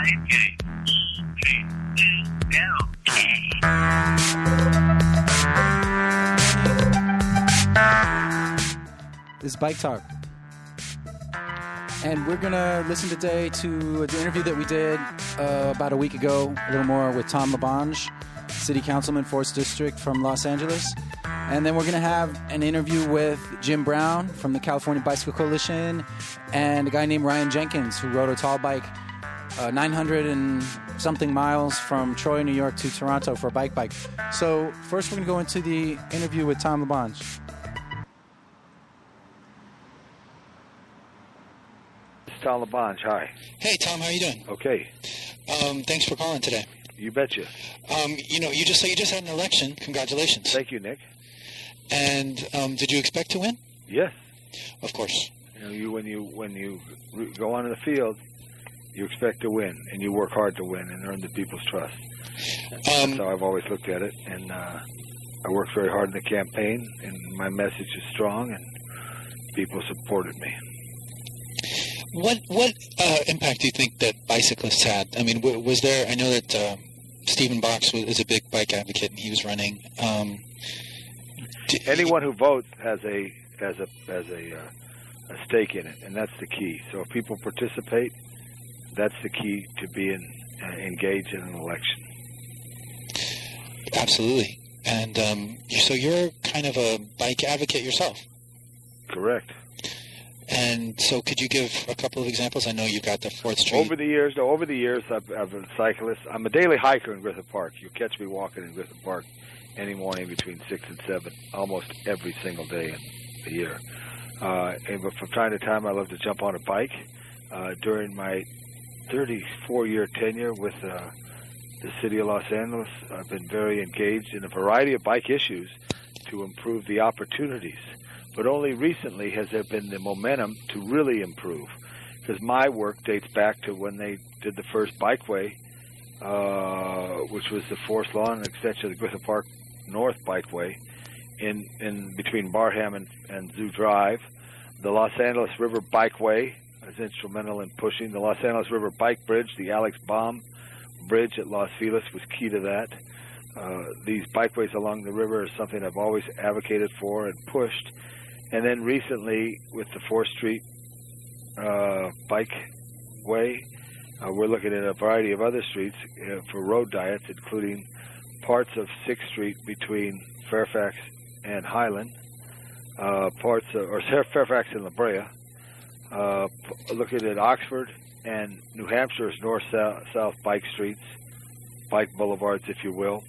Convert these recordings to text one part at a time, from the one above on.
This is Bike Talk. And we're going to listen today to the interview that we did about a week ago, a little more, with Tom LaBonge, City Councilman, 4th District from Los Angeles. And then we're going to have an interview with Jim Brown from the California Bicycle Coalition and a guy named Ryan Jenkins who rode a tall bike 900 and something miles from Troy, New York to Toronto for a bike. So first we're going to go into the interview with Tom LaBonge. Tom LaBonge, hi. Hey, Tom, how you doing? Okay. Thanks for calling today. You betcha. You just had an election. Congratulations. Thank you, Nick. And did you expect to win? Yes. Of course. When you go on in the field, you expect to win, and you work hard to win and earn the people's trust. That's how I've always looked at it. And I worked very hard in the campaign, and my message is strong, and people supported me. What impact do you think that bicyclists had? I mean, was there? I know that Stephen Box is a big bike advocate, and he was running. Anyone who votes has a stake in it, and that's the key. So if people participate, that's the key to being engaged in an election. Absolutely. And so you're kind of a bike advocate yourself. Correct. And so could you give a couple of examples? I know you got the 4th Street. Over the years, I've been a cyclist. I'm a daily hiker in Griffith Park. You'll catch me walking in Griffith Park any morning between 6 and 7, almost every single day in the year. But from time to time, I love to jump on a bike. During my 34-year tenure with the City of Los Angeles, I've been very engaged in a variety of bike issues to improve the opportunities. But only recently has there been the momentum to really improve, because my work dates back to when they did the first bikeway, which was the Forest Lawn extension of the Griffith Park North Bikeway in between Barham and Zoo Drive. The Los Angeles River Bikeway was instrumental in pushing. The Los Angeles River Bike Bridge, the Alex Baum Bridge at Los Feliz, was key to that. These bikeways along the river is something I've always advocated for and pushed. And then recently, with the 4th Street Bikeway, we're looking at a variety of other streets for road diets, including parts of 6th Street between Fairfax and Highland, Fairfax and La Brea, looking at Oxford and New Hampshire's north-south bike streets, bike boulevards, if you will.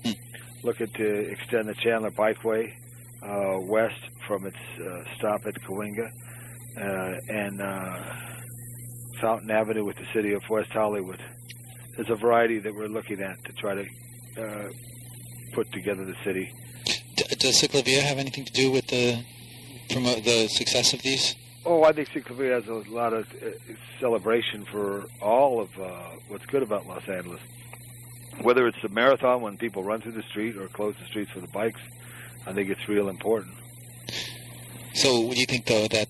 Looking to extend the Chandler Bikeway west from its stop at Cahuenga, and Fountain Avenue with the City of West Hollywood. There's a variety that we're looking at to try to put together the city. Does Ciclavia have anything to do with the success of these? Oh, I think Ciclavia has a lot of celebration for all of what's good about Los Angeles. Whether it's the marathon when people run through the street or close the streets for the bikes, I think it's real important. So, do you think though that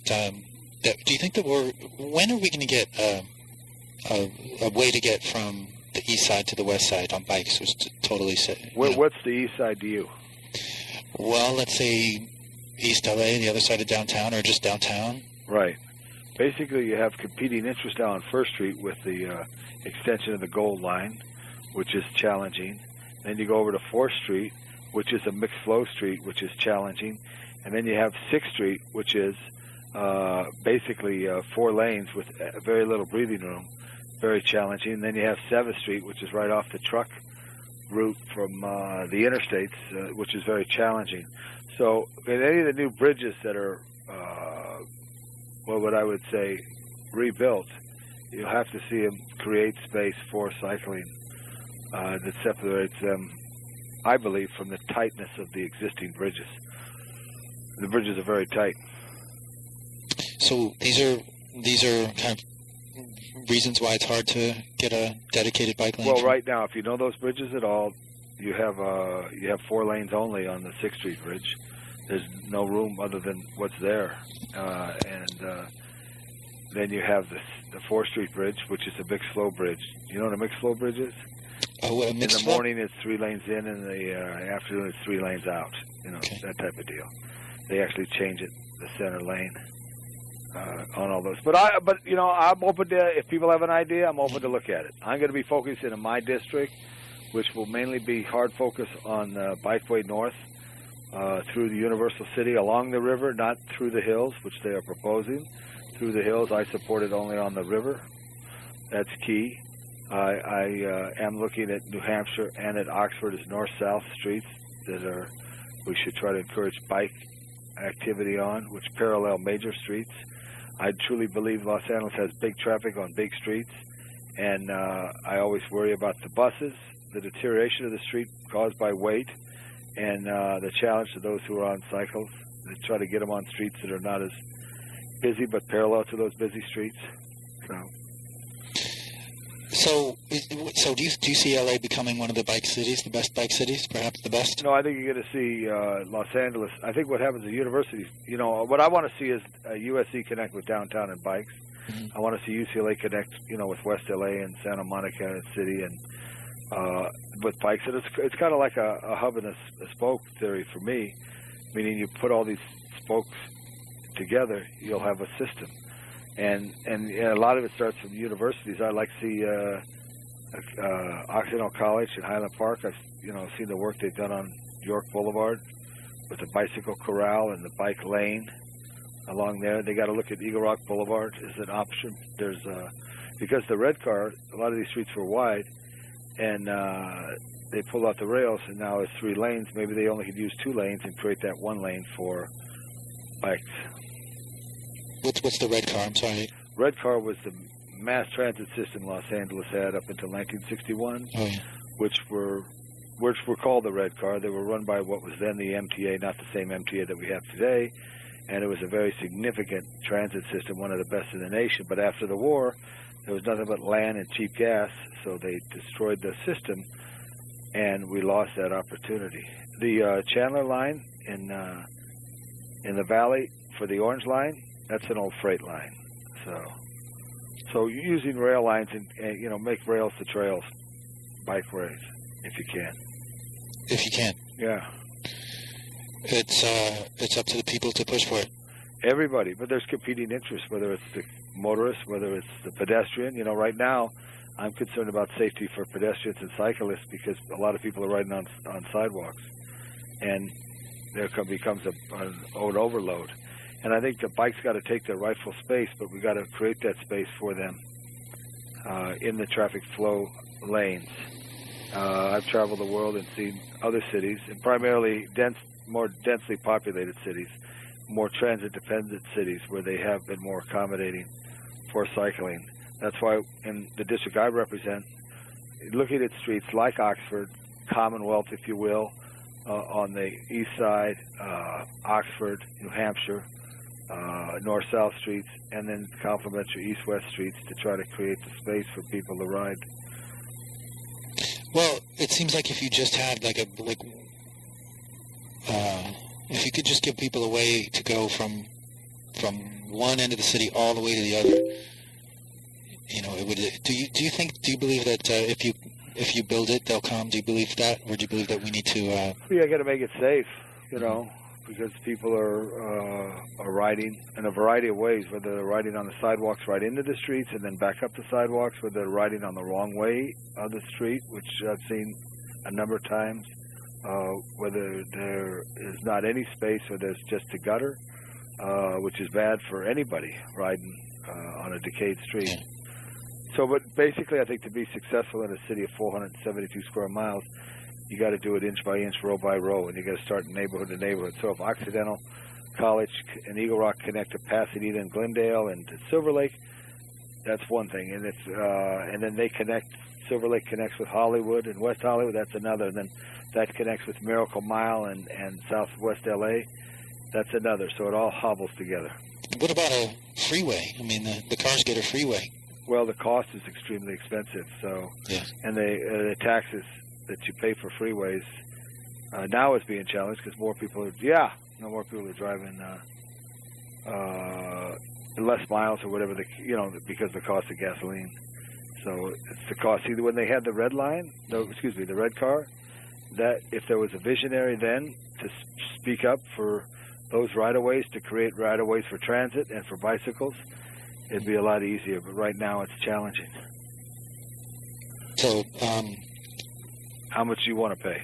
when are we going to get a way to get from the east side to the west side on bikes? Was totally. What's the east side to you? Well, let's say East LA, the other side of downtown, or just downtown. Right. Basically, you have competing interests now on 1st Street with the extension of the Gold Line, which is challenging. Then you go over to 4th Street, which is a mixed flow street, which is challenging. And then you have 6th Street, which is basically 4 lanes with very little breathing room, very challenging. And then you have 7th Street, which is right off the truck route from the interstates, which is very challenging. So in any of the new bridges that are, what I would say, rebuilt, you'll have to see them create space for cycling that separates them, I believe, from the tightness of the existing bridges. The bridges are very tight. So these are kind of reasons why it's hard to get a dedicated bike lane? Well, right now, if you know those bridges at all, you have 4 lanes only on the 6th Street Bridge. There's no room other than what's there. And Then you have the 4th Street Bridge, which is a mixed flow bridge. You know what a mixed flow bridge is? Oh, what, a mixed in the morning, it's 3 lanes in, and in the afternoon, it's 3 lanes out. You know, that type of deal. They actually change it, the center lane, on all those. But you know, I'm open to, if people have an idea, I'm open to look at it. I'm going to be focusing in my district, which will mainly be hard focus on Bikeway North through the Universal City along the river, not through the hills, which they are proposing. Through the hills, I support it only on the river. That's key. I am looking at New Hampshire and at Oxford as north-south streets that we should try to encourage bike activity on, which parallel major streets. I truly believe Los Angeles has big traffic on big streets, and I always worry about the buses, the deterioration of the street caused by weight, and the challenge to those who are on cycles. They try to get them on streets that are not as busy but parallel to those busy streets. So do you see LA becoming one of the bike cities, the best bike cities, perhaps the best? No, I think you're going to see Los Angeles. I think what happens at universities, you know, what I want to see is USC connect with downtown and bikes. I want to see UCLA connect, you know, with West LA and Santa Monica City and with bikes. And it's kind of like a hub and a spoke theory for me, meaning you put all these spokes together, you'll have a system. And a lot of it starts from universities. I like to see Occidental College and Highland Park. I've seen the work they've done on York Boulevard with the bicycle corral and the bike lane along there. They got to look at Eagle Rock Boulevard as an option. There's because the red car, a lot of these streets were wide, and they pulled out the rails, and now it's 3 lanes. Maybe they only could use 2 lanes and create that 1 lane for bikes. What's the red car? I'm sorry. Red car was the mass transit system Los Angeles had up until 1961, which were called the red car. They were run by what was then the MTA, not the same MTA that we have today, and it was a very significant transit system, one of the best in the nation. But after the war, there was nothing but land and cheap gas, so they destroyed the system, and we lost that opportunity. The Chandler line in the valley for the Orange Line, that's an old freight line. So using rail lines and make rails to trails, bike ways, if you can. If you can. Yeah. It's up to the people to push for it. Everybody, but there's competing interests, whether it's the motorist, whether it's the pedestrian. You know, right now, I'm concerned about safety for pedestrians and cyclists because a lot of people are riding on sidewalks, and there becomes an overload. And I think the bike's got to take their rightful space, but we got to create that space for them in the traffic flow lanes. I've traveled the world and seen other cities, and primarily more densely populated cities, more transit-dependent cities where they have been more accommodating for cycling. That's why in the district I represent, looking at streets like Oxford, Commonwealth, if you will, on the east side, Oxford, New Hampshire, north-south streets, and then complementary east-west streets to try to create the space for people to ride. Well, it seems like if you just had if you could just give people a way to go from one end of the city all the way to the other, it would. Do you believe that if you build it, they'll come? Do you believe that, or do you believe that we need to? Yeah, got to make it safe, because people are riding in a variety of ways, whether they're riding on the sidewalks right into the streets and then back up the sidewalks, whether they're riding on the wrong way of the street, which I've seen a number of times, whether there is not any space or there's just a gutter, which is bad for anybody riding on a decayed street. Yeah. So, but basically, I think to be successful in a city of 472 square miles, you got to do it inch by inch, row by row, and you got to start neighborhood to neighborhood. So if Occidental College and Eagle Rock connect to Pasadena and Glendale and to Silver Lake, that's one thing. And and then they connect. Silver Lake connects with Hollywood and West Hollywood. That's another. And then that connects with Miracle Mile and Southwest LA. That's another. So it all hobbles together. What about a freeway? I mean, the cars get a freeway. Well, the cost is extremely expensive. So, yeah. And the taxes that you pay for freeways now is being challenged because more people are driving less miles or whatever, because of the cost of gasoline. So it's the cost. See, when they had the red line, the red car, that if there was a visionary then to speak up for those right-of-ways, to create right-of-ways for transit and for bicycles, it'd be a lot easier. But right now it's challenging. So, how much do you want to pay?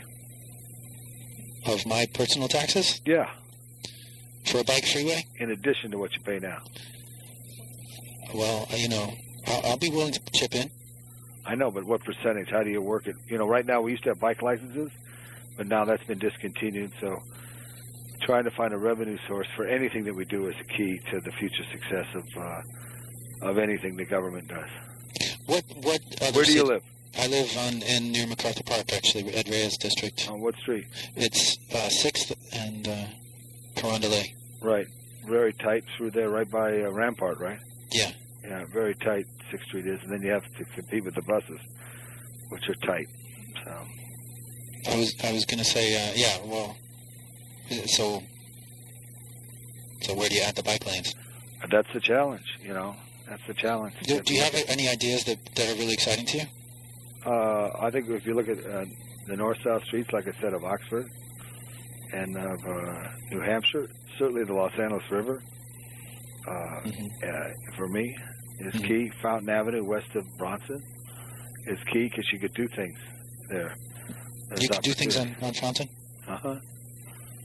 Of my personal taxes? Yeah. For a bike freeway? In addition to what you pay now. Well, I'll be willing to chip in. I know, but what percentage? How do you work it? Right now we used to have bike licenses, but now that's been discontinued. So trying to find a revenue source for anything that we do is the key to the future success of anything the government does. Where do you live? I live near MacArthur Park, actually, Ed Reyes District. On what street? It's 6th and Carondelet. Right. Very tight through there, right by Rampart, right? Yeah. Yeah, very tight 6th Street is, and then you have to compete with the buses, which are tight. So I was going to say, yeah, well, so where do you add the bike lanes? That's the challenge, That's the challenge. Do you have any ideas that are really exciting to you? I think if you look at the north-south streets, like I said, of Oxford and of New Hampshire, certainly the Los Angeles River, for me, is key. Fountain Avenue, west of Bronson, is key because you could do things there. You could do things on Fountain? Uh-huh.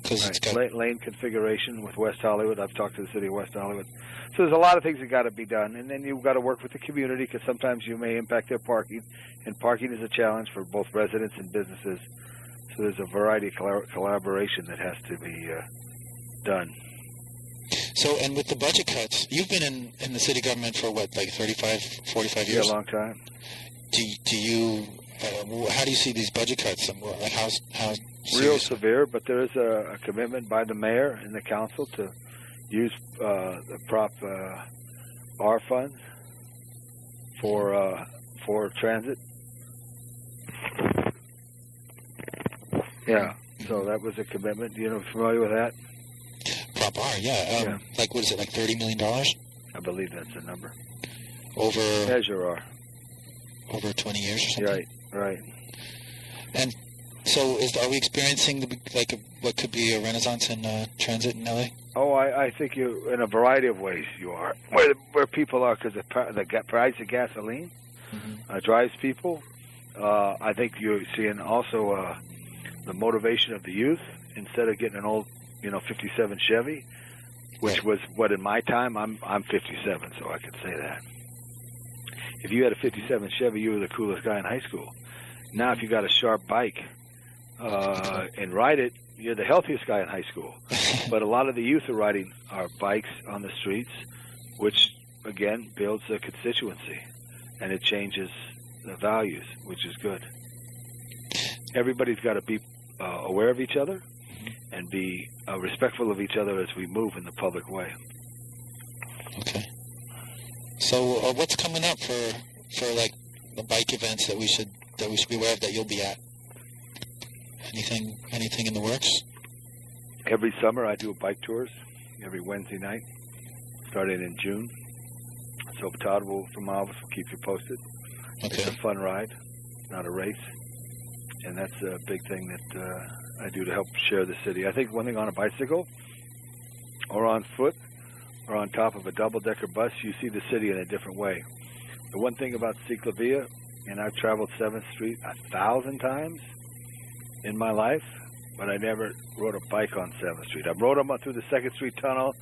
Because right. It's got lane configuration with West Hollywood. I've talked to the city of West Hollywood. So there's a lot of things that got to be done, and then you've got to work with the community because sometimes you may impact their parking, and parking is a challenge for both residents and businesses. So there's a variety of collaboration that has to be done. So, and with the budget cuts, you've been in the city government for what, like 35, 45 years? Yeah, a long time. Do you? How do you see these budget cuts? And like how real severe, but there is a commitment by the mayor and the council to use the Prop R funds for transit. Yeah, so that was a commitment. Familiar with that? Prop R, yeah. Like, what is it, like $30 million? I believe that's the number. Over Measure R. Over 20 years or something? Right. And so are we experiencing what could be a renaissance in transit in LA? Oh, I think in a variety of ways you are. Where people are, because the price of gasoline drives people. I think you're seeing also the motivation of the youth. Instead of getting an old 57 Chevy, which was what in my time, I'm 57, so I can say that. If you had a 57 Chevy, you were the coolest guy in high school. Now, if you got a sharp bike and ride it, you're the healthiest guy in high school. But a lot of the youth are riding our bikes on the streets, which, again, builds a constituency, and it changes the values, which is good. Everybody's got to be aware of each other and be respectful of each other as we move in the public way. Okay. So what's coming up for like the bike events that we should be aware of that you'll be at? Anything in the works? Every summer I do bike tours every Wednesday night, starting in June. So Todd from my office will keep you posted. Okay. It's a fun ride, not a race. And that's a big thing that I do to help share the city. I think one thing on a bicycle or on foot or on top of a double-decker bus, you see the city in a different way. The one thing about Ciclavia, and I've traveled 7th Street 1,000 times in my life, but I never rode a bike on 7th Street. I rode them up through the 2nd Street Tunnel,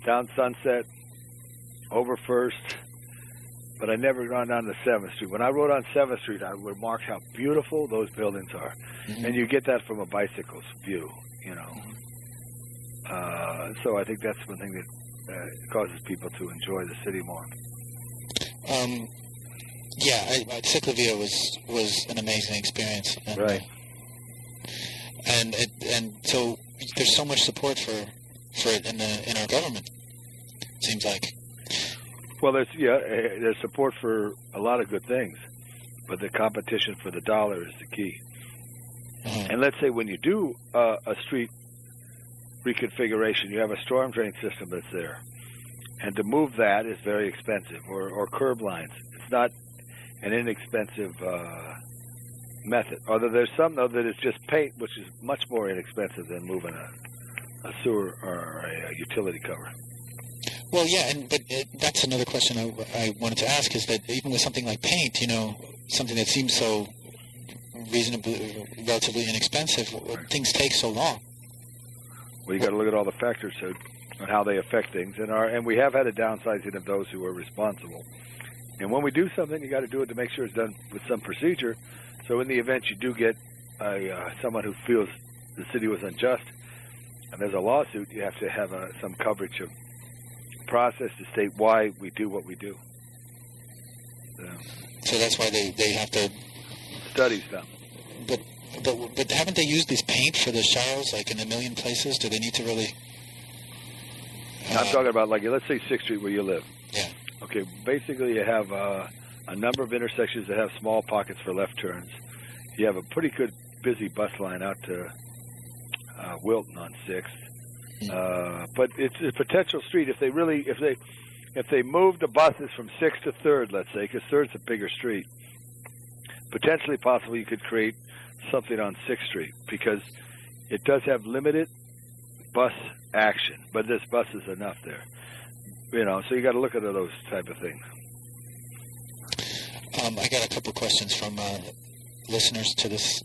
down Sunset, over 1st, but I never gone down to 7th Street. When I rode on 7th Street, I would mark how beautiful those buildings are. And you get that from a bicycle's view, So I think that's one thing that causes people to enjoy the city more. Ciclavia was an amazing experience. And, right. And so there's so much support for it in our government. It seems like. Well, there's support for a lot of good things, but the competition for the dollar is the key. And let's say when you do a street reconfiguration, you have a storm drain system that's there, And to move that is very expensive, or curb lines. It's not an inexpensive method. Although there's some, though, that is just paint, which is much more inexpensive than moving a sewer or a utility cover. Well, yeah, but that's another question I wanted to ask, is that even with something like paint, something that seems so relatively inexpensive, things take so long. Well, you got to look at all the factors on how they affect things, and we have had a downsizing of those who are responsible. And when we do something, you got to do it to make sure it's done with some procedure. So in the event you do get someone who feels the city was unjust, and there's a lawsuit, you have to have some coverage of process to state why we do what we do. So that's why they have to studies them. But haven't they used this paint for the showers, like in a million places? Do they need to really? I'm talking about, like, let's say 6th Street where you live. Yeah. Okay, basically you have a number of intersections that have small pockets for left turns. You have a pretty good busy bus line out to Wilton on 6th. But it's a potential street if they move the buses from 6th to 3rd, let's say, because 3rd's a bigger street. Potentially, possibly, you could create something on 6th Street because it does have limited bus action, but there's buses enough there. So you got to look at those type of things. I got a couple questions from listeners to this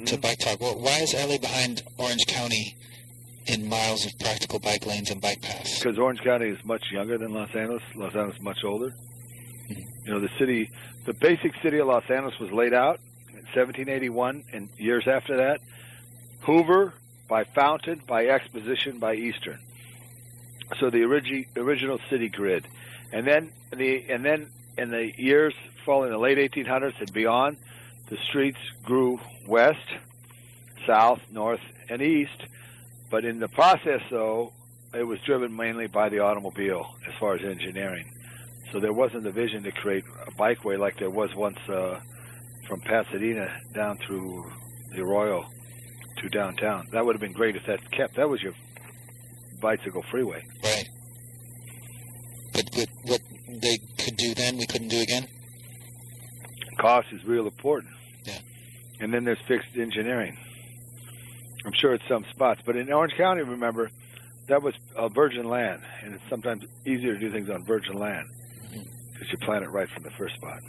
to Bike Talk. Well, why is LA behind Orange County in miles of practical bike lanes and bike paths? Because Orange County is much younger than Los Angeles. Los Angeles is much older. The basic city of Los Angeles was laid out in 1781, and years after that, Hoover, by Fountain, by Exposition, by Eastern. So the original city grid, and then in the years following the late 1800s and beyond, the streets grew west, south, north, and east. But in the process, though, it was driven mainly by the automobile as far as engineering. So there wasn't a vision to create a bikeway like there was once from Pasadena down through the Arroyo to downtown. That would have been great if that kept. That was your bicycle freeway. Right. But what they could do then, we couldn't do again? Cost is real important. Yeah. And then there's fixed engineering. I'm sure it's some spots. But in Orange County, remember, that was virgin land. And it's sometimes easier to do things on virgin land because you plan it right from the first spot.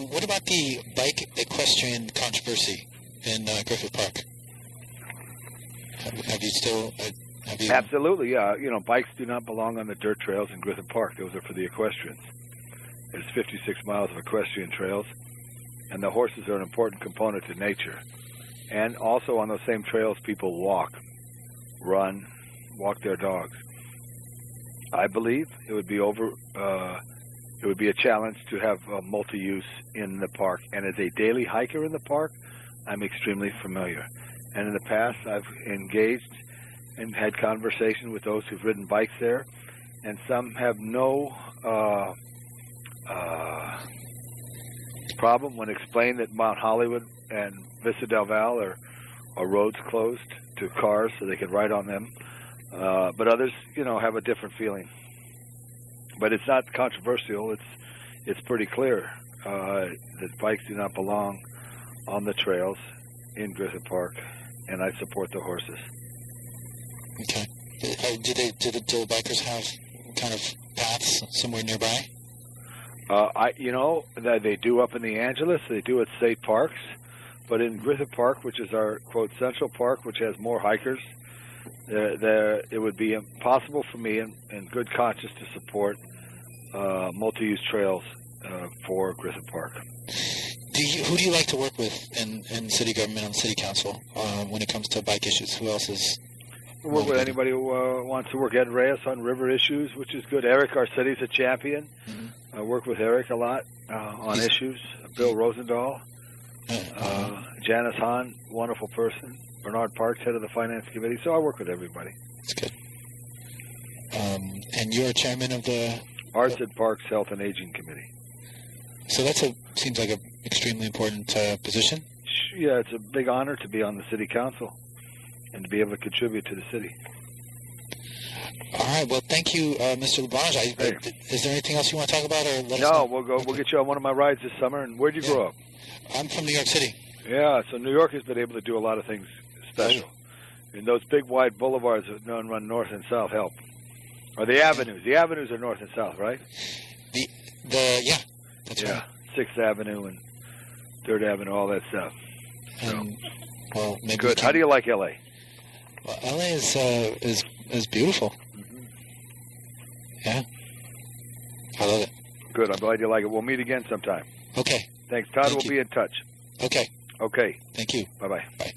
What about the bike equestrian controversy in Griffith Park? Have you still... Absolutely, yeah. Bikes do not belong on the dirt trails in Griffith Park. Those are for the equestrians. There's 56 miles of equestrian trails, and the horses are an important component to nature. And also on those same trails, people walk, run, walk their dogs. I believe it would be a challenge to have multi-use in the park. And as a daily hiker in the park, I'm extremely familiar. And in the past, I've engaged and had conversation with those who've ridden bikes there, and some have no problem when explained that Mount Hollywood and Vista del Val are roads closed to cars so they can ride on them. But others, have a different feeling. But it's not controversial. It's pretty clear that bikes do not belong on the trails in Griffith Park, and I support the horses. Okay. Do the bikers have kind of paths somewhere nearby? They do up in the Angeles. They do at state parks. But in Griffith Park, which is our, quote, central park, which has more hikers, it would be impossible for me in good conscience to support multi-use trails for Griffith Park. Who do you like to work with in city government and city council when it comes to bike issues? Who else is... We work with anybody who wants to work. Ed Reyes on river issues, which is good. Eric Arcetti's a champion. Mm-hmm. I work with Eric a lot on issues. Bill Rosendahl. Janice Hahn, wonderful person. Bernard Parks, head of the finance committee. So I work with everybody. That's good. And you're chairman of the... Arts and Parks Health and Aging Committee. So seems like an extremely important position? Yeah, it's a big honor to be on the city council and to be able to contribute to the city. All right. Well, thank you, Mr. Labange. Is there anything else you want to talk about, or let us know? No, we'll go. Okay. We'll get you on one of my rides this summer. And where'd you grow up? I'm from New York City. Yeah, so New York has been able to do a lot of things special. And those big wide boulevards that run north and south help. Or the avenues. The avenues are north and south, right? Yeah, that's right. 6th Avenue and 3rd Avenue, all that stuff. Well, maybe good. How do you like L.A.? Well, L.A. is beautiful. Mm-hmm. Yeah, I love it. Good. I'm glad you like it. We'll meet again sometime. Okay. Thanks, Todd. We'll be in touch. Okay. Okay. Thank you. Bye-bye. Bye.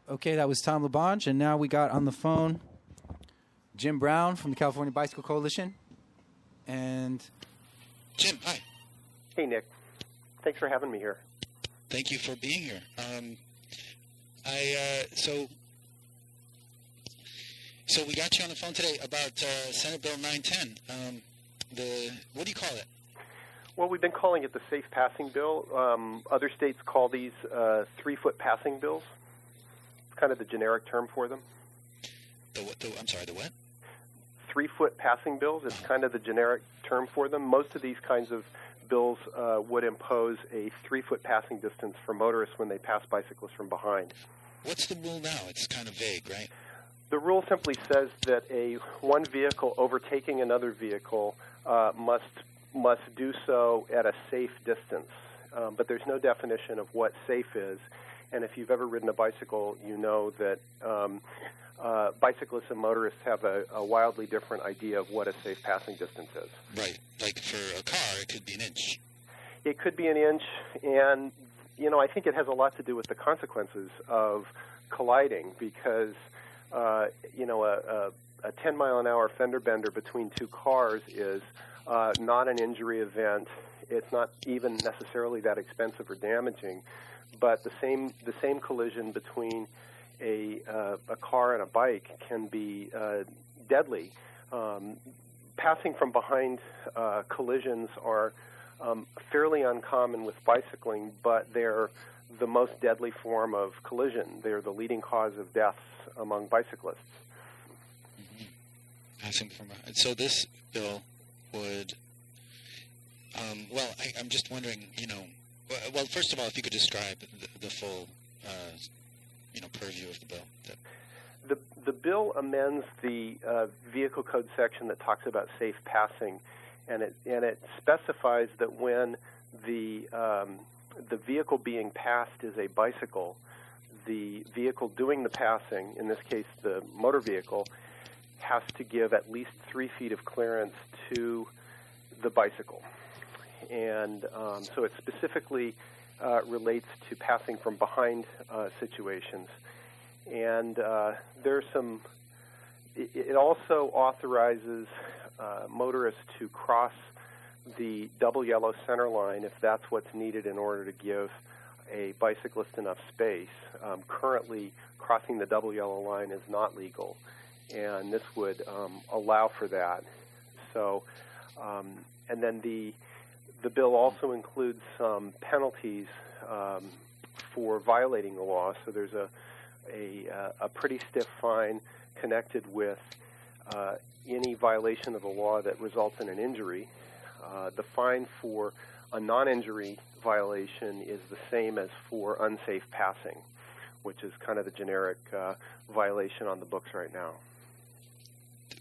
Okay, that was Tom Labange, and now we got on the phone Jim Brown from the California Bicycle Coalition. And Jim, hi. Hey, Nick. Thanks for having me here. Thank you for being here. So we got you on the phone today about Senate Bill 910. What do you call it? Well, we've been calling it the Safe Passing Bill. Other states call these 3-foot passing bills. It's kind of the generic term for them. I'm sorry, the what? 3-foot passing bills. It's kind of the generic term for them. Most of these kinds of bills would impose a 3-foot passing distance for motorists when they pass bicyclists from behind. What's the rule now? It's kind of vague, right? The rule simply says that one vehicle overtaking another vehicle must do so at a safe distance. But there's no definition of what safe is. And if you've ever ridden a bicycle, you know that bicyclists and motorists have a wildly different idea of what a safe passing distance is. Right. Like for a car, it could be an inch. It could be an inch, and, I think it has a lot to do with the consequences of colliding because, a 10-mile-an-hour fender bender between two cars is not an injury event. It's not even necessarily that expensive or damaging, but the same collision between a car and a bike can be deadly. Passing from behind collisions are fairly uncommon with bicycling, but they're the most deadly form of collision. They're the leading cause of deaths among bicyclists. Mm-hmm. Passing from behind. So this bill would, I'm just wondering, well, first of all, if you could describe the full, purview of the bill. The bill amends the vehicle code section that talks about safe passing, and it specifies that when the vehicle being passed is a bicycle, the vehicle doing the passing, in this case the motor vehicle, has to give at least 3 feet of clearance to the bicycle. And so it specifically relates to passing from behind situations. And there's some. It also authorizes motorists to cross the double yellow center line if that's what's needed in order to give a bicyclist enough space. Currently, crossing the double yellow line is not legal, and this would allow for that. So, and then the bill also includes some penalties for violating the law. So there's a pretty stiff fine connected with any violation of the law that results in an injury. The fine for a non-injury violation is the same as for unsafe passing, which is kind of the generic violation on the books right now.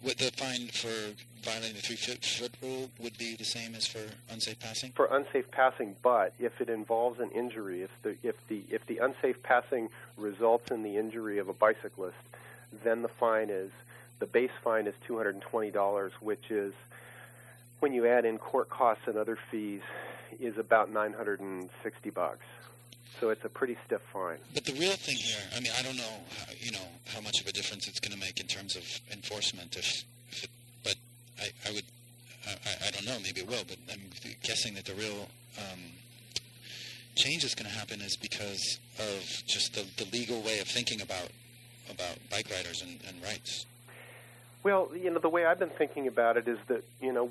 Would the fine for violating the 3-foot rule would be the same as for unsafe passing? For unsafe passing, but if it involves an injury, if the unsafe passing results in the injury of a bicyclist, then the base fine is $220, which is, when you add in court costs and other fees, is about $960. So it's a pretty stiff fine. But the real thing here, I don't know, how much of a difference it's going to make in terms of enforcement. But I don't know. Maybe it will. But I'm guessing that the real change that's going to happen is because of just the legal way of thinking about bike riders and rights. Well, the way I've been thinking about it is that,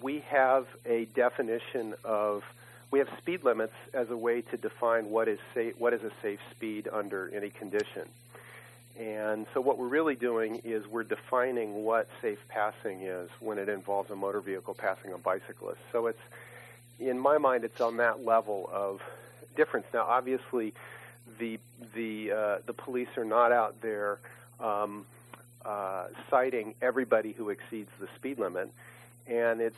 we have a definition of, we have speed limits as a way to define what is a safe speed under any condition. And so what we're really doing is we're defining what safe passing is when it involves a motor vehicle passing a bicyclist. So it's, in my mind, it's on that level of difference. Now, obviously, the police are not out there citing everybody who exceeds the speed limit, and it's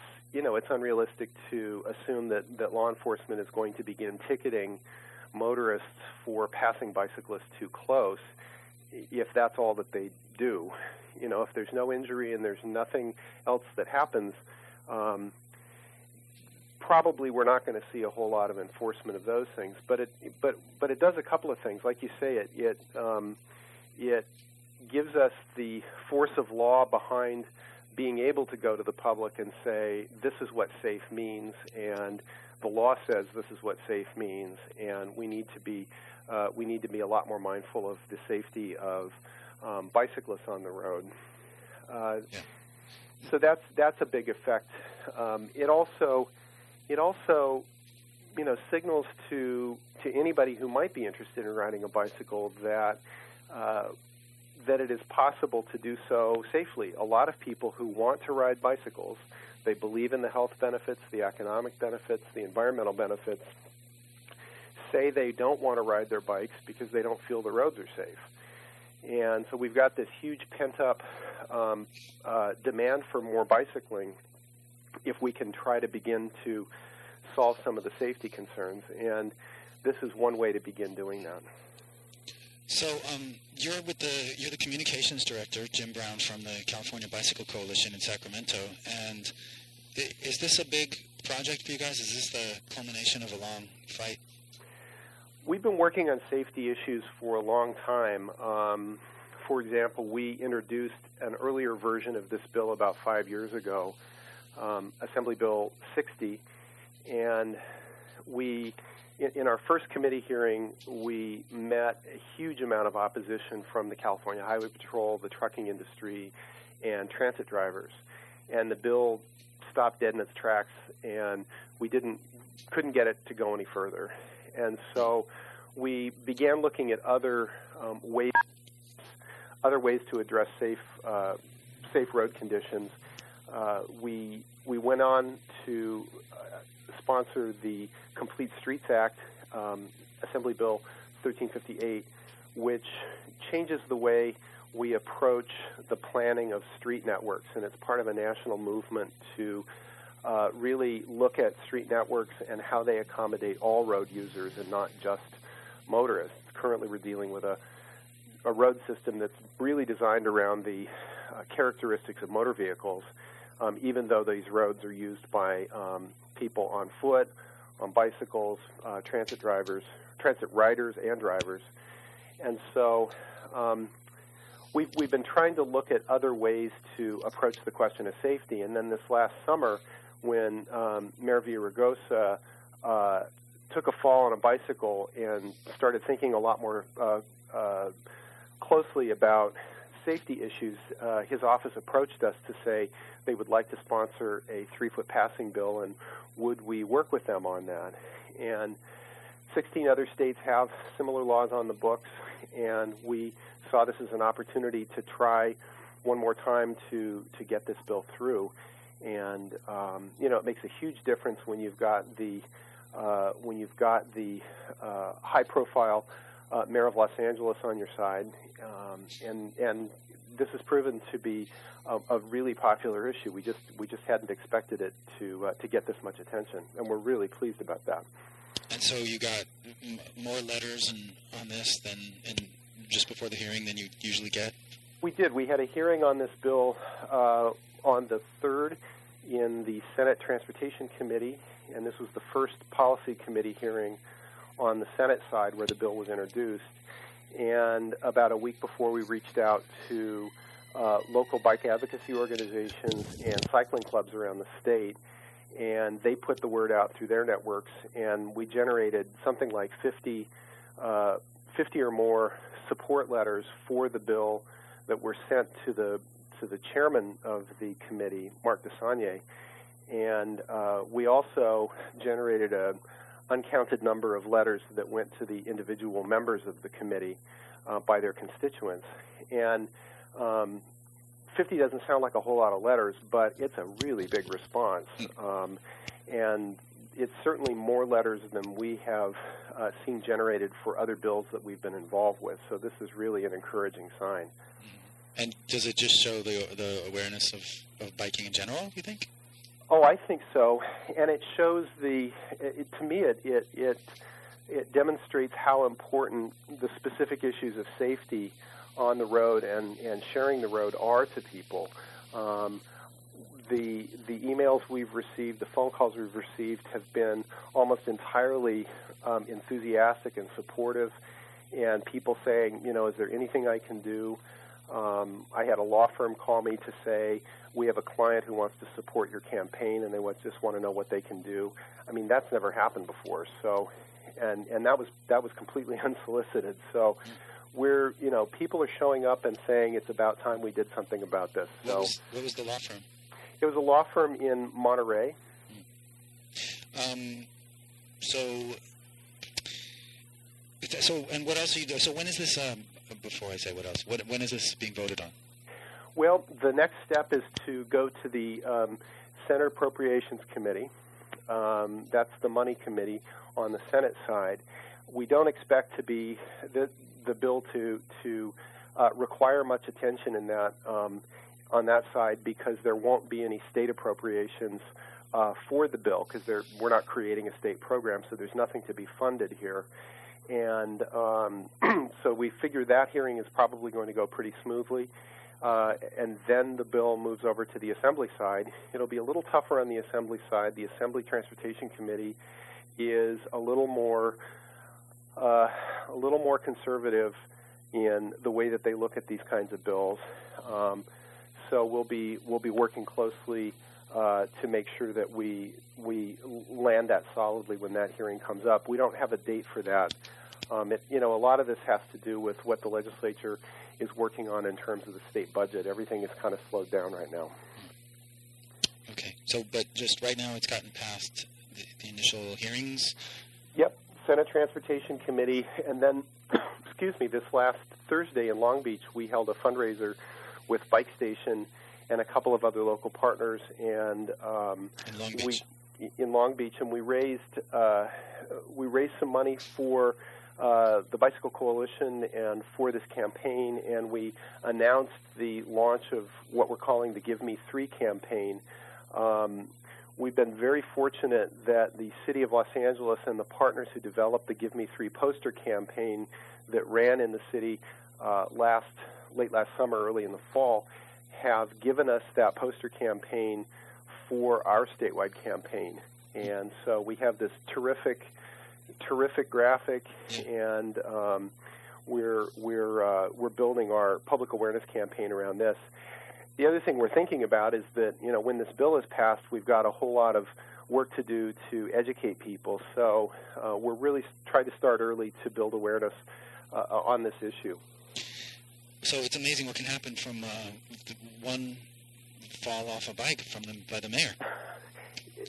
unrealistic to assume that law enforcement is going to begin ticketing motorists for passing bicyclists too close if that's all that they do. If there's no injury and there's nothing else that happens, probably we're not going to see a whole lot of enforcement of those things. But it does a couple of things. Like you say, it gives us the force of law behind being able to go to the public and say, this is what safe means, and the law says this is what safe means, and we need to be a lot more mindful of the safety of bicyclists on the road. So that's a big effect. It also signals to anybody who might be interested in riding a bicycle that it is possible to do so safely. A lot of people who want to ride bicycles, they believe in the health benefits, the economic benefits, the environmental benefits, say they don't want to ride their bikes because they don't feel the roads are safe. And so we've got this huge pent-up demand for more bicycling if we can try to begin to solve some of the safety concerns. And this is one way to begin doing that. So you're the communications director, Jim Brown, from the California Bicycle Coalition in Sacramento. And is this a big project for you guys? Is this the culmination of a long fight? We've been working on safety issues for a long time. For example, we introduced an earlier version of this bill about 5 years ago, Assembly Bill 60, and in our first committee hearing, we met a huge amount of opposition from the California Highway Patrol, the trucking industry, and transit drivers. And the bill stopped dead in its tracks, and we couldn't get it to go any further. And so we began looking at other ways to address safe road conditions. We went on to sponsor the Complete Streets Act, Assembly Bill 1358, which changes the way we approach the planning of street networks, and it's part of a national movement to really look at street networks and how they accommodate all road users and not just motorists. Currently, we're dealing with a road system that's really designed around the characteristics of motor vehicles, even though these roads are used by people on foot, on bicycles, transit riders and drivers. And so we've been trying to look at other ways to approach the question of safety. And then this last summer, when Mayor Villaraigosa took a fall on a bicycle and started thinking a lot more closely about safety issues, his office approached us to say they would like to sponsor a 3-foot passing bill, and would we work with them on that? And 16 other states have similar laws on the books, and we saw this as an opportunity to try one more time to get this bill through. And it makes a huge difference when you've got the high-profile mayor of Los Angeles on your side, and this has proven to be a really popular issue. We just hadn't expected it to get this much attention, and we're really pleased about that. And so you got more letters on this than just before the hearing than you usually get? We did. We had a hearing on this bill on the 3rd in the Senate Transportation Committee, and this was the first policy committee hearing on the Senate side where the bill was introduced. And about a week before, we reached out to local bike advocacy organizations and cycling clubs around the state, and they put the word out through their networks, and we generated something like 50 or more support letters for the bill that were sent to the chairman of the committee, Mark DeSagne. And we also generated an uncounted number of letters that went to the individual members of the committee by their constituents. And 50 doesn't sound like a whole lot of letters, but it's a really big response. And it's certainly more letters than we have seen generated for other bills that we've been involved with. So this is really an encouraging sign. And does it just show the awareness of biking in general, you think? Oh, I think so. And it shows to me, it demonstrates how important the specific issues of safety on the road and sharing the road are to people. The emails we've received, the phone calls we've received have been almost entirely enthusiastic and supportive, and people saying, is there anything I can do? I had a law firm call me to say, we have a client who wants to support your campaign, and they just want to know what they can do. I mean, that's never happened before. So, and that was completely unsolicited. So, people are showing up and saying it's about time we did something about this. So, what was the law firm? It was a law firm in Monterey. So, and what else are you doing? So when is this, before I say what else, when is this being voted on? Well, the next step is to go to the Senate Appropriations Committee. That's the money committee on the Senate side. We don't expect to be the bill to require much attention in that on that side, because there won't be any state appropriations for the bill, because we're not creating a state program, so there's nothing to be funded here. And so we figure that hearing is probably going to go pretty smoothly. And then the bill moves over to the Assembly side. It'll be a little tougher on the Assembly side. The Assembly Transportation Committee is a little more conservative in the way that they look at these kinds of bills. So we'll be working closely to make sure that we land that solidly when that hearing comes up. We don't have a date for that. A lot of this has to do with what the legislature is working on in terms of the state budget. Everything is kind of slowed down right now. Okay. So, but just right now it's gotten past the initial hearings? Yep. Senate Transportation Committee. And then, this last Thursday in Long Beach, we held a fundraiser with Bike Station and a couple of other local partners. And in Long Beach, and we raised some money for the Bicycle Coalition and for this campaign, and we announced the launch of what we're calling the Give Me 3 campaign. We've been very fortunate that the City of Los Angeles and the partners who developed the Give Me 3 poster campaign that ran in the city late last summer, early in the fall, have given us that poster campaign for our statewide campaign. And so we have this terrific graphic, and we're building our public awareness campaign around this. The other thing we're thinking about is that when this bill is passed, we've got a whole lot of work to do to educate people. So we're really trying to start early to build awareness on this issue. So it's amazing what can happen from one fall off a bike by the mayor.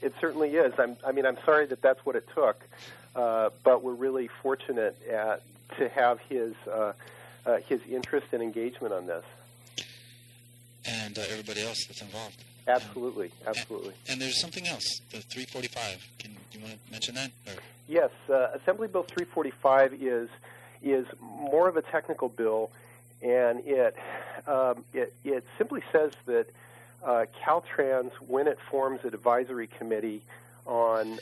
It certainly is. I'm sorry that that's what it took, but we're really fortunate to have his interest and engagement on this. And everybody else that's involved. Absolutely. And there's something else, the 345. Do you want to mention that? Or? Yes, Assembly Bill 345 is more of a technical bill, and it simply says that Caltrans, when it forms an advisory committee on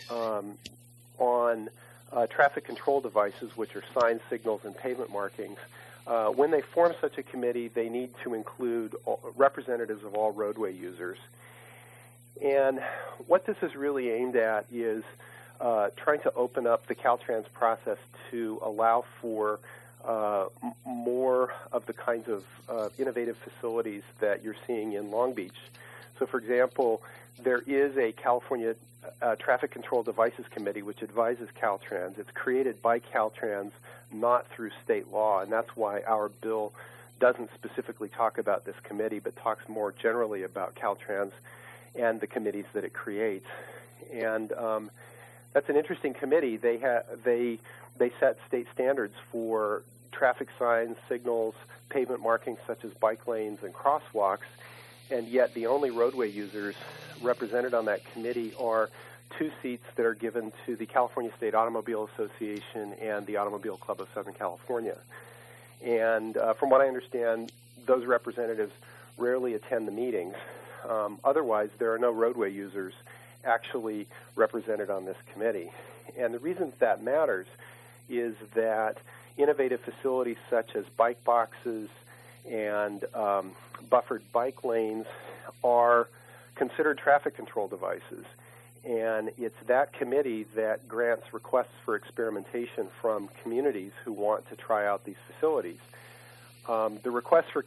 traffic control devices, which are signs, signals, and pavement markings, when they form such a committee, they need to include representatives of all roadway users. And what this is really aimed at is trying to open up the Caltrans process to allow for more of the kinds of innovative facilities that you're seeing in Long Beach. So, for example, there is a California Traffic Control Devices Committee which advises Caltrans. It's created by Caltrans, not through state law, and that's why our bill doesn't specifically talk about this committee, but talks more generally about Caltrans and the committees that it creates. And that's an interesting committee. They set state standards for traffic signs, signals, pavement markings such as bike lanes and crosswalks, and yet the only roadway users represented on that committee are 2 seats that are given to the California State Automobile Association and the Automobile Club of Southern California. And from what I understand, those representatives rarely attend the meetings. Otherwise, there are no roadway users actually represented on this committee. And the reason that matters is that innovative facilities such as bike boxes and buffered bike lanes are considered traffic control devices. And it's that committee that grants requests for experimentation from communities who want to try out these facilities. The requests for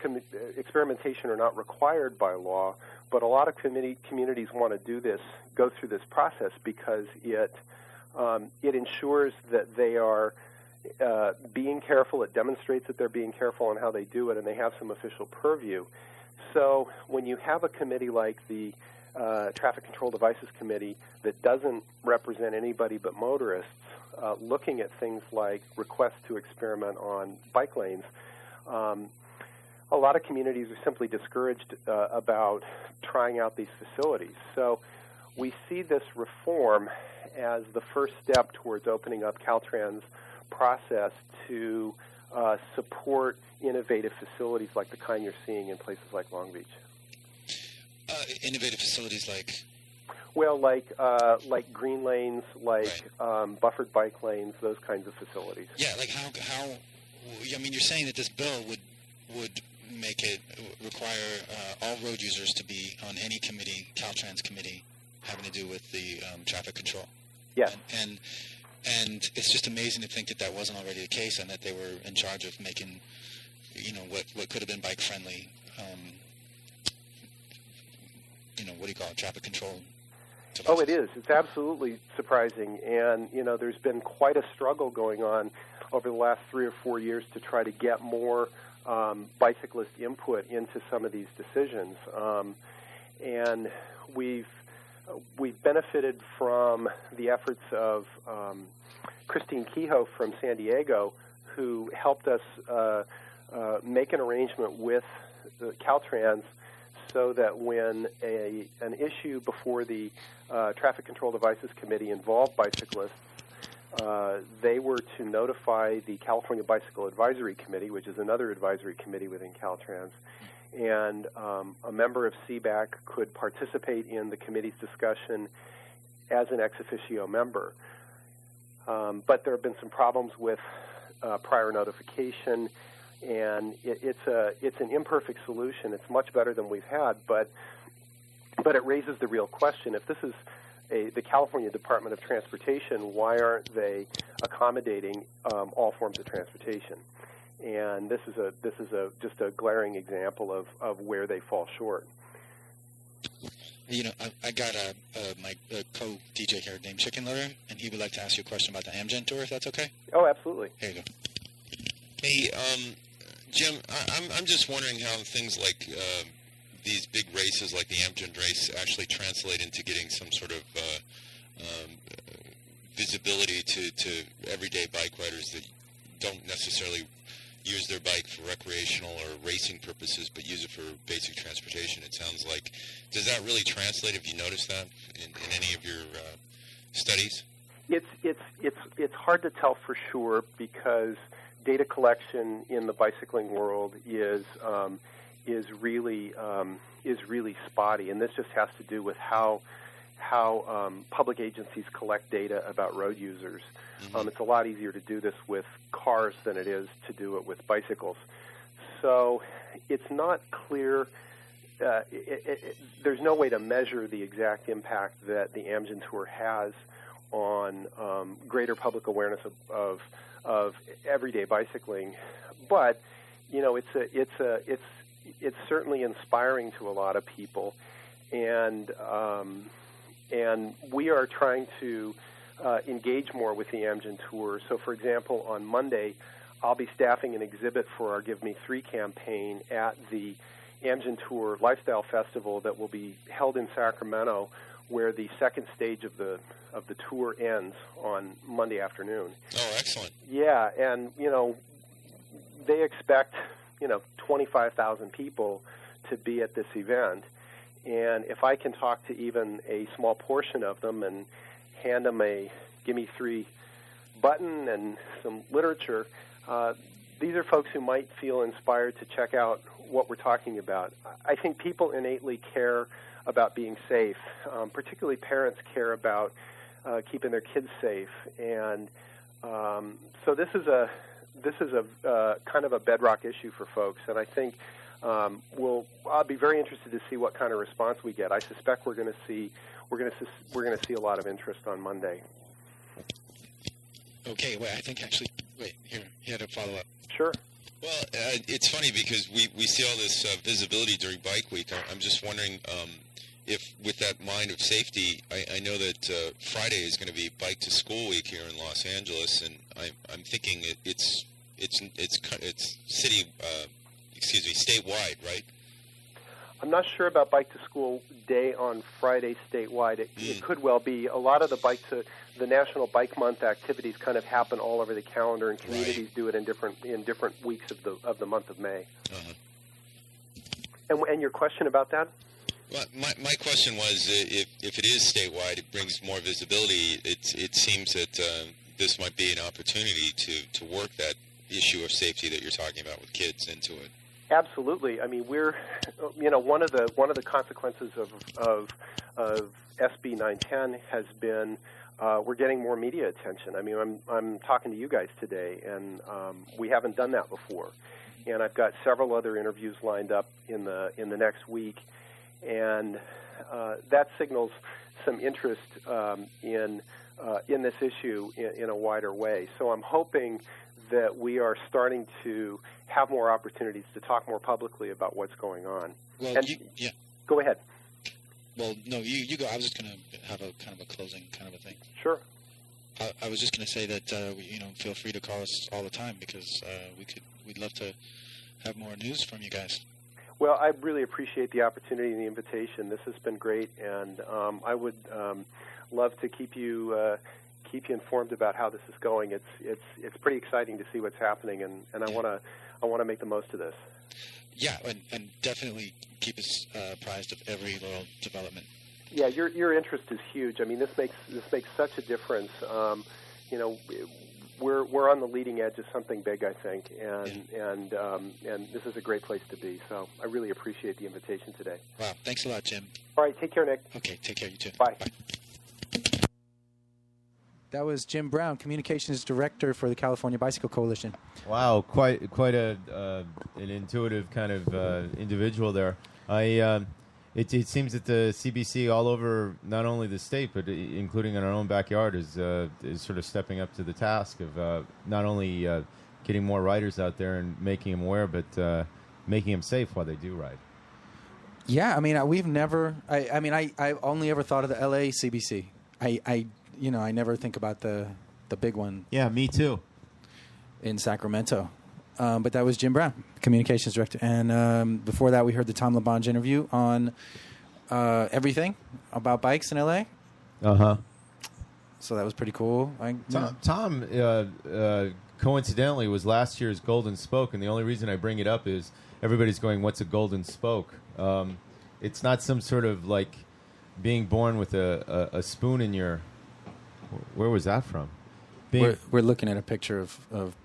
experimentation are not required by law, but a lot of communities want to do this, go through this process because it ensures that they are being careful. It demonstrates that they're being careful on how they do it, and they have some official purview. So when you have a committee like the Traffic Control Devices Committee that doesn't represent anybody but motorists, looking at things like requests to experiment on bike lanes, a lot of communities are simply discouraged about trying out these facilities. So we see this reform as the first step towards opening up Caltrans' process to support innovative facilities like the kind you're seeing in places like Long Beach. Innovative facilities like? Well, like green lanes, like right. Buffered bike lanes, those kinds of facilities. Yeah, like how? I mean, you're saying that this bill would make it require all road users to be on any committee, Caltrans committee, having to do with the traffic control. Yes. And it's just amazing to think that that wasn't already the case, and that they were in charge of making, what could have been bike friendly. What do you call it? Traffic control devices. Oh, it is. It's absolutely surprising. And, there's been quite a struggle going on over the last 3 or 4 years to try to get more bicyclist input into some of these decisions. And we've benefited from the efforts of Christine Kehoe from San Diego, who helped us make an arrangement with Caltrans so that when an issue before the Traffic Control Devices Committee involved bicyclists, they were to notify the California Bicycle Advisory Committee, which is another advisory committee within Caltrans, and a member of CBAC could participate in the committee's discussion as an ex officio member. But there have been some problems with prior notification, and it's an imperfect solution. It's much better than we've had, but it raises the real question. If this is the California Department of Transportation, why aren't they accommodating all forms of transportation? And this is just a glaring example of where they fall short. I got my co-DJ here named Chicken Litter, and he would like to ask you a question about the Amgen tour, if that's okay. Oh, absolutely. Here you go. Hey, Jim, I'm just wondering how things like these big races, like the Amgen race, actually translate into getting some sort of visibility to everyday bike riders that don't necessarily use their bike for recreational or racing purposes, but use it for basic transportation. It sounds like, does that really translate? Have you noticed that in any of your studies? It's hard to tell for sure because data collection in the bicycling world is really spotty, and this just has to do with how public agencies collect data about road users. Mm-hmm. It's a lot easier to do this with cars than it is to do it with bicycles. So it's not clear. There's no way to measure the exact impact that the Amgen Tour has on greater public awareness of everyday bicycling, but it's certainly inspiring to a lot of people, and we are trying to engage more with the Amgen Tour. So, for example, on Monday, I'll be staffing an exhibit for our Give Me 3 campaign at the Amgen Tour Lifestyle Festival that will be held in Sacramento, where the second stage of the tour ends on Monday afternoon. Oh, excellent. Yeah, and they expect 25,000 people to be at this event, and if I can talk to even a small portion of them and hand them a "Give me 3" button and some literature, these are folks who might feel inspired to check out what we're talking about. I think people innately care about being safe. Particularly parents care about keeping their kids safe, and so this is a kind of a bedrock issue for folks. And I think I'll be very interested to see what kind of response we get. I suspect we're going to see a lot of interest on Monday. Okay, wait, I think actually, here, you had a follow-up. Sure. Well, it's funny because we see all this visibility during Bike Week. I'm just wondering if, with that mind of safety, I know that Friday is going to be Bike to School Week here in Los Angeles, and I'm thinking it's city, statewide, right? I'm not sure about Bike to School Day on Friday statewide. It could well be. A lot of the National Bike Month activities kind of happen all over the calendar, and communities do it in different weeks of the month of May. Uh-huh. And your question about that? Well, my question was, if it is statewide, it brings more visibility. It seems that this might be an opportunity to work that issue of safety that you're talking about with kids into it. Absolutely. I mean, we're, one of the consequences of SB 910 has been we're getting more media attention. I mean, I'm talking to you guys today, and we haven't done that before. And I've got several other interviews lined up in the next week, and that signals some interest in this issue in a wider way. So I'm hoping that we are starting to have more opportunities to talk more publicly about what's going on. Well, and yeah. Go ahead. Well, no, you go. I was just going to have a kind of a closing kind of a thing. Sure. I was just going to say that feel free to call us all the time, because we'd love to have more news from you guys. Well, I really appreciate the opportunity and the invitation. This has been great, and I would love to keep you informed about how this is going. It's pretty exciting to see what's happening, and I want to make the most of this. Yeah, and definitely keep us apprised of every little development. Yeah, your interest is huge. I mean, this makes such a difference. We're on the leading edge of something big, I think, and this is a great place to be. So I really appreciate the invitation today. Wow, thanks a lot, Jim. All right, take care, Nick. Okay, take care, you too. Bye. That was Jim Brown, Communications Director for the California Bicycle Coalition. Wow, quite an intuitive kind of individual there. It seems that the CBC all over not only the state but including in our own backyard is sort of stepping up to the task of not only getting more riders out there and making them aware, but making them safe while they do ride. Yeah, I mean, we've never. I only ever thought of the LA CBC. I never think about the big one. Yeah, me too. In Sacramento. But that was Jim Brown, Communications Director. And before that, we heard the Tom LaBonge interview on everything about bikes in LA. Uh-huh. So that was pretty cool. Tom coincidentally, was last year's Golden Spoke, and the only reason I bring it up is everybody's going, what's a Golden Spoke? It's not some sort of like being born with a spoon in your... Where was that from? We're looking at a picture of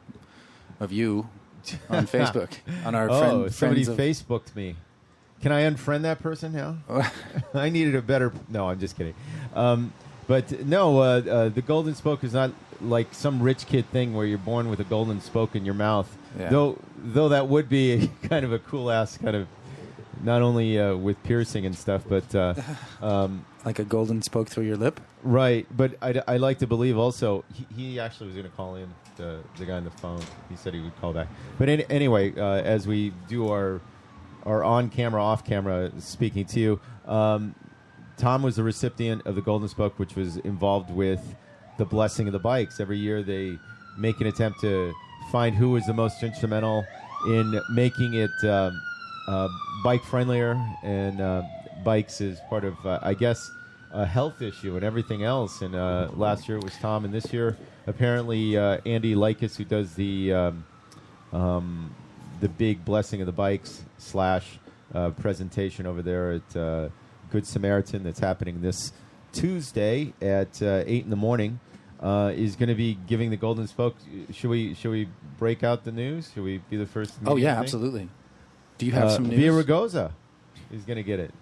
you on Facebook. On our somebody Facebooked me. Can I unfriend that person now? I needed a better... No, I'm just kidding. But no, the Golden Spoke is not like some rich kid thing where you're born with a golden spoke in your mouth. Yeah. Though that would be kind of a cool-ass kind of... Not only with piercing and stuff, but... like a golden spoke through your lip? Right, but I like to believe also... He actually was going to call in, the guy on the phone. He said he would call back. But anyway, as we do our on-camera, off-camera speaking to you, Tom was the recipient of the Golden Spoke, which was involved with the blessing of the bikes. Every year they make an attempt to find who was the most instrumental in making it... bike friendlier, and bikes is part of, I guess, a health issue and everything else. And last year it was Tom, and this year apparently Andy Likas, who does the the big Blessing of the Bikes / presentation over there at Good Samaritan that's happening this Tuesday at 8 in the morning. Is going to be giving the Golden Spoke. Should we break out the news? Should we be the first? Oh yeah, absolutely. Do you have some news? Via Ragosa is going to get it.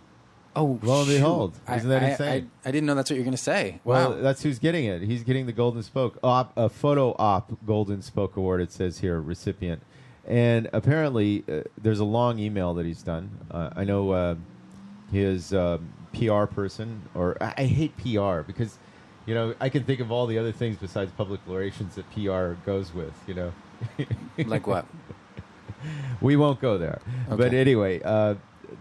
Oh, lo and behold, isn't that insane? I didn't know that's what you're going to say. Well, Wow. that's who's getting it. He's getting the Golden Spoke a photo op Golden Spoke Award. It says here recipient, and apparently there's a long email that he's done. I know his PR person, or I hate PR because. You know, I can think of all the other things besides public relations that PR goes with, you know. Like what? We won't go there. Okay. But anyway, the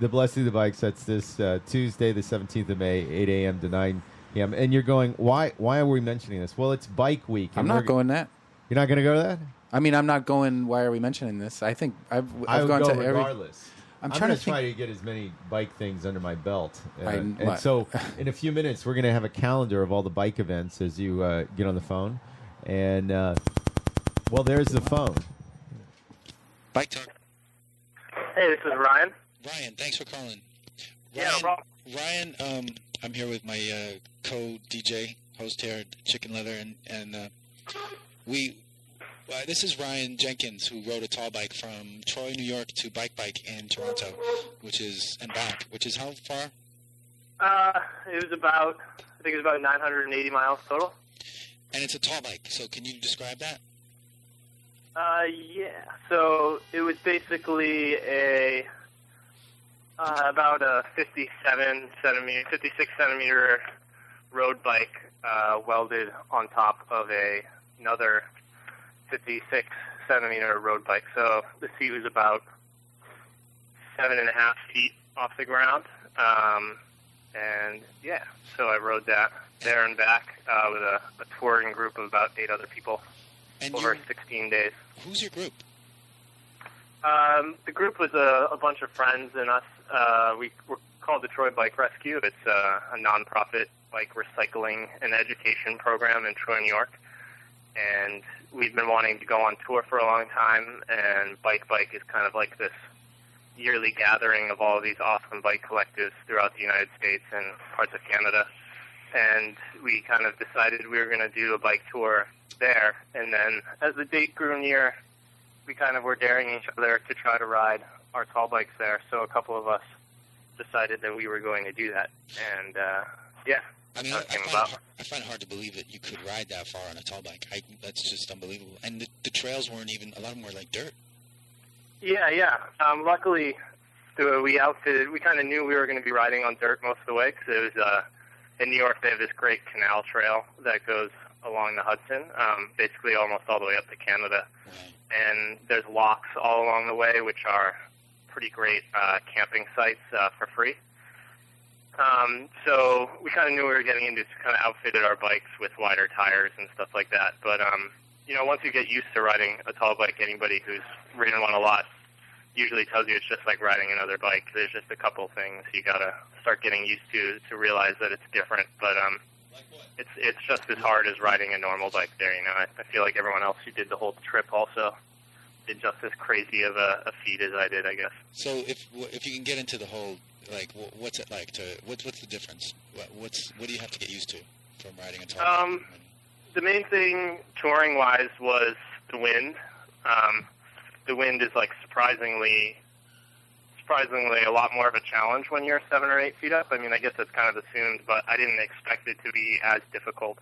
Blessing of the Bikes, that's this Tuesday, the 17th of May, 8 a.m. to 9 p.m. And you're going, why are we mentioning this? Well, it's Bike Week. I'm not going that. You're not going to go to that? I mean, I'm not going, why are we mentioning this? I think I've would gone go to regardless. I'm going to try to get as many bike things under my belt. And so in a few minutes, we're going to have a calendar of all the bike events as you get on the phone. And, well, there's the phone. BikeTalk. Hey, this is Ryan. Ryan, thanks for calling. Yeah, no problem. Ryan, I'm here with my co-DJ, host here at Chicken Leather, and this is Ryan Jenkins, who rode a tall bike from Troy, New York to Bike in Toronto, which is how far? It was about 980 miles total. And it's a tall bike, so can you describe that? Yeah. So it was basically about a 56 centimeter road bike welded on top of another 56 centimeter road bike. So the seat was about 7.5 feet off the ground. And yeah, so I rode that there and back with a touring group of about 8 other people over 16 days. Who's your group? The group was a bunch of friends and us. We're called Detroit Bike Rescue. It's a nonprofit bike recycling and education program in Troy, New York. And we've been wanting to go on tour for a long time, and Bike is kind of like this yearly gathering of all of these awesome bike collectives throughout the United States and parts of Canada. And we kind of decided we were going to do a bike tour there. And then as the date grew near, we kind of were daring each other to try to ride our tall bikes there. So a couple of us decided that we were going to do that. And, yeah. I mean, I find it hard to believe that you could ride that far on a tall bike. That's just unbelievable. And the trails weren't even, a lot of them were like dirt. Yeah. Luckily, we kind of knew we were going to be riding on dirt most of the way because it was, in New York, they have this great canal trail that goes along the Hudson, basically almost all the way up to Canada. Right. And there's locks all along the way, which are pretty great camping sites for free. So we kind of knew we were getting into kind of outfitted our bikes with wider tires and stuff like that. But, once you get used to riding a tall bike, anybody who's ridden one a lot usually tells you it's just like riding another bike. There's just a couple things you got to start getting used to realize that it's different. But it's just as hard as riding a normal bike there. I feel like everyone else who did the whole trip also did just as crazy of a feat as I did, I guess. So if you can get into the whole, like, what's it like what's the difference? What do you have to get used to from riding a tall bike? The main thing touring-wise was the wind. The wind is like surprisingly a lot more of a challenge when you're 7 or 8 feet up. I mean, I guess that's kind of assumed, but I didn't expect it to be as difficult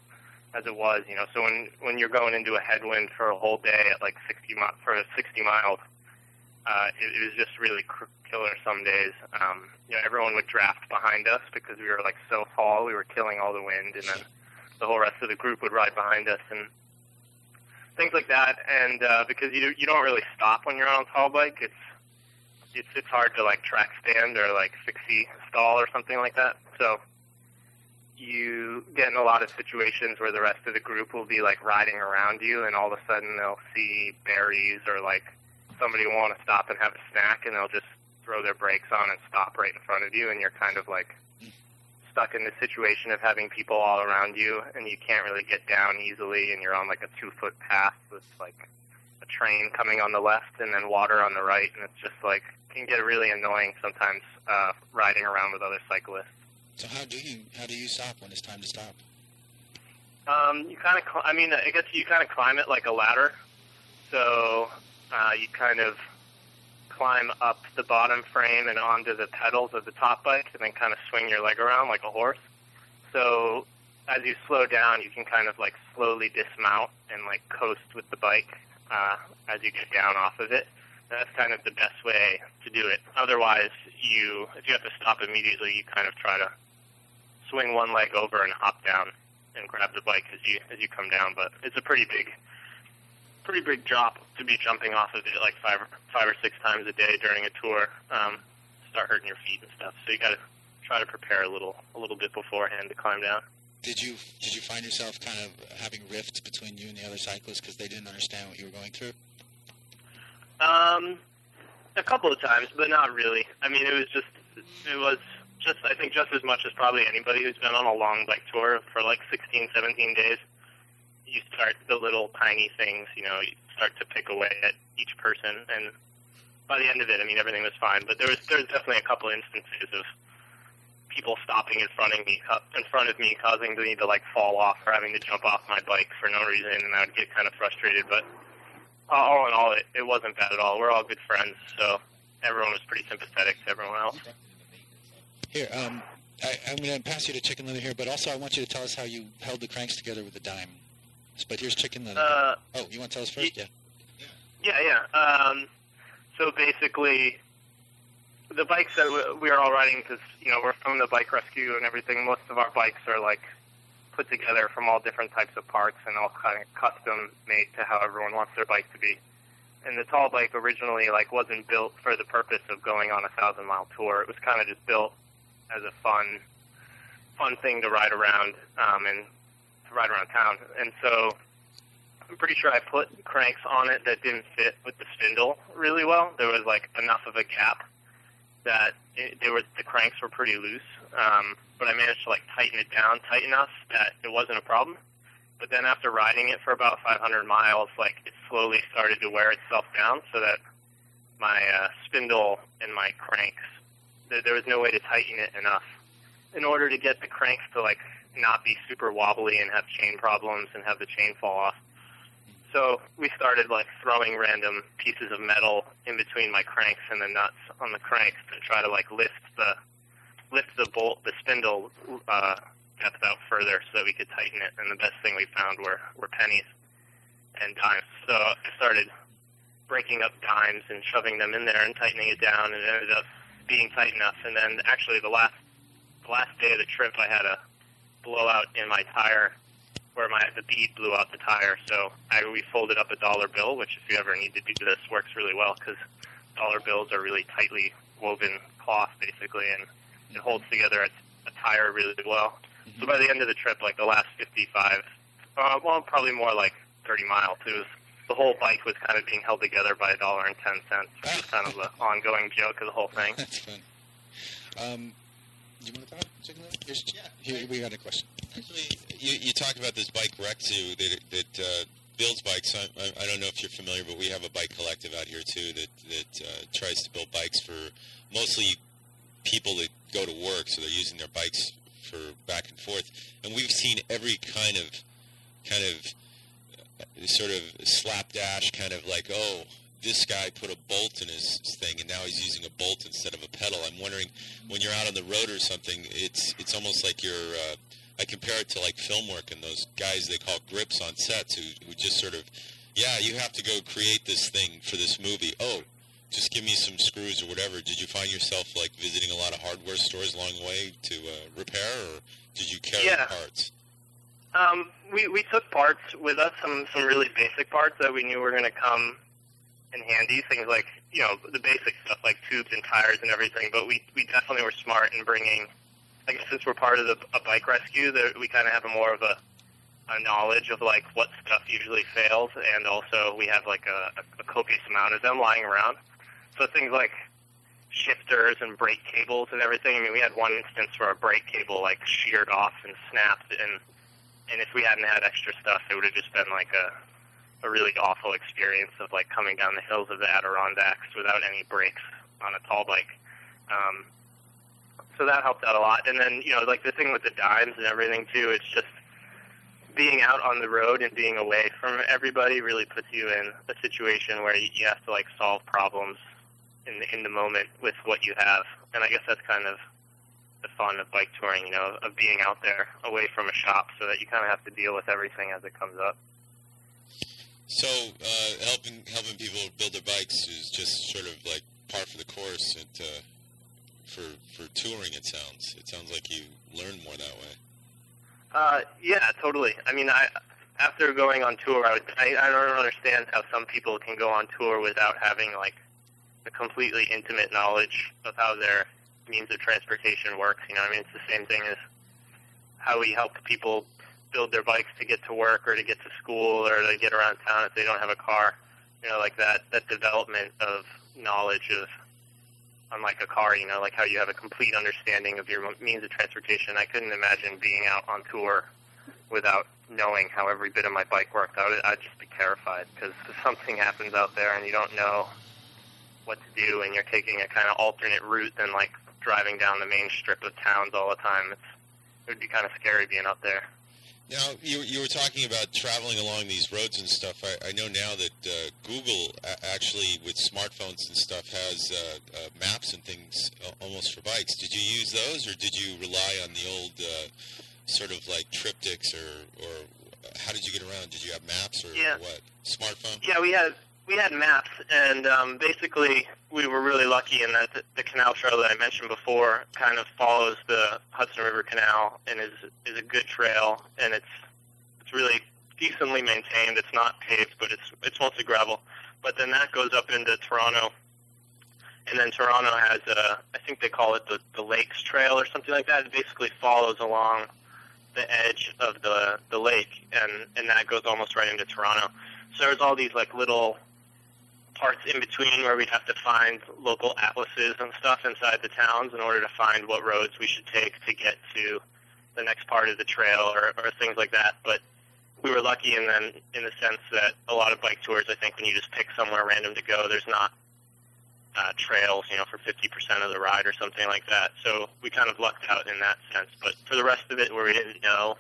as it was. So when you're going into a headwind for a whole day at like 60 miles, it was just really killer some days. Everyone would draft behind us because we were like so tall. We were killing all the wind, and then the whole rest of the group would ride behind us and things like that. And because you don't really stop when you're on a tall bike, it's hard to like track stand or like fixie stall or something like that. So you get in a lot of situations where the rest of the group will be like riding around you, and all of a sudden they'll see berries or like somebody will want to stop and have a snack, and they'll just throw their brakes on and stop right in front of you, and you're kind of like stuck in the situation of having people all around you, and you can't really get down easily, and you're on like a 2-foot path with like a train coming on the left and then water on the right, and it's just like can get really annoying sometimes riding around with other cyclists. So how do you stop when it's time to stop? You kind of, I guess you kind of climb it like a ladder. So you kind of climb up the bottom frame and onto the pedals of the top bike, and then kind of swing your leg around like a horse. So as you slow down, you can kind of like slowly dismount and like coast with the bike as you get down off of it. And that's kind of the best way to do it. Otherwise, if you have to stop immediately, you kind of try to swing one leg over and hop down and grab the bike as you come down. But it's a pretty big drop to be jumping off of it like five or six times a day during a tour. Start hurting your feet and stuff. So you got to try to prepare a little bit beforehand to climb down. Did you find yourself kind of having rifts between you and the other cyclists because they didn't understand what you were going through? A couple of times, but not really. I mean, it was just I think just as much as probably anybody who's been on a long bike tour for like 16, 17 days. You start the little tiny things, you start to pick away at each person, and by the end of it, I mean, everything was fine. But there was definitely a couple instances of people stopping in front of me, causing me to like fall off or having to jump off my bike for no reason, and I would get kind of frustrated. But all in all, it wasn't bad at all. We're all good friends, so everyone was pretty sympathetic to everyone else. Here, I'm going to pass you to Chicken Leather here, but also I want you to tell us how you held the cranks together with the dime. But here's Chicken Leather. You want to tell us first? Yeah. So basically, the bikes that we are all riding, because we're from the bike rescue and everything. Most of our bikes are like put together from all different types of parts and all kind of custom made to how everyone wants their bike to be. And the tall bike originally like wasn't built for the purpose of going on a 1,000-mile tour. It was kind of just built as a fun thing to ride around and to ride around town. And so I'm pretty sure I put cranks on it that didn't fit with the spindle really well. There was like enough of a gap that the cranks were pretty loose. But I managed to like tighten it down tight enough that it wasn't a problem. But then after riding it for about 500 miles, like it slowly started to wear itself down so that my spindle and my cranks, there was no way to tighten it enough in order to get the cranks to like not be super wobbly and have chain problems and have the chain fall off. So we started like throwing random pieces of metal in between my cranks and the nuts on the cranks to try to like lift the spindle depth out further so that we could tighten it. And the best thing we found were pennies and dimes. So I started breaking up dimes and shoving them in there and tightening it down, and it ended up being tight enough. And then actually the last day of the trip, I had a blowout in my tire where the bead blew out the tire. So we folded up a dollar bill, which if you ever need to do this, works really well because dollar bills are really tightly woven cloth basically, and it holds together a tire really well. So by the end of the trip, like the last 55, probably more like 30 miles, the whole bike was kind of being held together by $1.10, which is kind of the ongoing joke of the whole thing. That's fun. You want to talk? Here, we got a question. Actually, you talk about this bike wreck too that builds bikes. I don't know if you're familiar, but we have a bike collective out here too that tries to build bikes for mostly people that go to work, so they're using their bikes for back and forth. And we've seen every kind of sort of slapdash kind of like, oh, this guy put a bolt in his thing, and now he's using a bolt instead of a pedal. I'm wondering, when you're out on the road or something, it's almost like you're. I compare it to like film work and those guys they call grips on sets who just sort of, you have to go create this thing for this movie. Oh, just give me some screws or whatever. Did you find yourself like visiting a lot of hardware stores along the way to repair, or did you carry parts? We took parts with us, some really basic parts that we knew were going to come in handy, things like, the basic stuff like tubes and tires and everything, but we definitely were smart in bringing, I guess since we're part of a bike rescue, that we kind of have more of a knowledge of like what stuff usually fails, and also we have like a copious amount of them lying around. So things like shifters and brake cables and everything. I mean, we had one instance where a brake cable like sheared off and snapped, and if we hadn't had extra stuff, it would have just been like a really awful experience of like coming down the hills of the Adirondacks without any brakes on a tall bike. So that helped out a lot. And then, like the thing with the dimes and everything too, it's just being out on the road and being away from everybody really puts you in a situation where you have to like solve problems in the moment with what you have. And I guess that's kind of the fun of bike touring, of being out there away from a shop, so that you kind of have to deal with everything as it comes up. So helping people build their bikes is just sort of like par for the course for touring. It sounds like you learn more that way. Yeah, totally. I mean, after going on tour, I don't understand how some people can go on tour without having like a completely intimate knowledge of how their means of transportation works. I mean, it's the same thing as how we help people build their bikes to get to work or to get to school or to get around town if they don't have a car. Like that development of knowledge of, unlike a car, like how you have a complete understanding of your means of transportation. I couldn't imagine being out on tour without knowing how every bit of my bike worked. I'd just be terrified, because if something happens out there and you don't know what to do and you're taking a kind of alternate route than like driving down the main strip of towns all the time, it would be kind of scary being out there. Now, you were talking about traveling along these roads and stuff. I know now that Google actually, with smartphones and stuff, has maps and things almost for bikes. Did you use those, or did you rely on the old sort of like triptychs, or how did you get around? Did you have maps or what? Smartphone? Yeah, we had maps, and basically we were really lucky in that the canal trail that I mentioned before kind of follows the Hudson River Canal and is a good trail, and it's really decently maintained. It's not paved, but it's mostly gravel. But then that goes up into Toronto, and then Toronto has I think they call it the Lakes Trail or something like that. It basically follows along the edge of the lake, and that goes almost right into Toronto. So there's all these like little parts in between where we'd have to find local atlases and stuff inside the towns in order to find what roads we should take to get to the next part of the trail or things like that. But we were lucky in the sense that a lot of bike tours, I think when you just pick somewhere random to go, there's not trails, for 50% of the ride or something like that. So we kind of lucked out in that sense. But for the rest of it, where we didn't know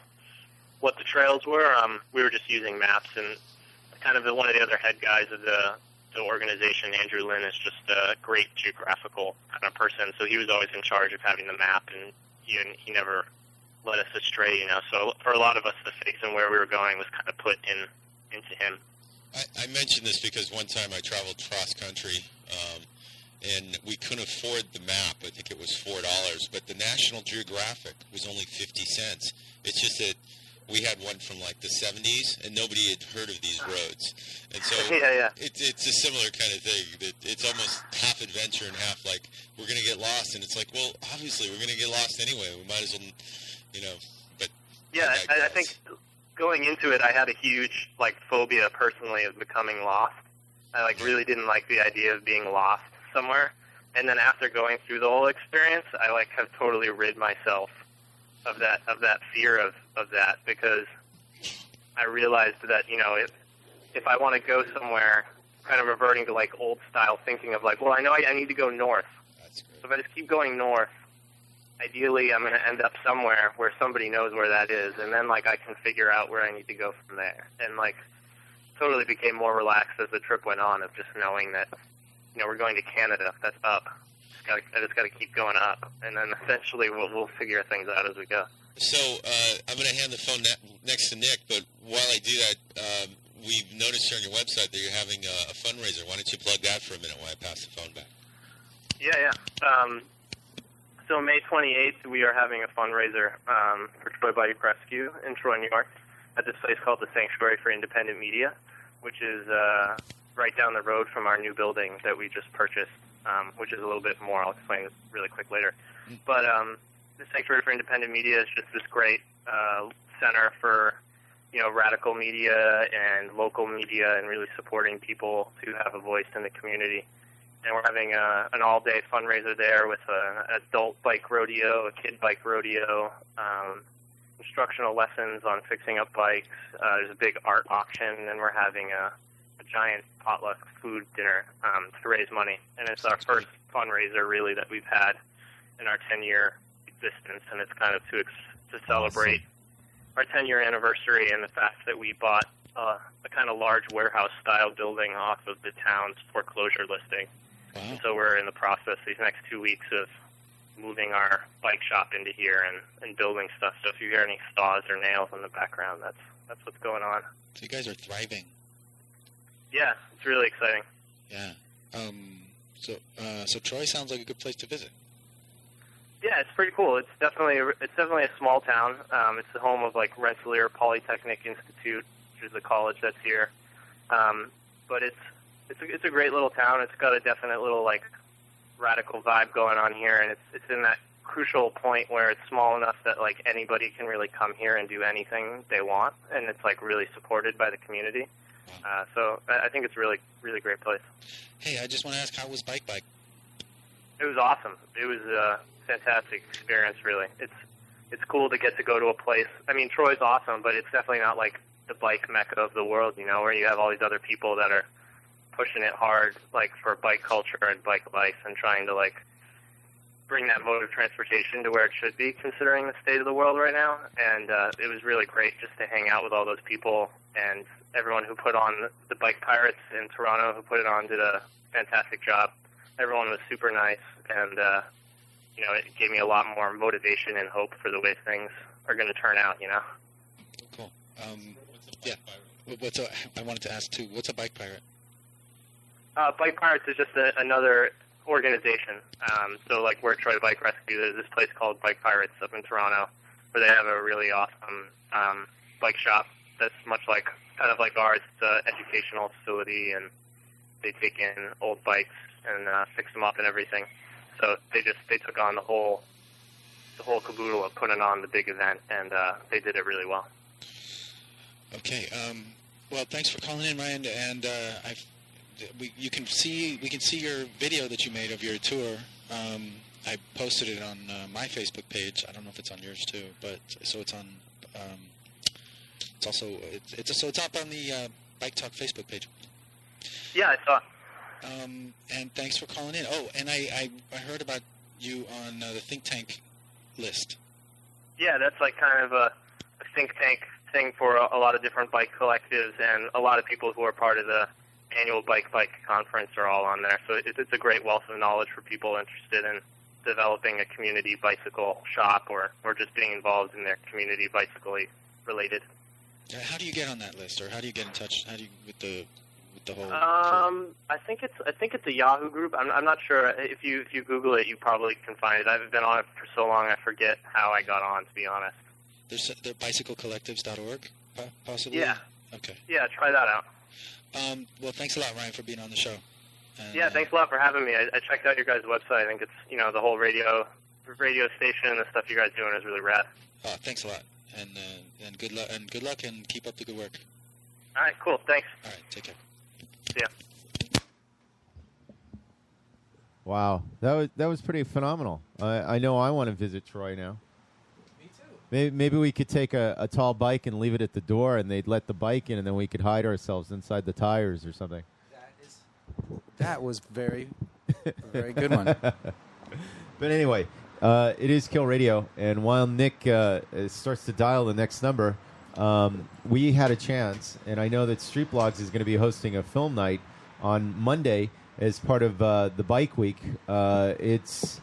what the trails were, we were just using maps. And kind of one of the other head guys of the organization, Andrew Lynn, is just a great geographical kind of person. So he was always in charge of having the map, and he never led us astray, So for a lot of us, the faith in where we were going was kind of put into him. I mentioned this because one time I traveled cross country, and we couldn't afford the map. I think it was $4, but the National Geographic was only 50 cents. It's just that we had one from like the 70s, and nobody had heard of these roads. And so it's a similar kind of thing. That it's almost half adventure and half like we're going to get lost. And it's like, well, obviously we're going to get lost anyway. We might as well, But yeah, I think going into it, I had a huge like phobia personally of becoming lost. I really didn't like the idea of being lost somewhere. And then after going through the whole experience, I have totally rid myself of that fear of that, because I realized that, if I want to go somewhere, kind of reverting to like old style thinking of like, well, I know I need to go north. That's great. So if I just keep going north, ideally I'm going to end up somewhere where somebody knows where that is, and then like I can figure out where I need to go from there. And like totally became more relaxed as the trip went on, of just knowing that, we're going to Canada. That's up. I just got to keep going up, and then eventually we'll figure things out as we go. So I'm going to hand the phone next to Nick, but while I do that, we've noticed here on your website that you're having a fundraiser. Why don't you plug that for a minute while I pass the phone back? Yeah. So May 28th, we are having a fundraiser for Troy Bike Rescue in Troy, New York, at this place called the Sanctuary for Independent Media, which is right down the road from our new building that we just purchased, which is a little bit more. I'll explain this really quick later. But the Sanctuary for Independent Media is just this great center for, radical media and local media, and really supporting people to have a voice in the community. And we're having an all-day fundraiser there with an adult bike rodeo, a kid bike rodeo, instructional lessons on fixing up bikes. There's a big art auction, and we're having a giant potluck food dinner to raise money. And it's our first fundraiser, really, that we've had in our 10-year existence, and it's kind of to celebrate our 10-year anniversary and the fact that we bought a kind of large warehouse-style building off of the town's foreclosure listing. Wow. And so we're in the process these next 2 weeks of moving our bike shop into here and building stuff. So if you hear any saws or nails in the background, that's what's going on. So you guys are thriving. Yeah, it's really exciting. Yeah. So Troy sounds like a good place to visit. Yeah, it's pretty cool. It's definitely a small town. It's the home of like Rensselaer Polytechnic Institute, which is the college that's here. But it's a great little town. It's got a definite little like radical vibe going on here, and it's in that crucial point where it's small enough that like anybody can really come here and do anything they want, and it's like really supported by the community. So I think it's a really, really great place. Hey, I just want to ask, how was Bike? It was awesome. It was a fantastic experience, really. It's cool to get to go to a place. I mean, Troy's awesome, but it's definitely not like the bike mecca of the world, you know, where you have all these other people that are pushing it hard, like for bike culture and bike life, and trying to like bring that mode of transportation to where it should be, considering the state of the world right now. And it was really great just to hang out with all those people, and everyone who put on the Bike Pirates in Toronto, who put it on, did a fantastic job. Everyone was super nice, and you know, it gave me a lot more motivation and hope for the way things are going to turn out, you know. Cool. Yeah. I wanted to ask too, what's a Bike Pirate? Bike Pirates is just another organization. So like we're Troy Bike Rescue, there's this place called Bike Pirates up in Toronto, where they have a really awesome bike shop that's much like, kind of like ours. It's an educational facility, and they take in old bikes and fix them up and everything. So they took on the whole caboodle of putting on the big event, and they did it really well. Okay. Well, thanks for calling in, Ryan. And we can see your video that you made of your tour. I posted it on my Facebook page. I don't know if it's on yours too, but so it's on. It's also it's up on the BikeTalk Facebook page. Yeah, I saw. And thanks for calling in. Oh, and I heard about you on the think tank list. Yeah, that's like kind of a think tank thing for a lot of different bike collectives, and a lot of people who are part of the annual Bike conference are all on there. So it's a great wealth of knowledge for people interested in developing a community bicycle shop or just being involved in their community bicycle related. How do you get on that list, or how do you get in touch? How do you with the whole? I think it's a Yahoo group. I'm not sure. If you Google it, you probably can find it. I've been on it for so long, I forget how I got on, to be honest. There's bicyclecollectives.org, possibly. Yeah. Okay. Yeah, try that out. Well, thanks a lot, Ryan, for being on the show. And, yeah, thanks a lot for having me. I checked out your guys' website. I think it's, you know, the whole radio station and the stuff you guys are doing is really rad. Oh, thanks a lot, and good luck, and keep up the good work. All right, cool. Thanks. All right, take care. See ya. Wow, that was pretty phenomenal. I know I want to visit Troy now. Me too. Maybe we could take a tall bike and leave it at the door, and they'd let the bike in, and then we could hide ourselves inside the tires or something. That was very good one. But anyway, it is Kill Radio, and while Nick starts to dial the next number, we had a chance, and I know that Street Blogs is going to be hosting a film night on Monday as part of the Bike Week. It's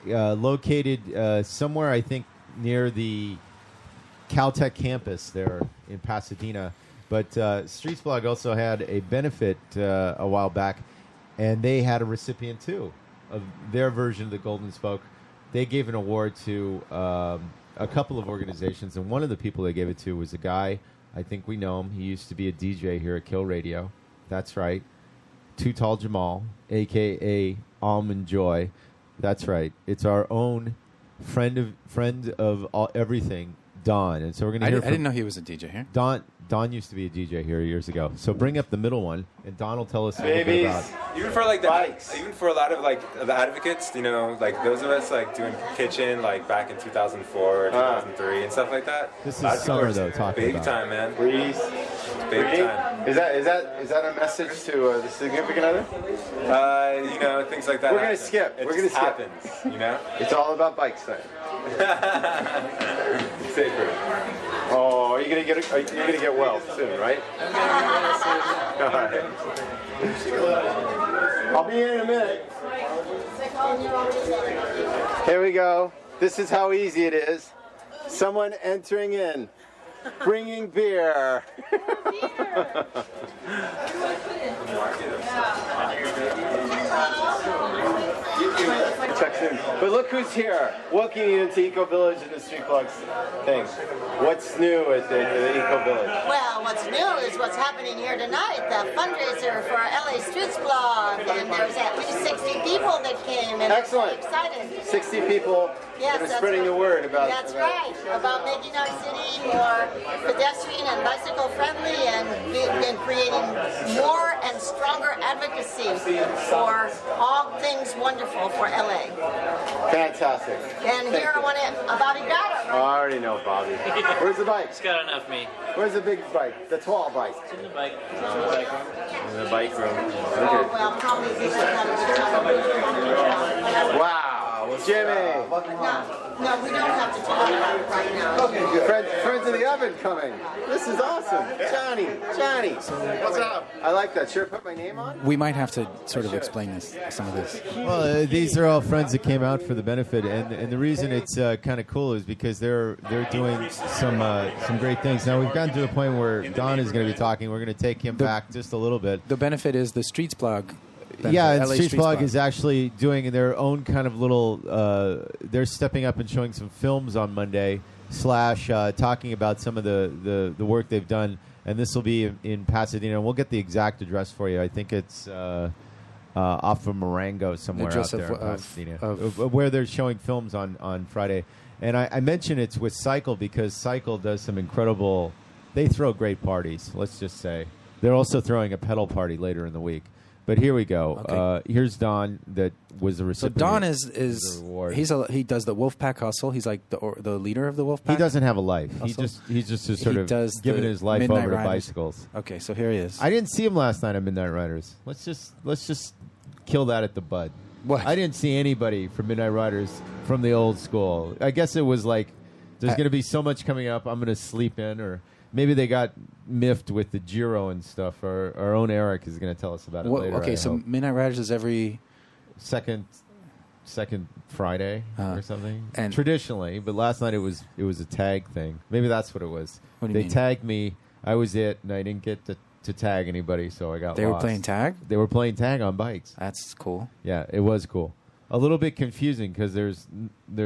located somewhere, I think, near the Caltech campus there in Pasadena. But Streets Blog also had a benefit a while back, and they had a recipient, too, of their version of the Golden Spoke. They gave an award to a couple of organizations, and one of the people they gave it to was a guy, I think we know him. He used to be a DJ here at Kill Radio. That's right. Too Tall Jamal, a.k.a. Almond Joy. That's right. It's our own friend of everything, Don. And so we're going to hear from... I didn't know he was a DJ here. Don used to be a DJ here years ago. So bring up the middle one, and Don will tell us a little bit about. Even for like the bikes. even for a lot of like the advocates, you know, like those of us like doing kitchen like back in 2004, 2003, and stuff like that. This is summer though. Talking big about time, man. Breeze. Big time. Is that a message to the significant other? You know, things like that. We're gonna skip. It We're just gonna skip. happens, you know. It's all about bikes then. Safer. Oh, you're gonna get well soon, right? All right. I'll be in a minute. Here we go. This is how easy it is. Someone entering in, bringing beer. But look who's here. Welcoming you into Eco Village and the Street Blogs thing. What's new at the Eco Village? Well, what's new is what's happening here tonight, the fundraiser for LA Streets Blog, and there's at least 60 people that came, and Excellent. we're excited. 60 people Yes, that are that's spreading the word about. That's right, about making our city more pedestrian and bicycle friendly, and creating more and stronger advocacy for all things wonderful for LA. Fantastic. And here I want to about Ibarra. Oh, I already know, Bobby. Where's the bike? It's got enough meat. Where's the big bike? The tall bike? It's in the bike. In the bike room. Oh, well, probably we should have it. Wow. Jimmy. No, we don't have to talk about it right now. Okay, good. Friends of the oven coming. This is awesome. Johnny. What's up? I like that. Should I put my name on? We might have to sort of explain some of this. Well, these are all friends that came out for the benefit, and the reason it's kind of cool is because they're doing some great things. Now we've gotten to the point where Don is going to be talking. We're going to take him back just a little bit. The benefit is the Streets blog. Yeah, and LA Streets Blog is actually doing their own kind of little. They're stepping up and showing some films on Monday, talking about some of the work they've done. And this will be in Pasadena. And we'll get the exact address for you. I think it's off of Marengo somewhere out there in Pasadena, where they're showing films on Friday. And I mention it's with Cycle because Cycle does some incredible. They throw great parties. Let's just say they're also throwing a pedal party later in the week. But here we go. Okay. Here's Don that was the recipient. So Don he does the Wolfpack Hustle. He's like the leader of the Wolfpack. He doesn't have a life. Hustle? He's just sort of giving his life Midnight over to Riders. bicycles. Okay, so here he is. I didn't see him last night at Midnight Riders. Let's just kill that at the bud. What? I didn't see anybody from Midnight Riders from the old school. I guess it was like there's going to be so much coming up. I'm going to sleep in, or maybe they got miffed with the Giro and stuff. Our own Eric is going to tell us about it later. Okay, so Midnight Riders is every second Friday or something. And traditionally, but last night it was a tag thing. Maybe that's what it was. What do you they mean? tagged me. I was it, and I didn't get to tag anybody, so I got They lost. were playing tag? They were playing tag on bikes. That's cool. Yeah, it was cool. A little bit confusing because there's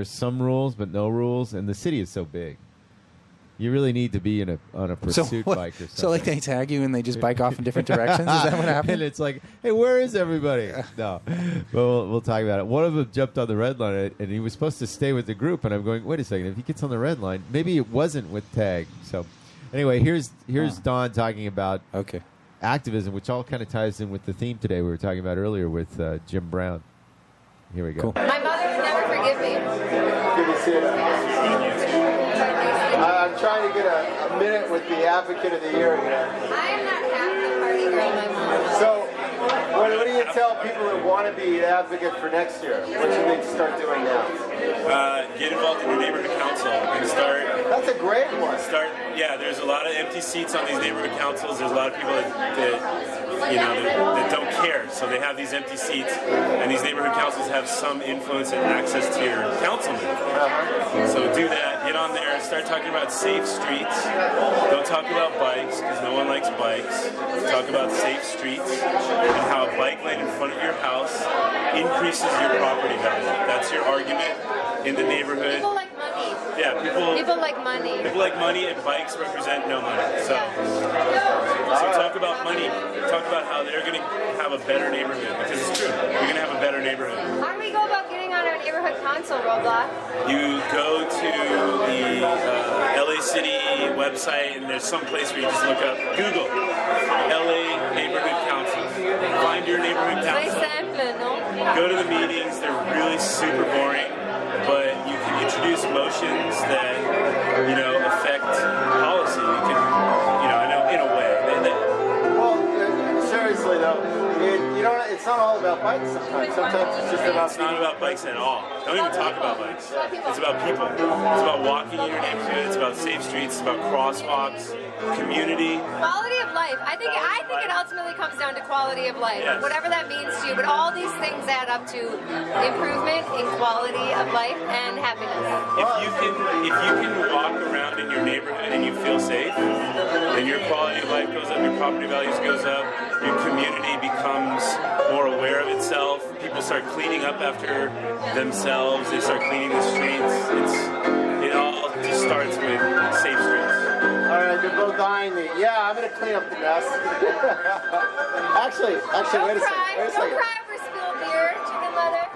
some rules but no rules, and the city is so big. You really need to be on a pursuit bike or something. So like they tag you and they just bike off in different directions? Is that what happened? And it's like, hey, where is everybody? No. But we'll talk about it. One of them jumped on the red line, and he was supposed to stay with the group, and I'm going, wait a second, if he gets on the red line, maybe it wasn't with tag. So anyway, here's Don talking about activism, which all kind of ties in with the theme today we were talking about earlier with Jim Brown. Here we go. Cool. My mother would never forgive me. Good to see you. I'm trying to get a minute with the advocate of the year here. I am not half the party girl my mom. So, what do you tell people that want to be an advocate for next year? What should they start doing now? Get involved in your neighborhood council and start. That's a great one. Yeah, there's a lot of empty seats on these neighborhood councils. There's a lot of people that don't care. So they have these empty seats, and these neighborhood councils have some influence and access to your councilman. So do that. Get on there. Start talking about safe streets. Don't talk about bikes because no one likes bikes. Talk about safe streets and how a bike lane in front of your house increases your property value. That's your argument in the neighborhood. People like money. Yeah, People like money. People like money, and bikes represent no money. So talk about money. Talk about how they're going to have a better neighborhood, because it's true. You're going to have a better neighborhood. How do we go about getting on on our neighborhood council roadblock? You go to the LA City website, and there's some place where you just look up, Google LA Neighborhood Council. Find your neighborhood Très council. simple, no? Go to the meetings. They're really super boring, but you can introduce motions that, affect policy. You can, in a way. Well, seriously though, it's not all about bikes sometimes. Sometimes it's just about. It's not about bikes at all. Don't even talk about bikes. It's about people. It's about walking in your neighborhood. It's about safe streets. It's about crosswalks, community. Quality of life. I think it ultimately comes down to quality of life, Yes. whatever that means to you. But all these things add up to improvement in quality of life and happiness. If you can walk around in your neighborhood and you feel safe, then your quality of life goes up, your property values goes up, your community becomes more aware of itself. People start cleaning up after themselves. They start cleaning the streets. It all just starts with safe streets. All right, you're both eyeing me. Yeah, I'm gonna clean up the mess. actually, wait a second. Don't cry for spilled beer, chicken leather.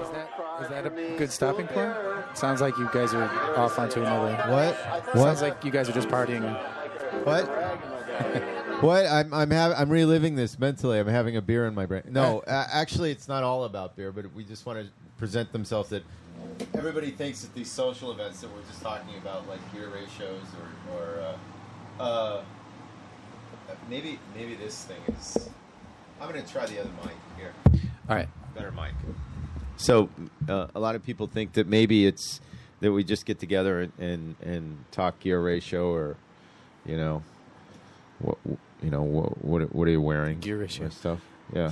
Is that a good stopping point? Sounds like you guys are off onto another. What? Sounds like you guys are just partying. What? What? I'm reliving this mentally. I'm having a beer in my brain. No, actually, it's not all about beer, but we just want to present themselves that everybody thinks that these social events that we're just talking about, like gear ratios or maybe this thing is. I'm going to try the other mic here. All right. Better mic. So a lot of people think that maybe it's that we just get together and talk gear ratio or, what are you wearing? Gear ratio stuff. Yeah.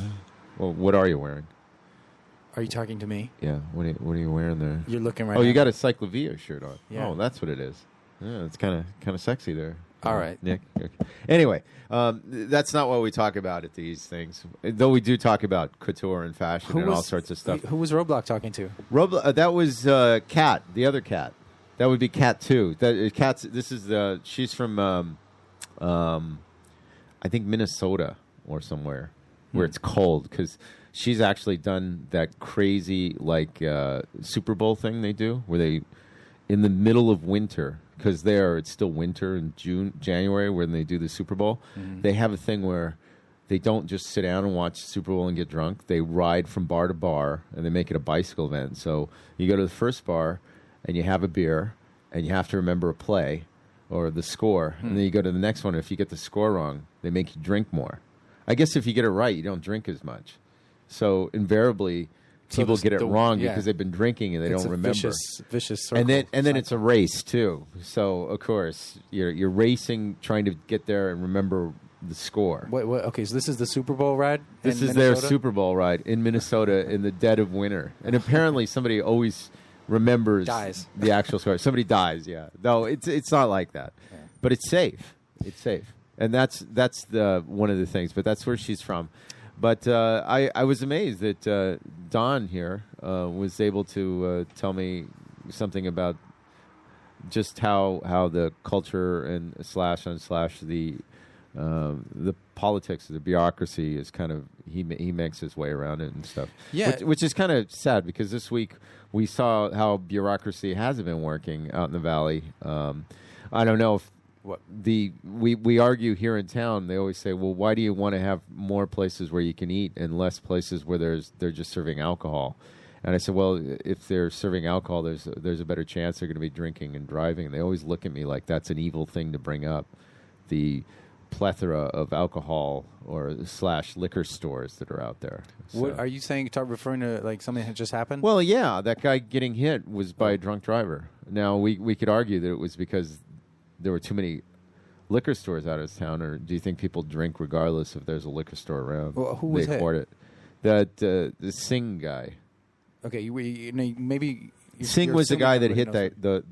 Well, what are you wearing? Are you talking to me? Yeah. What are you wearing there? You're looking right. Oh, now. you got a Cyclovia shirt on. Yeah. Oh, that's what it is. Yeah, it's kind of sexy there. All right, Nick. Anyway, that's not what we talk about at these things. Though we do talk about couture and fashion and all sorts of stuff. Who was Roblox talking to? That was Kat, the other Kat. That would be Kat too. Kat's. This is she's from I think Minnesota or somewhere where it's cold because she's actually done that crazy Super Bowl thing they do where they in the middle of winter. Because it's still winter in January when they do the Super Bowl. Mm-hmm. They have a thing where they don't just sit down and watch the Super Bowl and get drunk. They ride from bar to bar, and they make it a bicycle event. So you go to the first bar, and you have a beer, and you have to remember a play or the score. And then you go to the next one, and if you get the score wrong, they make you drink more. I guess if you get it right, you don't drink as much. So invariably... people get it wrong because they've been drinking and they don't remember. Vicious circle. And then it's a race too. So of course you're racing, trying to get there and remember the score. Okay, so this is the Super Bowl ride. This is their Super Bowl ride in Minnesota in the dead of winter, and apparently somebody always remembers the actual score. Somebody dies. Yeah, no, it's not like that, but it's safe. It's safe, and that's the one of the things. But that's where she's from. But I was amazed that Don here was able to tell me something about just how the culture and slash the politics, the bureaucracy is kind of he makes his way around it and stuff. Yeah, which is kind of sad because this week we saw how bureaucracy hasn't been working out in the valley. I don't know if. We argue here in town. They always say, "Well, why do you want to have more places where you can eat and less places where they're just serving alcohol?" And I said, "Well, if they're serving alcohol, there's a better chance they're going to be drinking and driving." And they always look at me like that's an evil thing to bring up. The plethora of alcohol or / liquor stores that are out there. So. What are you saying? Referring to like something that just happened? Well, yeah, that guy getting hit was by a drunk driver. Now we could argue that it was because there were too many liquor stores out of town, or do you think people drink regardless if there's a liquor store around? Well, who was they hoard it? The Singh guy. Okay, maybe Singh was the guy that hit the.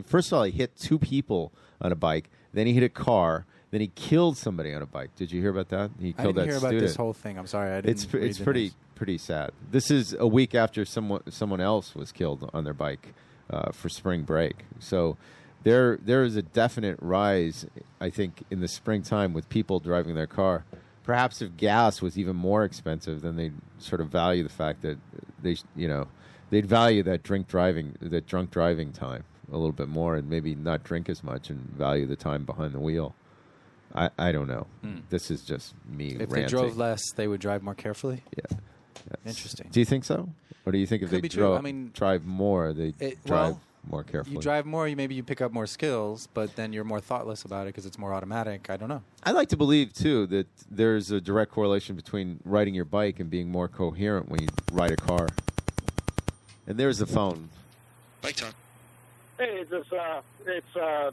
First of all, he hit two people on a bike. Then he hit a car. Then he killed somebody on a bike. Did you hear about that? He killed that student. I didn't hear about this whole thing. I'm sorry, I didn't. It's pretty sad. This is a week after someone else was killed on their bike for spring break. So. There is a definite rise, I think, in the springtime with people driving their car. Perhaps if gas was even more expensive, then they'd sort of value the fact that they'd value that drunk driving time a little bit more, and maybe not drink as much and value the time behind the wheel. I don't know. This is just me If ranting. they drove less, they would drive more carefully? Yeah. Interesting. Do you think so? Or do you think if Could they be true. I mean, drive more, they drive well, more carefully? You drive more, maybe you pick up more skills, but then you're more thoughtless about it because it's more automatic. I don't know. I like to believe, too, that there's a direct correlation between riding your bike and being more coherent when you ride a car. And there's the phone. BikeTalk. Hey, it's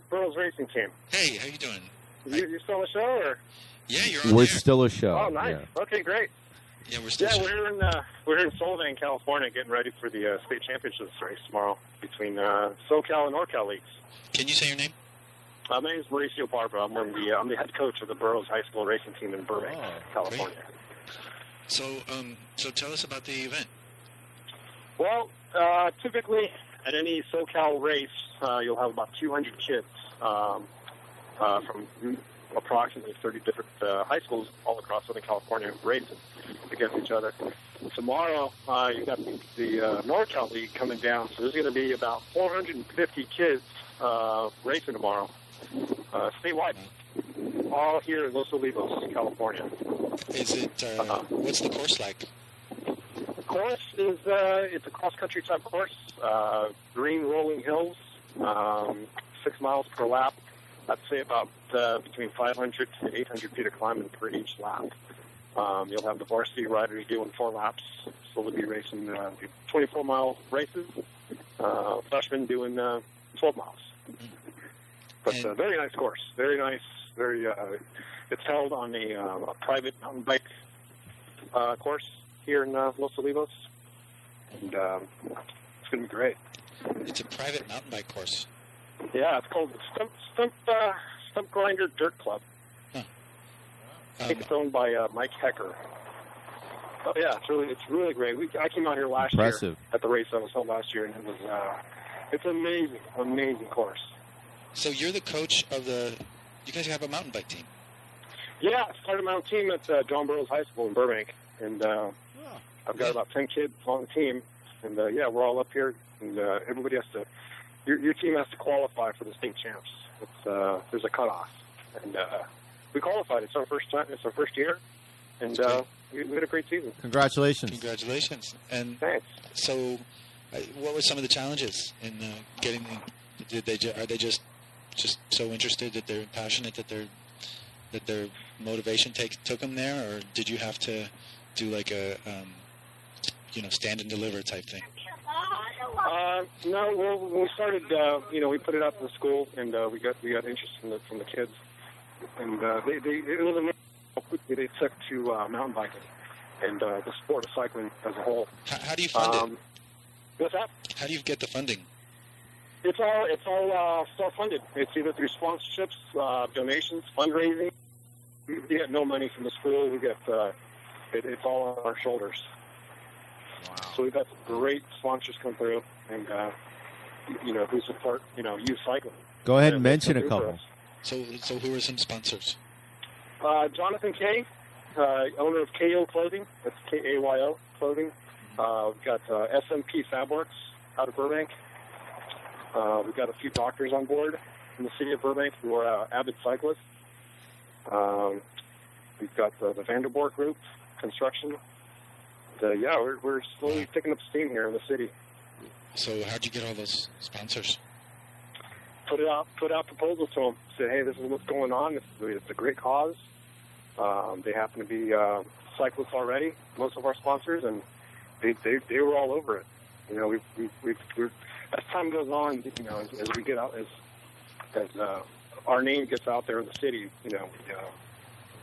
Burroughs Racing Team. Hey, how you doing? You still on the show, or? Yeah, you're on We're there. still a show. Oh, nice. Yeah. Okay, great. Yeah, we're still. Yeah, we're here in Solvang, California, getting ready for the state championships race tomorrow between SoCal and NorCal leagues. Can you say your name? My name is Mauricio Barba. I'm the head coach of the Burroughs High School Racing Team in Burbank, California. Great. So tell us about the event. Well, typically at any SoCal race, you'll have about 200 kids from approximately 30 different high schools all across Southern California racing against each other. Tomorrow, you've got the NorCal League coming down, so there's going to be about 450 kids racing tomorrow, statewide, all here in Los Olivos, California. Is it, what's the course like? The course is, it's a cross-country type course, green rolling hills, 6 miles per lap. I'd say about between 500 to 800 feet of climbing per each lap. You'll have the varsity riders doing 4 laps, so they'll be racing 24-mile races. Freshmen doing 12 miles. But very nice course, very nice. Very. It's held on a private mountain bike course here in Los Olivos, and it's going to be great. It's a private mountain bike course. Yeah, it's called the Stump Grinder Dirt Club. Huh. I think it's owned by Mike Hecker. Oh yeah, it's really great. I came out here last year at the race that was held last year, and it was it's an amazing course. So you're the coach of the. You guys have a mountain bike team. Yeah, I started my own team at John Burroughs High School in Burbank, and I've got about 10 kids on the team, and yeah, we're all up here, and everybody has to. Your team has to qualify for the state champs. It's there's a cutoff, and we qualified. It's our first time. It's our first year, and we had a great season. Congratulations! Congratulations! And thanks. So, what were some of the challenges in getting? Are they just so interested that they're passionate that their motivation took them there, or did you have to do like a stand and deliver type thing? No, well, when we started, we put it out to the school, and we got interest from the kids, and it was amazing how quickly they took to mountain biking and the sport of cycling as a whole. How do you fund it? What's that? How do you get the funding? It's all self-funded. It's either through sponsorships, donations, fundraising. We get no money from the school. We get it's all on our shoulders. Wow. So we've got some great sponsors come through, and who support youth cycling. Go ahead and mention a couple. So who are some sponsors? Jonathan Kay, owner of KO Clothing. That's KAYO Clothing. We've got SMP Fabworks out of Burbank. We've got a few doctors on board in the city of Burbank who are avid cyclists. We've got the Vanderborg Group, construction. We're slowly picking up steam here in the city. So how'd you get all those sponsors? Put out proposals to them. Say, hey, this is what's going on. It's a great cause. They happen to be cyclists already, most of our sponsors, and they were all over it. We're as time goes on, as we get out, as our name gets out there in the city,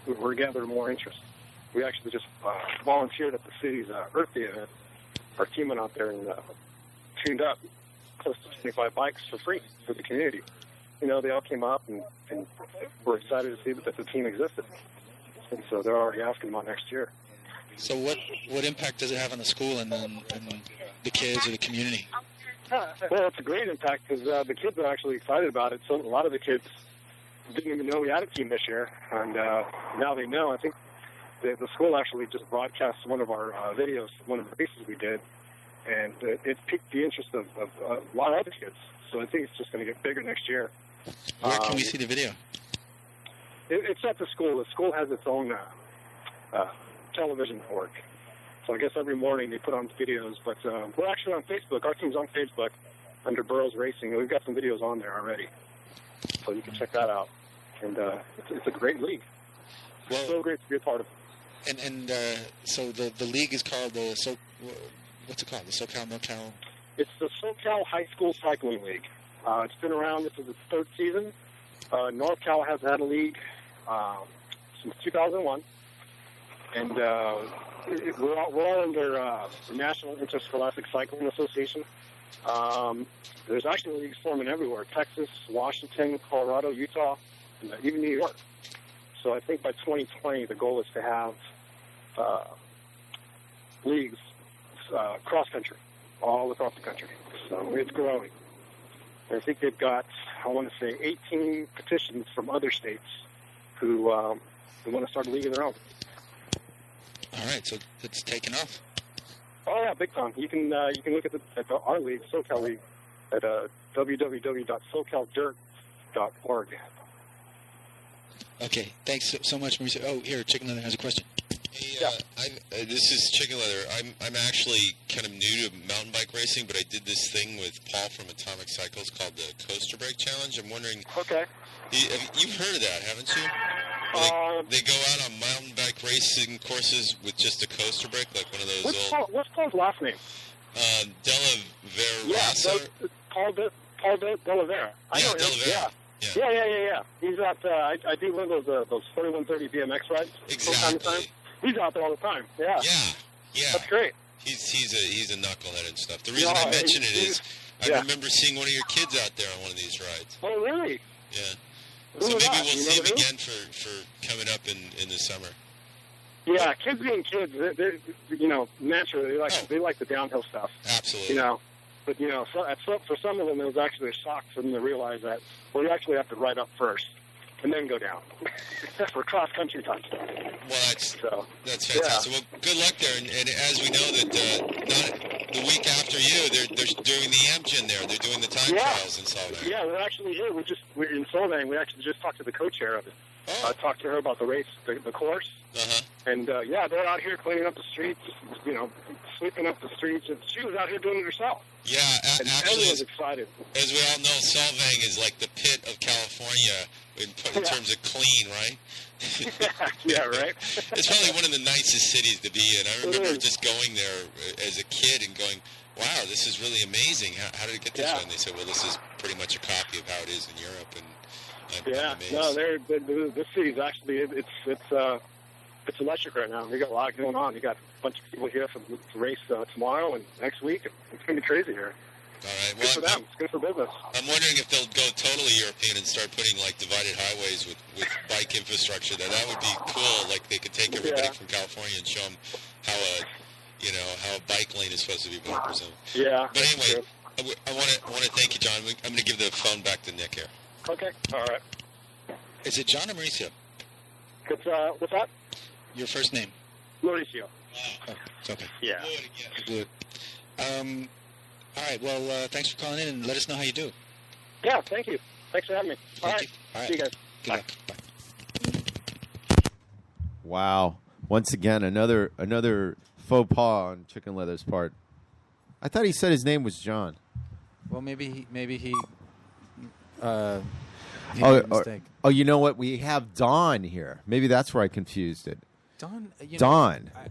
we're gathering more interest. We actually just volunteered at the city's Earth Day event. Our team went out there and tuned up close to 25 bikes for free for the community. They all came up and were excited to see that the team existed. And so they're already asking about next year. So what impact does it have on the school and the kids or the community? Well, it's a great impact because the kids are actually excited about it. So a lot of the kids didn't even know we had a team this year, and now they know. I think the school actually just broadcast one of our videos, one of the races we did, and it piqued the interest of a lot of other kids. So I think it's just going to get bigger next year. Where can we see the video? It's at the school. The school has its own television network. So I guess every morning they put on videos. But we're actually on Facebook. Our team's on Facebook under Burroughs Racing, and we've got some videos on there already. So you can check that out. And it's a great league. Well, it's so great to be a part of. And so the league is called what's it called? The SoCal NorCal? It's the SoCal High School Cycling League. It's been around. This is its third season. NorCal has had a league since 2001, and we're all under the National Interscholastic Cycling Association. There's actually leagues forming everywhere: Texas, Washington, Colorado, Utah, and even New York. So I think by 2020, the goal is to have leagues cross country, all across the country. So it's growing. I think they've got, I want to say, 18 petitions from other states who want to start a league of their own. All right, so it's taken off. Oh yeah, big time. You can look at our league, SoCal League, at www.socaldirt.org. Okay, thanks so much, Mauricio. Oh, here, Chicken Leather has a question. Hey, this is Chicken Leather. I'm actually kind of new to mountain bike racing, but I did this thing with Paul from Atomic Cycles called the Coaster Brake Challenge. I'm wondering. Okay. You've heard of that, haven't you? They go out on mountain bike racing courses with just a coaster brake, like one of those What's Paul's last name? Della Vera. Paul Della Vera. I know him. Yeah. He's out. I do one of those 4130 BMX rides. Exactly. He's out there all the time. Yeah. Yeah. That's great. He's a knucklehead and stuff. The reason I mention it is I remember seeing one of your kids out there on one of these rides. Oh, really? Yeah. So maybe we'll see him again for coming up in the summer. Yeah, kids being kids, they're naturally they like the downhill stuff. Absolutely. But for some of them, it was actually a shock for them to realize that you actually have to ride up first and then go down. That's for cross country type stuff. Well, that's fantastic. Yeah. Well, good luck there. And as we know that not the week after you, they're doing the Amgen there. They're doing the time trials in Solvang. Yeah, we're actually here. We're in Solvang. We actually just talked to the co-chair of it. Talked to her about the race, the course. And they're out here cleaning up the streets, sweeping up the streets. And she was out here doing it herself. Yeah, and actually, everyone's excited. As we all know, Solvang is like the pit of California in terms of clean, right? Yeah, right. It's probably one of the nicest cities to be in. I remember just going there as a kid and going, wow, this is really amazing. How did it get this way? And they said, well, this is pretty much a copy of how it is in Europe. And I'm amazed. This city's actually, it's electric right now. We got a lot going on. You got a bunch of people here to race tomorrow and next week. It's going to be crazy here. All right. Good for them. It's good for business. I'm wondering if they'll go totally European and start putting like divided highways with bike infrastructure. That would be cool. Like they could take everybody from California and show them how a bike lane is supposed to be built. Yeah. But anyway, I want to thank you, John. I'm going to give the phone back to Nick here. Okay. All right. Is it John or Mauricio? What's that? Your first name? Mauricio. Oh, it's okay. Yeah. Good. All right. Well, thanks for calling in, and let us know how you do. Yeah. Thank you. Thanks for having me. All right. See you guys. Good luck. Bye. Wow. Once again, another faux pas on Chicken Leather's part. I thought he said his name was John. Well, maybe he made a mistake. Oh, you know what? We have Don here. Maybe that's where I confused it. Don.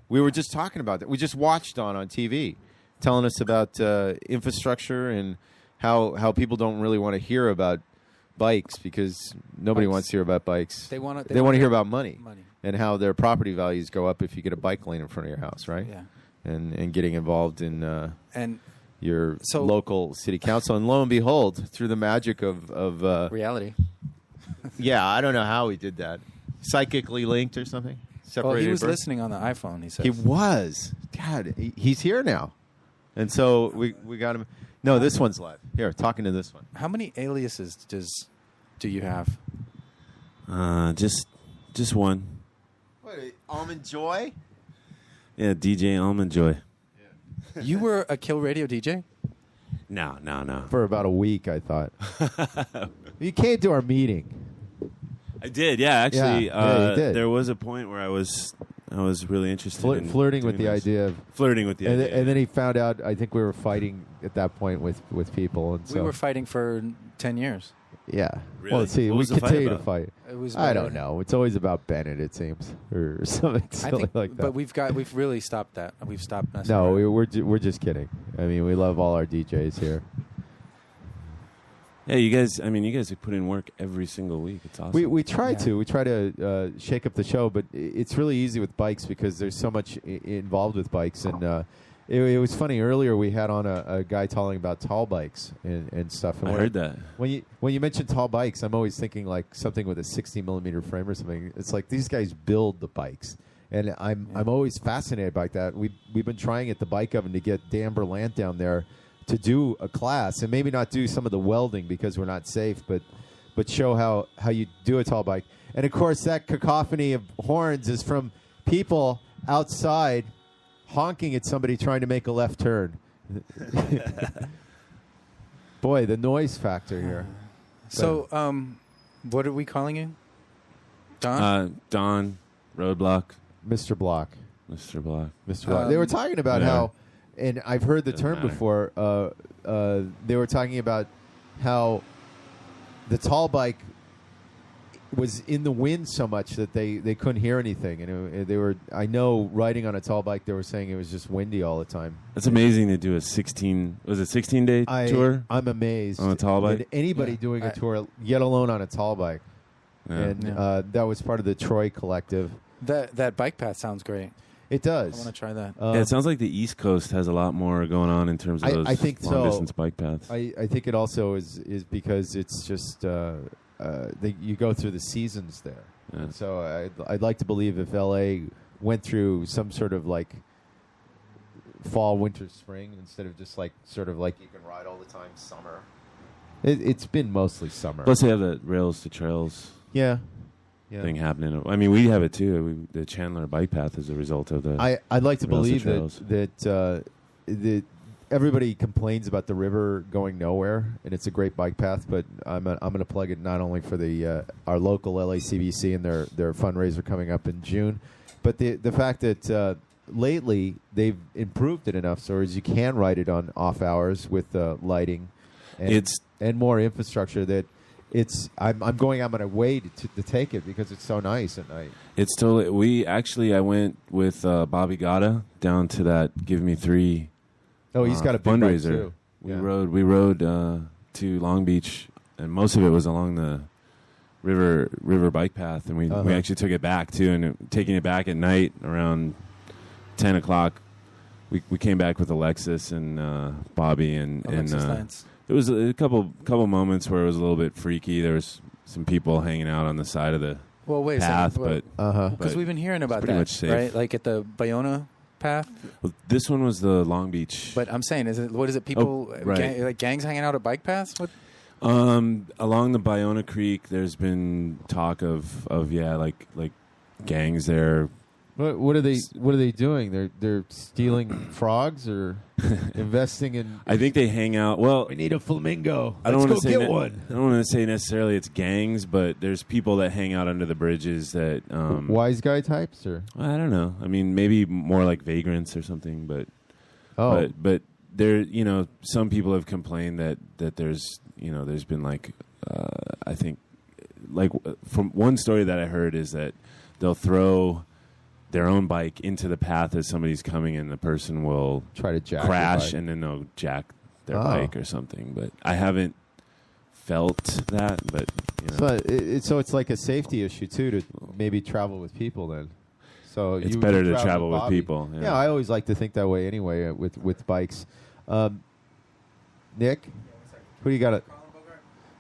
We were just talking about that. We just watched Don on TV, telling us about infrastructure and how people don't really want to hear about bikes because nobody wants to hear about bikes. They want to hear about money and how their property values go up if you get a bike lane in front of your house, right? Yeah. And getting involved in and your local city council, and lo and behold, through the magic of reality. Yeah, I don't know how he did that. Psychically linked or something. Well, he was listening on the iPhone. He said he was. God, he's here now, and so we got him. No, this one's live. Here, talking to this one. How many aliases do you have? Just one. What, Almond Joy? Yeah, DJ Almond Joy. Yeah. You were a Kill Radio DJ? No. For about a week, I thought. You came to our meeting. I did, yeah. Actually, Yeah, you did. there was a point where I was really interested in flirting with the idea of flirting with the idea. And then he found out. I think we were fighting at that point with people, and so We were fighting for 10 years. yeah. Really? Well, see, What we was the fight continue to about? fight. It was I about- don't know. It's always about Bennett, it seems, or something I silly think, like that. but we've really stopped that. We've stopped messing No, around. we're just kidding. I mean, we love all our DJs here. Yeah, you guys have put in work every single week. It's awesome. We try to shake up the show, but it's really easy with bikes because there's so much involved with bikes. And it was funny earlier. We had on a guy talking about tall bikes and stuff. And I heard that. When you mention tall bikes, I'm always thinking like something with a 60 millimeter frame or something. It's like these guys build the bikes, and I'm always fascinated by that. We've been trying at the Bike Oven to get Dan Berlant down there to do a class, and maybe not do some of the welding because we're not safe, but show how you do a tall bike. And of course, that cacophony of horns is from people outside honking at somebody trying to make a left turn. Boy, the noise factor here. So, what are we calling you? Don? Don, Roadblock. Mr. Block. Mr. Block. Mr. Block. They were talking about how, and I've heard the Doesn't term matter. before, they were talking about how the tall bike was in the wind so much that they couldn't hear anything. And they were, I know, riding on a tall bike, they were saying it was just windy all the time. That's amazing to do a 16-day tour. I'm amazed on a tall bike. at anybody doing a tour, yet alone on a tall bike. Yeah. And that was part of the Troy Collective. That bike path sounds great. It does. I want to try that. Yeah, it sounds like the East Coast has a lot more going on in terms of those I think long so. distance bike paths. I think it also is because it's just you go through the seasons there. Yeah. And so I'd like to believe if LA went through some sort of like fall, winter, spring instead of just like sort of like you can ride all the time summer. It's been mostly summer. Plus, they have the rails to trails. Yeah. Thing happening. I mean, we have it too. The Chandler bike path is a result of the. I'd like to rails believe trails. that everybody complains about the river going nowhere, and it's a great bike path. But I'm going to plug it not only for the our local LACBC and their fundraiser coming up in June, but the fact that lately they've improved it enough so as you can ride it on off hours with lighting, and more infrastructure that. I'm going out of my way to take it because it's so nice at night. It's totally. I went with Bobby Gata down to that Give Me 3. Oh, he's got a big bike, fundraiser. too. We Yeah. rode to Long Beach, and most of it was along the river bike path, and we actually took it back too. And taking it back at night around 10 o'clock, we came back with Alexis and Bobby and Lance. There was a couple moments where it was a little bit freaky. There was some people hanging out on the side of the Well, wait path, a second. but Because we've been hearing about pretty that, much safe. right? Like at the Bayona path. Well, this one was the Long Beach. But I'm saying, what is it? People, right. like gangs hanging out at bike paths? What? Along the Bayona Creek, there's been talk of like gangs there. What are they doing? They're stealing frogs or investing in. I think they hang out. Well, we need a flamingo. I don't Let's want go to say get one. I don't want to say necessarily it's gangs, but there's people that hang out under the bridges that Wise guy types, or I don't know. I mean, maybe more like vagrants or something. But but there, some people have complained that there's there's been like I think like from one story that I heard is that they'll throw their own bike into the path as somebody's coming, and the person will try to jack crash, their bike. and then they'll jack their bike or something. But I haven't felt that. But so it's like a safety issue too to maybe travel with people then. So It's you better to travel travel with Bobby. people, yeah. I always like to think that way anyway with bikes. Nick, who you got?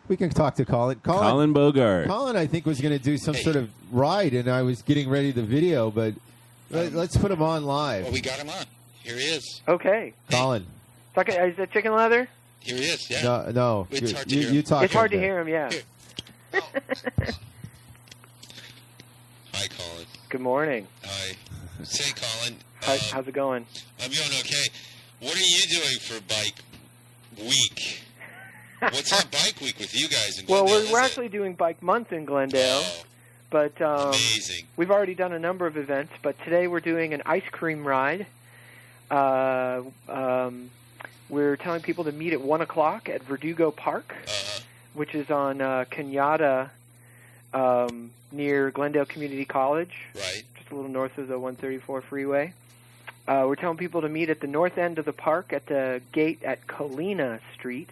We can talk to Colin. Colin Bogart. Colin, I think, was going to do some sort of ride, and I was getting ready the video, but let's put him on live. Well, we got him on. Here he is. Okay. Colin. Is that chicken leather? Here he is, yeah. No. It's hard to you, hear you him. talk. It's hard to like hear him, yeah. Hi, Colin. Good morning. Hi. Say, Colin. How's it going? I'm doing okay. What are you doing for Bike Week? What's on Bike Week with you guys in Well, Glendale? we're actually doing Bike Month in Glendale. But amazing. We've already done a number of events, but today we're doing an ice cream ride. We're telling people to meet at 1 o'clock at Verdugo Park, which is on Kenyatta near Glendale Community College, just a little north of the 134 freeway. We're telling people to meet at the north end of the park at the gate at Colina Street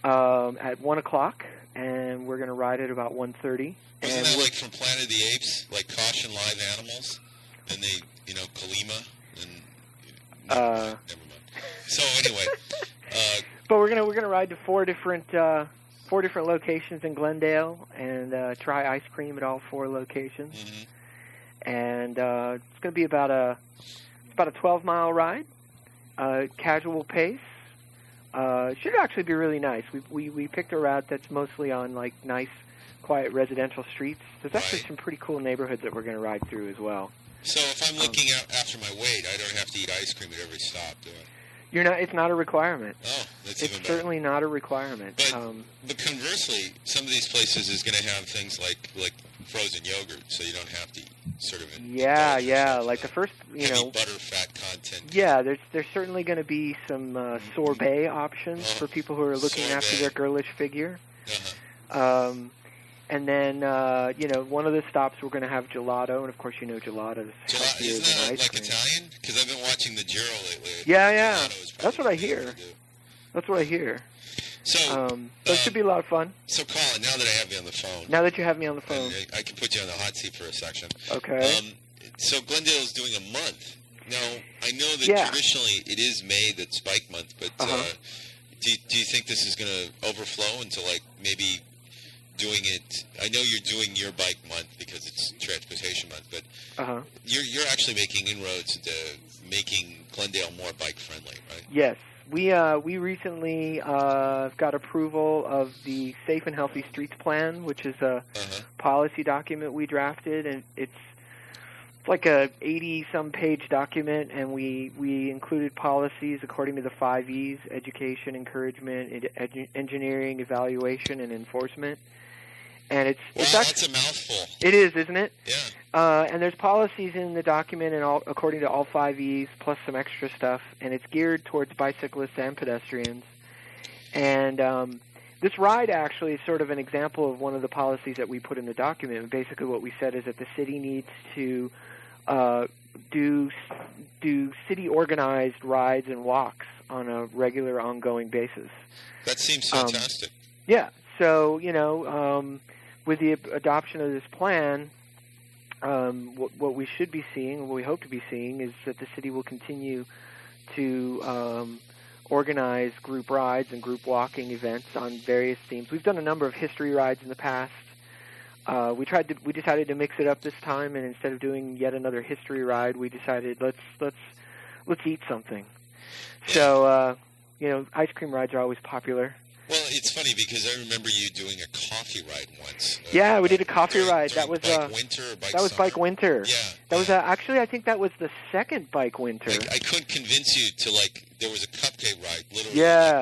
at 1 o'clock, and we're going to ride at about 1:30. Wasn't that like from Planet of the Apes, like caution live animals, and they, Kalima, and never mind. So anyway, but we're gonna ride to four different locations in Glendale and try ice cream at all 4 locations, and it's gonna be about a 12-mile ride, casual pace. Should actually be really nice. We picked a route that's mostly on like nice, quiet residential streets. There's actually some pretty cool neighborhoods that we're going to ride through as well. So if I'm looking after my weight, I don't have to eat ice cream at every stop, do I? You're not. It's not a requirement. Oh, that's it's even better. certainly not a requirement. But conversely, some of these places is going to have things like frozen yogurt, so you don't have to sort of. Yeah. Like the first, heavy butter fat content. Yeah, there's certainly going to be some sorbet options for people who are looking after their girlish figure. And then, one of the stops we're going to have gelato, and of course, gelato is healthier than ice cream. Italian? Because I've been watching the Giro lately. Yeah. That's what I hear. So, it should be a lot of fun. So, Colin, now that I have you on the phone. Now that you have me on the phone. I can put you on the hot seat for a section. Okay. So, Glendale's doing a month. Now, I know that traditionally it is May that's Bike Month, but do you think this is going to overflow into, maybe doing it? I know you're doing your Bike Month because it's Transportation Month, but you're actually making inroads into making Glendale more bike-friendly, right? Yes. We recently got approval of the Safe and Healthy Streets Plan, which is a policy document we drafted, and it's like a 80-some page document, and we included policies according to the 5 E's: education, encouragement, engineering, evaluation, and enforcement. And it's that's a mouthful. It is, isn't it? Yeah. And there's policies in the document, and according to all 5 E's, plus some extra stuff, and it's geared towards bicyclists and pedestrians. And this ride actually is sort of an example of one of the policies that we put in the document. And basically, what we said is that the city needs to do city organized rides and walks on a regular, ongoing basis. That seems fantastic. Yeah. So with the adoption of this plan, what we should be seeing, what we hope to be seeing, is that the city will continue to organize group rides and group walking events on various themes. We've done a number of history rides in the past. We decided to mix it up this time, and instead of doing yet another history ride, we decided let's eat something. So ice cream rides are always popular. Well, it's funny because I remember you doing a coffee ride once. Yeah, we did a coffee ride. That was Bike Winter or Bike That was Summer? Bike Winter. Yeah. That was actually, I think that was the second Bike Winter. I couldn't convince you to there was a cupcake ride. Literally,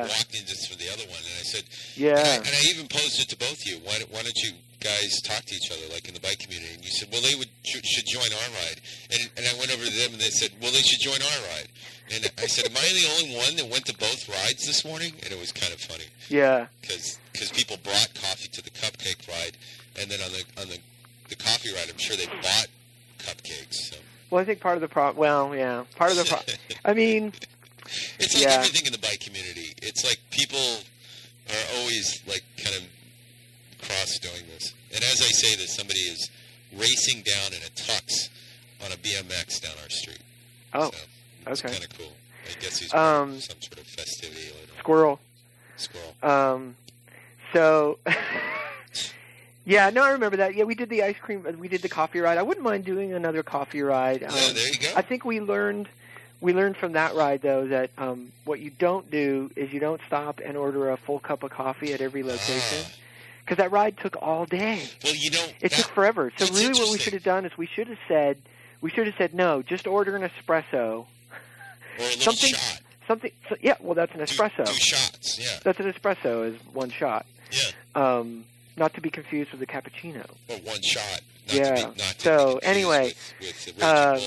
walked in just for the other one, and I said, and I even posed it to both of you. Why don't you guys talk to each other in the bike community? And you said, well, they should join our ride. And I went over to them and they said, well, they should join our ride. And I said, am I the only one that went to both rides this morning? And it was kind of funny. Yeah. Because people brought coffee to the cupcake ride, and then on the coffee ride, I'm sure they bought cupcakes. So. Well, I think part of the problem. Well, yeah, part of the problem. I mean, it's like everything in the bike community. It's like people are always kind of cross doing this. And as I say this, somebody is racing down in a tux on a BMX down our street. Oh, so it's okay. kind of cool. I guess he's some sort of festivity. Squirrel. So, yeah, no, I remember that. Yeah, we did the ice cream. We did the coffee ride. I wouldn't mind doing another coffee ride. There you go. I think we learned from that ride, though, that what you don't do is you don't stop and order a full cup of coffee at every location. Because that ride took all day. Well, it took forever. So really, what we should have done is we should have said no, just order an espresso. Or a little shot. something. So, yeah, well, that's an espresso. Two shots. Yeah. That's an espresso is one shot. Yeah. Not to be confused with a cappuccino. Or one shot. So anyway, with Bull.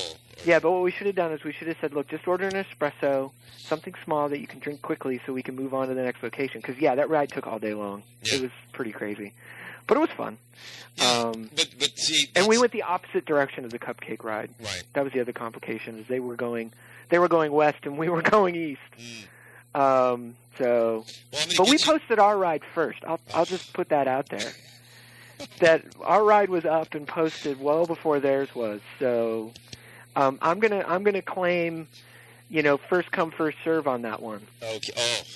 Yeah, but what we should have done is we should have said, look, just order an espresso, something small that you can drink quickly so we can move on to the next location. Because, yeah, that ride took all day long. Yeah. It was pretty crazy. But it was fun. Yeah, but see... And we went the opposite direction of the cupcake ride. Right. That was the other complication, is they were going west and we were going east. But we posted our ride first. I'll just put that out there. That our ride was up and posted well before theirs was. So... I'm gonna claim, first come first serve on that one. Okay.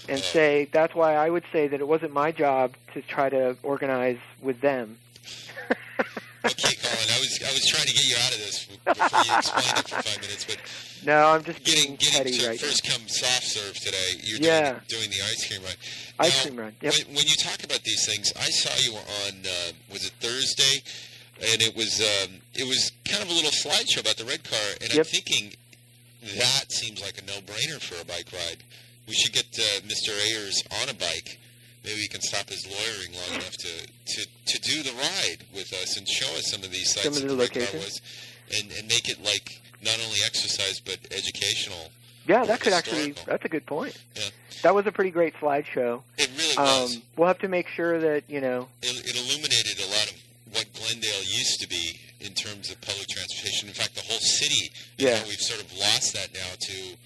And say that's why I would say that it wasn't my job to try to organize with them. Okay, Colin. I was trying to get you out of this before you explained it for 5 minutes, but no, I'm just getting petty right first come soft serve today. You're doing the ice cream ride. Ice cream ride. Yep. When you talk about these things, I saw you on was it Thursday? And it was kind of a little slideshow about the red car, and I'm thinking that seems like a no-brainer for a bike ride. We should get Mr. Ayers on a bike. Maybe he can stop his lawyering long enough to do the ride with us and show us some of these sites that the red car was, and make it like not only exercise but educational. Yeah, that could actually. That's a good point. Yeah. That was a pretty great slideshow. It really was. We'll have to make sure that It illuminated a lot of what Glendale used to be in terms of public transportation. In fact, the whole city. Yeah. We've sort of lost that now to,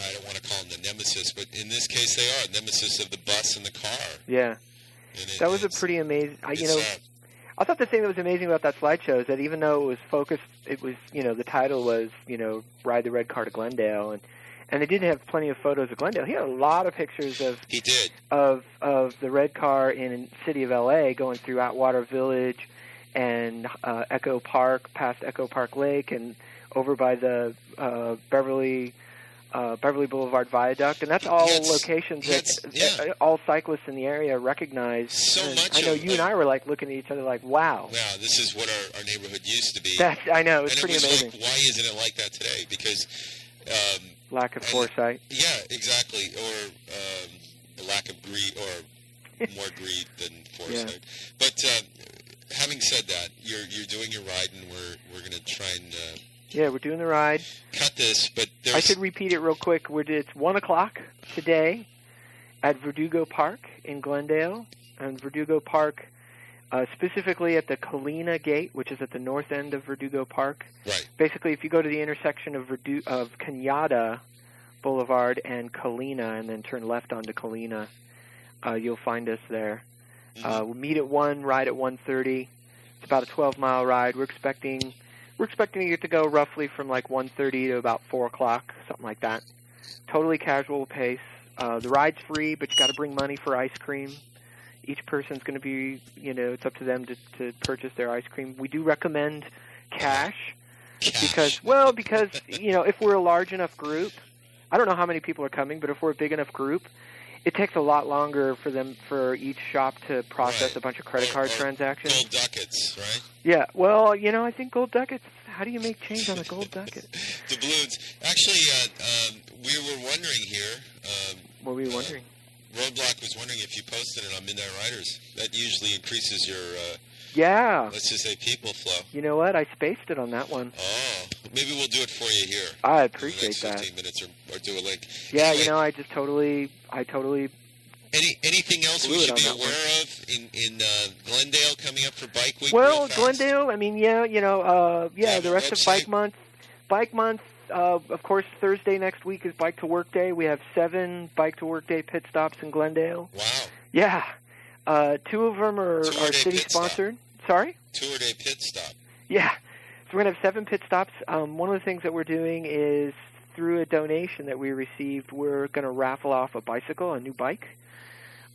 I don't want to call them the nemesis, but in this case they are, nemesis of the bus and the car. Yeah. That was a pretty amazing, I thought the thing that was amazing about that slideshow is that even though it was focused, it was, the title was, Ride the Red Car to Glendale, and they did have plenty of photos of Glendale. He had a lot of pictures of the red car in the city of L.A. going through Atwater Village and Echo Park, past Echo Park Lake, and over by the Beverly Boulevard Viaduct, and that's all locations that all cyclists in the area recognize. So much. I know you and I were like looking at each other like, wow. Wow, this is what our neighborhood used to be. I know, it's pretty amazing. Like, why isn't it like that today? Because lack of foresight. Yeah, exactly. Or a lack of greed, or more greed than foresight. Yeah. But having said that, you're doing your ride, and we're going to try and. Yeah, we're doing the ride. Cut this, but I should repeat it real quick. It's 1:00 today at Verdugo Park in Glendale, and Verdugo Park, specifically at the Colina Gate, which is at the north end of Verdugo Park. Right. Basically, if you go to the intersection of Cañada Boulevard and Colina, and then turn left onto Colina, you'll find us there. We'll meet at 1, ride at 1:30. It's about a 12-mile ride. We're expecting it to go roughly from like 1:30 to about 4:00, something like that. Totally casual pace. The ride's free, but you got to bring money for ice cream. Each person's going to be, it's up to them to purchase their ice cream. We do recommend cash. Because if we're a large enough group, I don't know how many people are coming, but if we're a big enough group, it takes a lot longer for each shop to process a bunch of credit card transactions. Gold ducats, right? Yeah, well, I think gold ducats, how do you make change on a gold ducat? Doubloons. Actually, we were wondering here. What were you wondering? Roadblock was wondering if you posted it on Midnight Riders. That usually increases your, let's just say, people flow. You know what? I spaced it on that one. Oh, maybe we'll do it for you here. I appreciate that. 15 minutes or do a link. Yeah, anyway, I totally. Anything else we should be aware of in Glendale coming up for Bike Week? Well, Glendale, the rest of Bike Month. Bike Month, of course, Thursday next week is Bike to Work Day. We have 7 Bike to Work Day pit stops in Glendale. Wow. Yeah. 2 of them are city-sponsored. Sorry? Tour-day pit stop. Yeah. So we're going to have 7 pit stops. One of the things that we're doing is through a donation that we received, we're going to raffle off a new bike.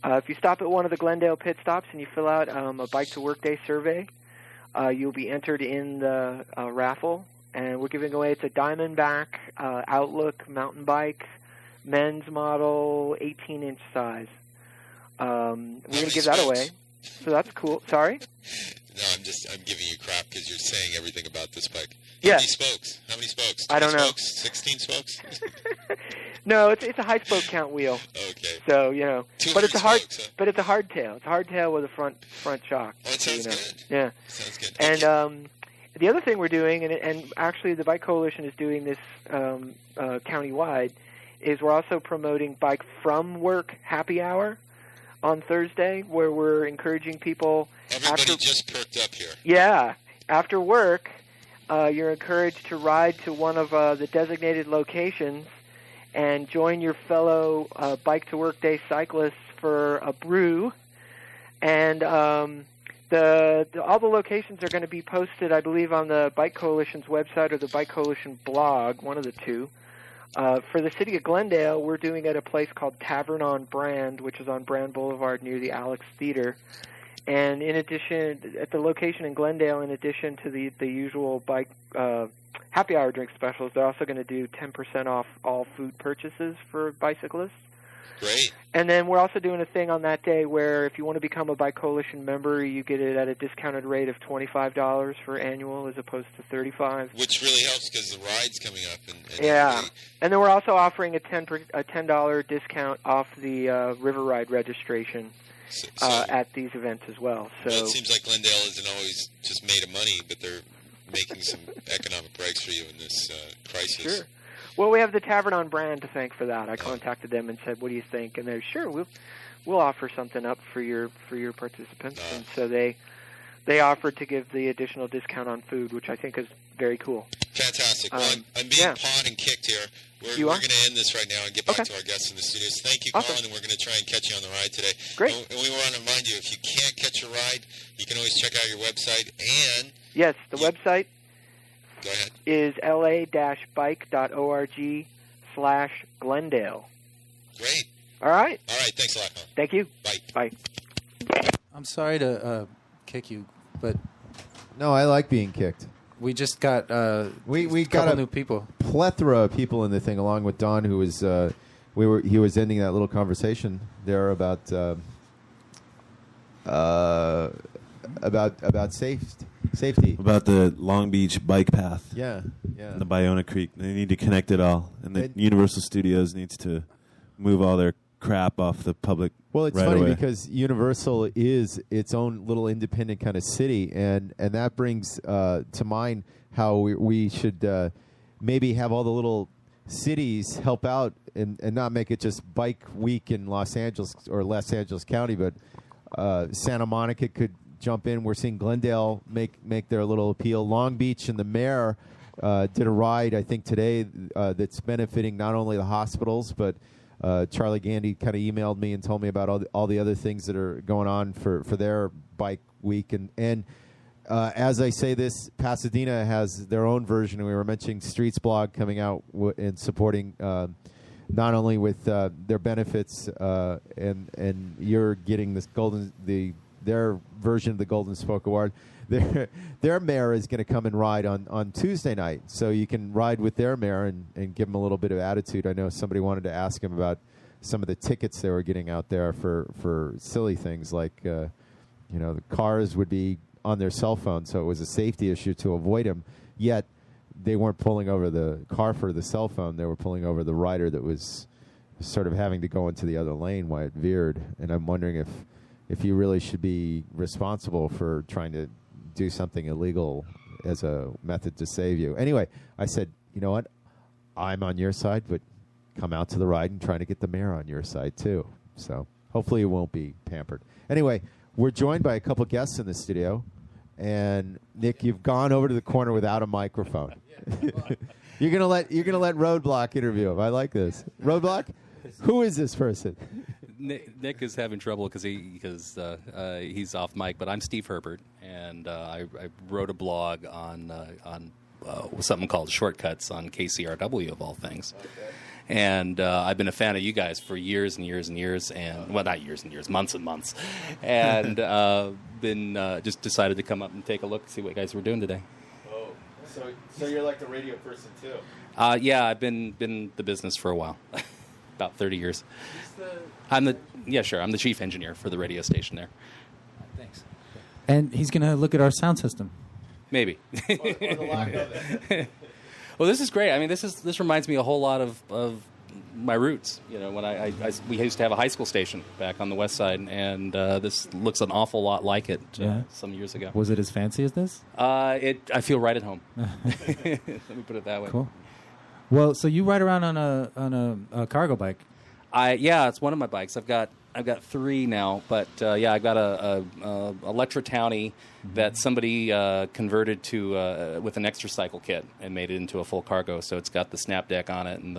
If you stop at one of the Glendale pit stops and you fill out a Bike to Work Day survey, you'll be entered in the raffle. And we're giving away, it's a Diamondback Outlook mountain bike, men's model, 18-inch size. We're going to give that away. So that's cool. Sorry? No, I'm giving you crap because you're saying everything about this bike. Yeah. How many spokes? I don't know. Spokes? 16 spokes? No, it's a high spoke count wheel. Okay. So, but it's a hard spokes, huh? but it's a hardtail. It's a hardtail with a front shock. Oh, it sounds good. Yeah. Sounds good. And the other thing we're doing, and actually the Bike Coalition is doing this countywide, is we're also promoting Bike From Work Happy Hour on Thursday, where we're encouraging people. Everybody just perked up here. Yeah. After work, you're encouraged to ride to one of the designated locations and join your fellow Bike to Work Day cyclists for a brew. And all the locations are going to be posted, I believe, on the Bike Coalition's website or the Bike Coalition blog, one of the two. For the city of Glendale, we're doing it at a place called Tavern on Brand, which is on Brand Boulevard near the Alex Theater. And in addition, at the location in Glendale, in addition to the usual bike happy hour drink specials, they're also going to do 10% off all food purchases for bicyclists. Great. And then we're also doing a thing on that day where if you want to become a Bike Coalition member, you get it at a discounted rate of $25 for annual as opposed to $35. Which really helps because the ride's coming up. And yeah. And then we're also offering a $10 discount off the River Ride registration at these events as well. So it seems like Glendale isn't always just made of money, but they're making some economic breaks for you in this crisis. Sure. Well, we have the Tavern on Brand to thank for that. I contacted them and said, "What do you think?" And they're sure we'll offer something up for your participants. And so they offered to give the additional discount on food, which I think is very cool. Fantastic. Well, I'm being pawed and kicked here. We're going to end this right now and get back to our guests in the studios. Thank you, Colin, and we're going to try and catch you on the ride today. Great. And we want to remind you, if you can't catch a ride, you can always check out your website. And yes, the website go ahead. is la-bike.org/Glendale. Great. All right. All right. Thanks a lot, Colin. Thank you. Bye. Bye. I'm sorry to kick you, but no, I like being kicked. We just got we got a new people, plethora of people in the thing, along with Don, who was he was ending that little conversation there about safety about the Long Beach bike path. Yeah. And the Ballona Creek. They need to connect it all, and the Universal Studios needs to move all their crap off the public. Well, it's right funny away. because Universal is its own little independent kind of city, and that brings to mind how we should maybe have all the little cities help out and not make it just Bike Week in Los Angeles or Los Angeles County, but Santa Monica could jump in. We're seeing Glendale make their little appeal. Long Beach and the mayor did a ride, I think, today that's benefiting not only the hospitals, but Charlie Gandy kind of emailed me and told me about all the other things that are going on for their Bike Week. And as I say this, Pasadena has their own version. We were mentioning Streets Blog coming out and supporting not only with their benefits and you're getting this their version of the Golden Spoke Award. Their mayor is going to come and ride on Tuesday night, so you can ride with their mayor and give them a little bit of attitude. I know somebody wanted to ask him about some of the tickets they were getting out there for silly things like, the cars would be on their cell phone, so it was a safety issue to avoid them. Yet they weren't pulling over the car for the cell phone; they were pulling over the rider that was sort of having to go into the other lane while it veered. And I'm wondering if you really should be responsible for trying to do something illegal as a method to save you. Anyway, I said, you know what? I'm on your side, but come out to the ride and try to get the mayor on your side too. So hopefully you won't be pampered. Anyway, we're joined by a couple guests in the studio, and Nick, you've gone over to the corner without a microphone. You're gonna let Roadblock interview him. I like this. Roadblock, who is this person? Nick is having trouble because he's off mic, but I'm Steve Herbert, and I wrote a blog on something called Shortcuts on KCRW of all things. Okay. And I've been a fan of you guys for years and years and years, and well, not years and years, months and months, and been just decided to come up and take a look, see what you guys were doing today. Oh, so you're like the radio person too? Yeah, I've been in the business for a while. About 30 years. I'm the chief engineer for the radio station there. And he's going to look at our sound system. Maybe. Well, this is great. I mean, this reminds me a whole lot of my roots. You know, when we used to have a high school station back on the west side, and this looks an awful lot like it some years ago. Was it as fancy as this? I feel right at home. Let me put it that way. Cool. Well, so you ride around on a cargo bike. It's one of my bikes. I've got 3 now, but I've got a Electra Townie that somebody converted to with an extra cycle kit and made it into a full cargo. So it's got the snap deck on it and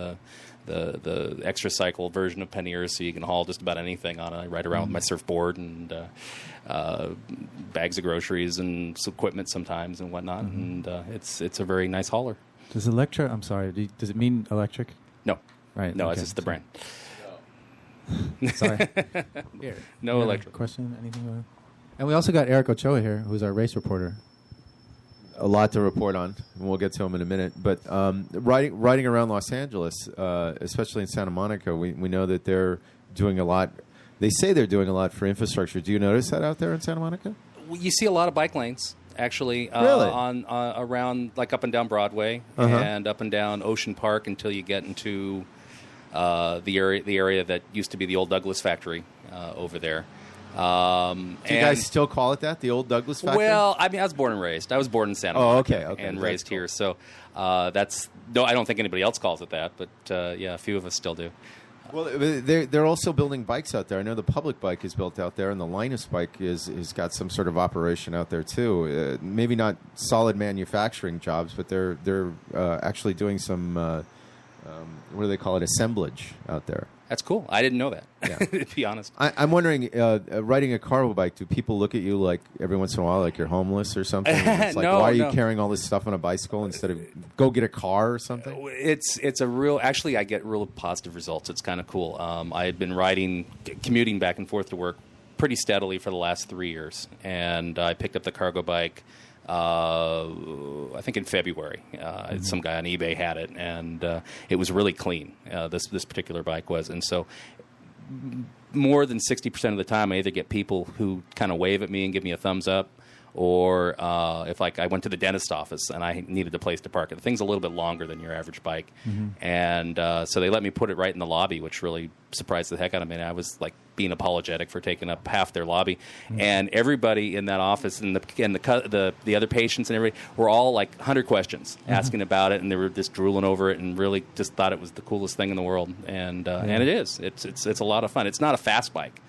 the extra cycle version of panniers, so you can haul just about anything on it. I ride around with my surfboard and bags of groceries and some equipment sometimes and whatnot, and it's a very nice hauler. Does Electra? I'm sorry. Does it mean electric? No. Right. No, okay. it's just the brand. Sorry. Here. No electric. Question? Anything about it? And we also got Eric Ochoa here, who's our race reporter. A lot to report on, and we'll get to him in a minute. But riding around Los Angeles, especially in Santa Monica, we know that they're doing a lot. They say they're doing a lot for infrastructure. Do you notice that out there in Santa Monica? You see a lot of bike lanes, actually, really? on around, like, up and down Broadway and up and down Ocean Park until you get into the area that used to be the old Douglas factory over there. Do you guys still call it that, the old Douglas factory? Well, I mean, I was born and raised. I was born in Santa Monica and raised here. So I don't think anybody else calls it that, but a few of us still do. Well, they're also building bikes out there. I know the public bike is built out there, and the Linus bike is got some sort of operation out there too. Maybe not solid manufacturing jobs, but they're actually doing some what do they call it, assemblage out there. That's cool. I didn't know that. Yeah. To be honest, I'm wondering, riding a cargo bike, do people look at you like every once in a while like you're homeless or something? It's like, why are you carrying all this stuff on a bicycle instead of go get a car or something? It's a real. Actually, I get real positive results. It's kind of cool. I had been commuting back and forth to work pretty steadily for the last 3 years, and I picked up the cargo bike. I think in February, some guy on eBay had it, and it was really clean. This particular bike was, and so more than 60% of the time, I either get people who kind of wave at me and give me a thumbs up, or if I went to the dentist office and I needed a place to park it. The thing's a little bit longer than your average bike, and so they let me put it right in the lobby, which really surprised the heck out of me. And I was like being apologetic for taking up half their lobby, and everybody in that office and the other patients and everybody were all like 100 questions asking about it, and they were just drooling over it and really just thought it was the coolest thing in the world. And and it is. It's a lot of fun. It's not a fast bike,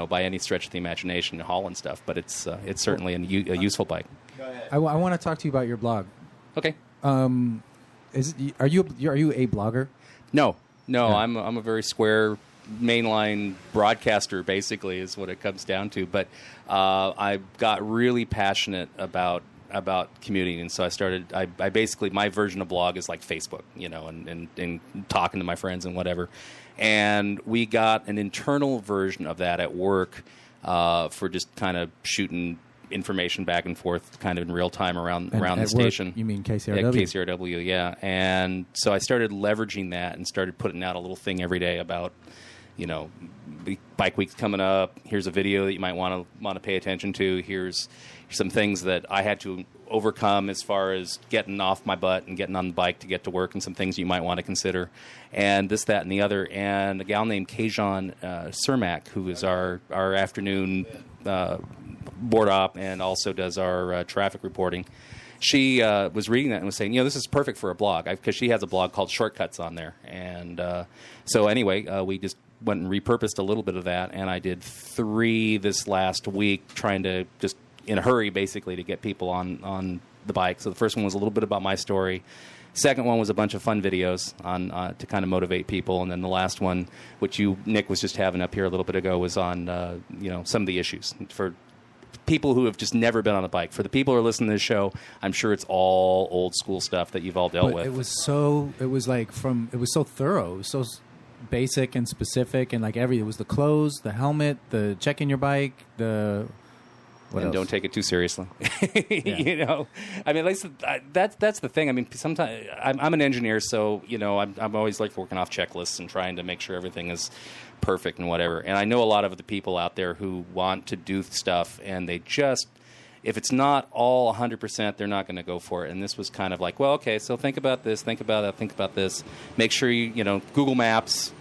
by any stretch of the imagination, hauling stuff, but it's certainly a useful bike. Go ahead. I want to talk to you about your blog. Okay. Are you a blogger? No. I'm a very square mainline broadcaster, basically, is what it comes down to. But I got really passionate about commuting, and so I started. I basically, my version of blog is like Facebook, and talking to my friends and whatever. And we got an internal version of that at work for just kind of shooting information back and forth kind of in real time around the station. Work, you mean KCRW? Yeah, KCRW, yeah. And so I started leveraging that and started putting out a little thing every day about, Bike Week's coming up. Here's a video that you might want to pay attention to. Here's some things that I had to overcome as far as getting off my butt and getting on the bike to get to work, and some things you might want to consider, and this, that, and the other. And a gal named Kajan Cermak, who is our afternoon board op and also does our traffic reporting, she was reading that and was saying, this is perfect for a blog, because she has a blog called Shortcuts on there. And so anyway, we just went and repurposed a little bit of that, and I did 3 this last week, trying to just in a hurry, basically, to get people on the bike. So the first one was a little bit about my story. Second one was a bunch of fun videos on to kind of motivate people, and then the last one, which Nick was just having up here a little bit ago, was on some of the issues for people who have just never been on a bike. For the people who are listening to this show, I'm sure it's all old school stuff that you've all dealt with. It was so thorough. It was so basic and specific, and it was the clothes, the helmet, the checking your bike, what else? Don't take it too seriously. I mean, that's the thing. I mean, sometimes I'm an engineer, so I'm always like working off checklists and trying to make sure everything is perfect and whatever. And I know a lot of the people out there who want to do stuff, and they just if it's not all 100%, they're not going to go for it. And this was kind of like, well, okay, so think about this, think about that, think about this. Make sure you know, Google Maps,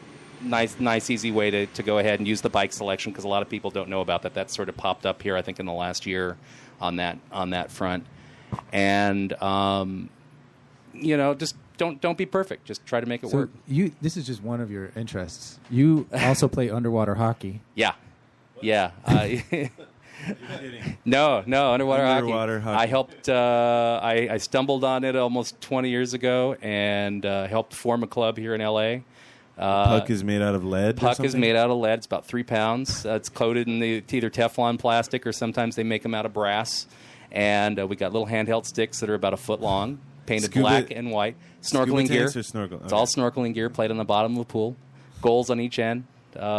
nice, easy way to go ahead and use the bike selection, because a lot of people don't know about that. That sort of popped up here, I think, in the last year on that front. And you know, just don't be perfect. Just try to make it work. This is just one of your interests. You also play underwater hockey. Yeah. No, underwater hockey. I helped. I stumbled on it almost 20 years ago and helped form a club here in L.A. Puck is made out of lead. Puck is made out of lead. It's about 3 pounds. It's coated in either Teflon plastic or sometimes they make them out of brass. And we got little handheld sticks that are about a foot long, painted black and white. Snorkeling gear. Or snorkel? It's all snorkeling gear, played on the bottom of the pool. Goals on each end.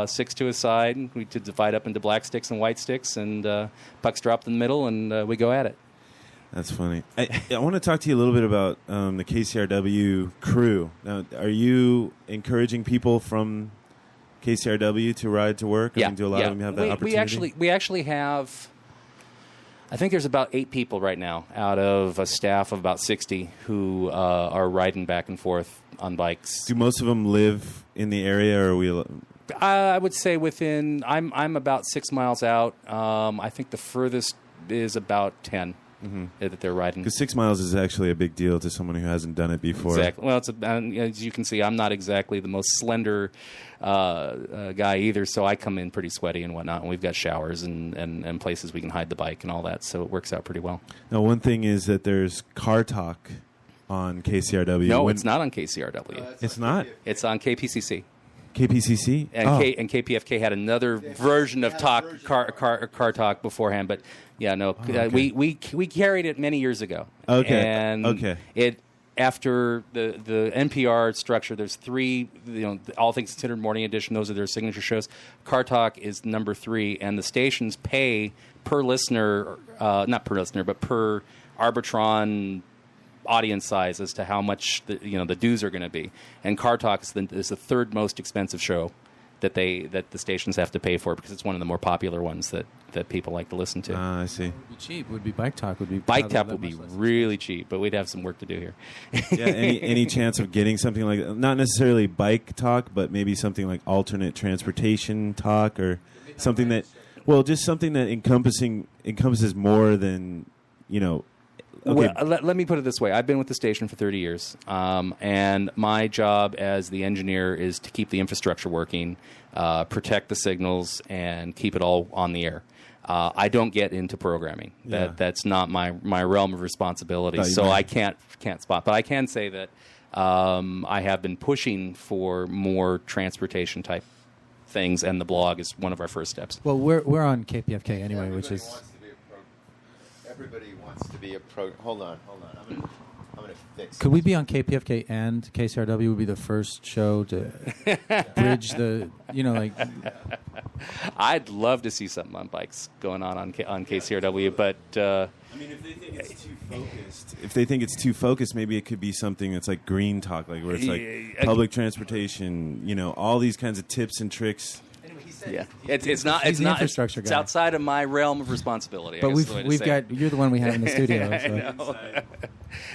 6 to a side. We divide up into black sticks and white sticks, and pucks dropped in the middle, and we go at it. That's funny. I want to talk to you a little bit about the KCRW crew. Now, are you encouraging people from KCRW to ride to work? Yeah. I mean, do a lot of them have that opportunity? We actually have, I think there's about 8 people right now out of a staff of about 60 who are riding back and forth on bikes. Do most of them live in the area, or are we... I would say within. I'm about 6 miles out. I think the furthest is about 10 that they're riding. Because 6 miles is actually a big deal to someone who hasn't done it before. Exactly. Well, as you can see, I'm not exactly the most slender guy either, so I come in pretty sweaty and whatnot. And we've got showers and places we can hide the bike and all that, so it works out pretty well. Now, one thing is that there's Car Talk on KCRW. No, it's not on KCRW. It's not? It's on KPCC. KPCC? And KPFK had another version of car talk beforehand, but yeah, no, we carried it many years ago. Okay. And it after the NPR structure, there's 3, you know, All Things Considered Morning Edition. Those are their signature shows. Car Talk is number 3, and the stations pay per listener, not per listener, but per Arbitron audience size as to how much the dues are going to be. And Car Talk is the 3rd most expensive show that the stations have to pay for, because it's one of the more popular ones that people like to listen to. I see. Would be cheap. Would be Bike Talk. Bike Talk would be really cheap, but we'd have some work to do here. Yeah. Any chance of getting something like, not necessarily Bike Talk, but maybe something like alternate transportation talk, or something that, well, just something that encompasses more than, you know. Okay. Well, let me put it this way. I've been with the station for 30 years, and my job as the engineer is to keep the infrastructure working, protect the signals, and keep it all on the air. I don't get into programming. That's not my realm of responsibility, so I can't spot. But I can say that I have been pushing for more transportation-type things, and the blog is one of our first steps. Well, we're on KPFK anyway, which is... Everybody wants to be a pro. Hold on. I'm gonna fix. Could we be on KPFK and KCRW? Would be the first show to bridge the, like. I'd love to see something on bikes going on KCRW, but. I mean, if they think it's too focused, maybe it could be something that's like green talk, like where it's like public transportation. All these kinds of tips and tricks. Yeah, it's not infrastructure it's guy. outside of my realm of responsibility. But we've got you're the one we have in the studio. So.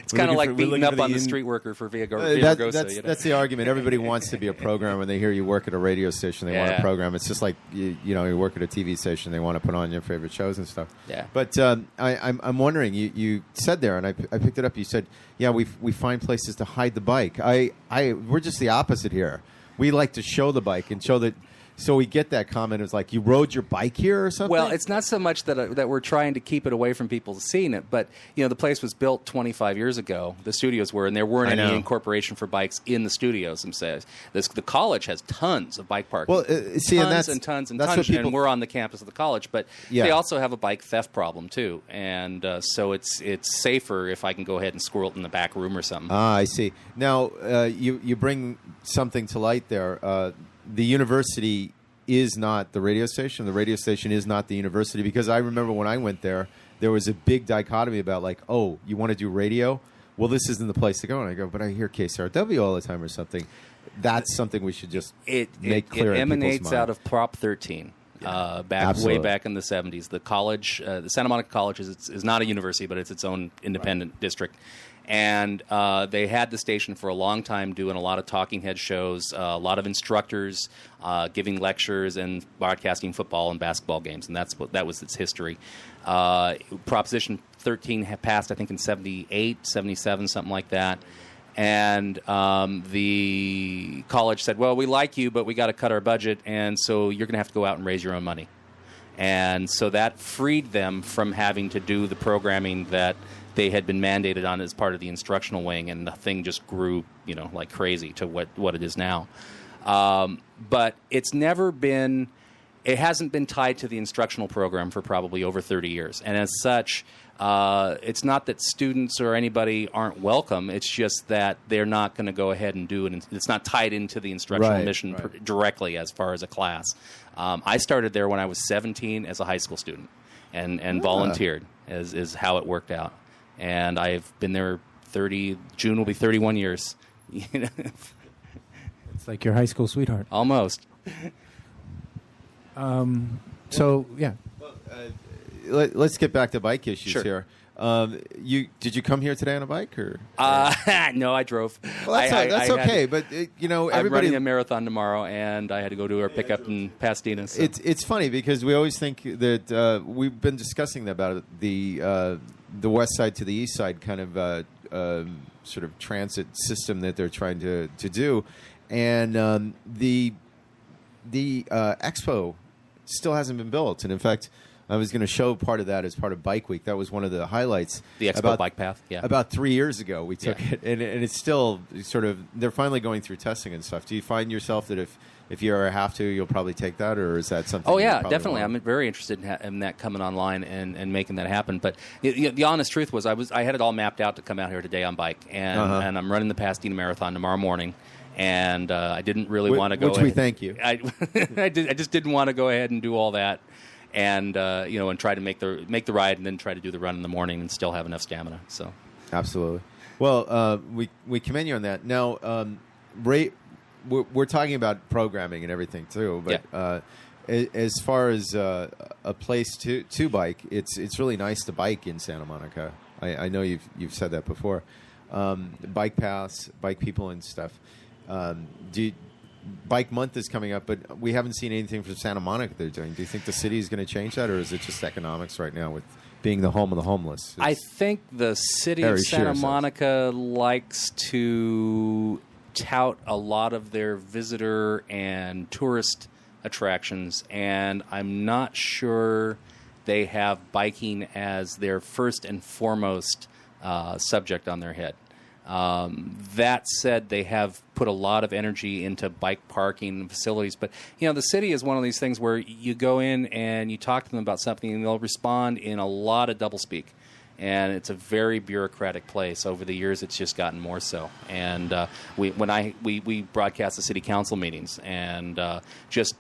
It's kind of like beating up on the street worker for Via Grossa. That's the argument. Everybody wants to be a programmer when they hear you work at a radio station. They want to program. It's just like you work at a TV station. They want to put on your favorite shows and stuff. Yeah. But I'm wondering. You said there, and I picked it up. You said, yeah, we find places to hide the bike. We're just the opposite here. We like to show the bike and show that. So we get that comment. It's like, you rode your bike here or something? Well, it's not so much that we're trying to keep it away from people seeing it, but the place was built 25 years ago. The studios were, and there weren't any incorporation for bikes in the studios themselves. The college has tons of bike parking. Well, tons, and we're on the campus of the college, but they also have a bike theft problem too, and so it's safer if I can go ahead and squirrel it in the back room or something. Ah, I see. Now you bring something to light there. The university is not the radio station. The radio station is not the university, because I remember when I went there was a big dichotomy about like, oh, you want to do radio? Well, this isn't the place to go. And I go, but I hear KCRW all the time or something. That's something we should just make clear. It in emanates people's mind. out of Prop 13. Absolutely. way back in the 70s. The college, the Santa Monica College is not a university, but it's its own independent district. And they had the station for a long time doing a lot of talking head shows, a lot of instructors giving lectures and broadcasting football and basketball games, and that was its history. Proposition 13 had passed, I think, in 78, 77, something like that. And the college said, well, we like you, but we got to cut our budget, and so you're going to have to go out and raise your own money. And so that freed them from having to do the programming that they had been mandated on as part of the instructional wing, and the thing just grew, like crazy to what it is now. But it hasn't been tied to the instructional program for probably over 30 years. And as such, it's not that students or anybody aren't welcome. It's just that they're not going to go ahead and do it. It's not tied into the instructional mission directly as far as a class. I started there when I was 17 as a high school student and volunteered is how it worked out. And I've been there June will be 31 years. It's like your high school sweetheart. Almost. So, yeah. Let's get back to bike issues Sure. here. Did you come here today on a bike or? No, I drove. Well, that's okay, but I'm everybody. running a marathon tomorrow, and I had to go to our pickup in Pasadena. So. It's funny because we always think that we've been discussing about the west side to the east side kind of sort of transit system that they're trying to do, and the expo still hasn't been built, and in fact. I was going to show part of that as part of Bike Week. That was one of the highlights. The Expo Bike Path, yeah. About 3 years ago, we took it, and it's still sort of. They're finally going through testing and stuff. Do you find yourself that if you ever have to, you'll probably take that, or is that something? Oh yeah, definitely. I'm very interested in that coming online and making that happen. But the honest truth was, I had it all mapped out to come out here today on bike, and I'm running the Pasadena Marathon tomorrow morning. And I didn't really want to go. Which we thank you. I just didn't want to go ahead and do all that. And and try to make the ride, and then try to do the run in the morning, and still have enough stamina. So, absolutely. Well, we commend you on that. Now, Ray, we're talking about programming and everything too, but as far as a place to bike, it's really nice to bike in Santa Monica. I know you've said that before. Bike paths, bike people, and stuff. Bike Month is coming up, but we haven't seen anything from Santa Monica they're doing. Do you think the city is going to change that, or is it just economics right now with being the home of the homeless? I think the city of Santa Monica likes to tout a lot of their visitor and tourist attractions, and I'm not sure they have biking as their first and foremost subject on their head. That said, they have put a lot of energy into bike parking facilities. But, the city is one of these things where you go in and you talk to them about something, and they'll respond in a lot of doublespeak. And it's a very bureaucratic place. Over the years, it's just gotten more so. And we broadcast the city council meetings, and just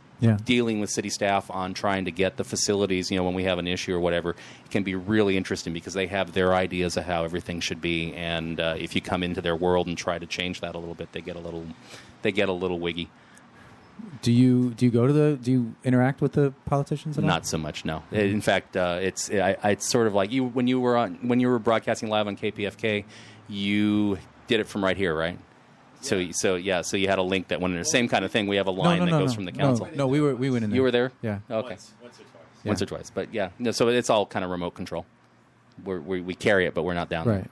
dealing with city staff on trying to get the facilities, when we have an issue or whatever, it can be really interesting because they have their ideas of how everything should be. And if you come into their world and try to change that a little bit, they get a little wiggy. Do you do you interact with the politicians at all? Not so much, no. In fact, it's sort of like when you were broadcasting live on KPFK, you did it from right here, right? So you had a link that went in the same kind of thing. We have a line that goes from the council. No, we went in there. You were there? Yeah. Okay. Once or twice. Once or twice, but so it's all kind of remote control. We carry it, but we're not down there.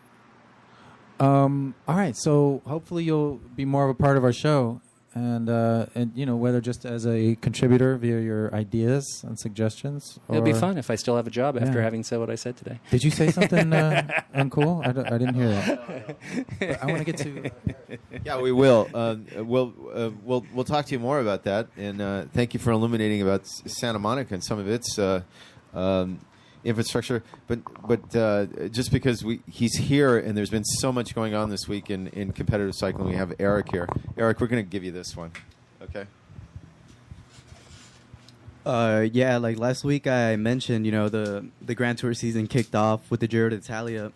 Right. All right. So hopefully you'll be more of a part of our show, and whether just as a contributor via your ideas and suggestions. It'll be fun if I still have a job after having said what I said today. Did you say something uncool? I didn't hear that. But I want to get to. Yeah, we will. We'll talk to you more about that, and thank you for illuminating about Santa Monica and some of its infrastructure. But just because he's here, and there's been so much going on this week in competitive cycling, we have Eric here. Eric, we're going to give you this one. Okay. Like last week I mentioned, the Grand Tour season kicked off with the Giro d'Italia.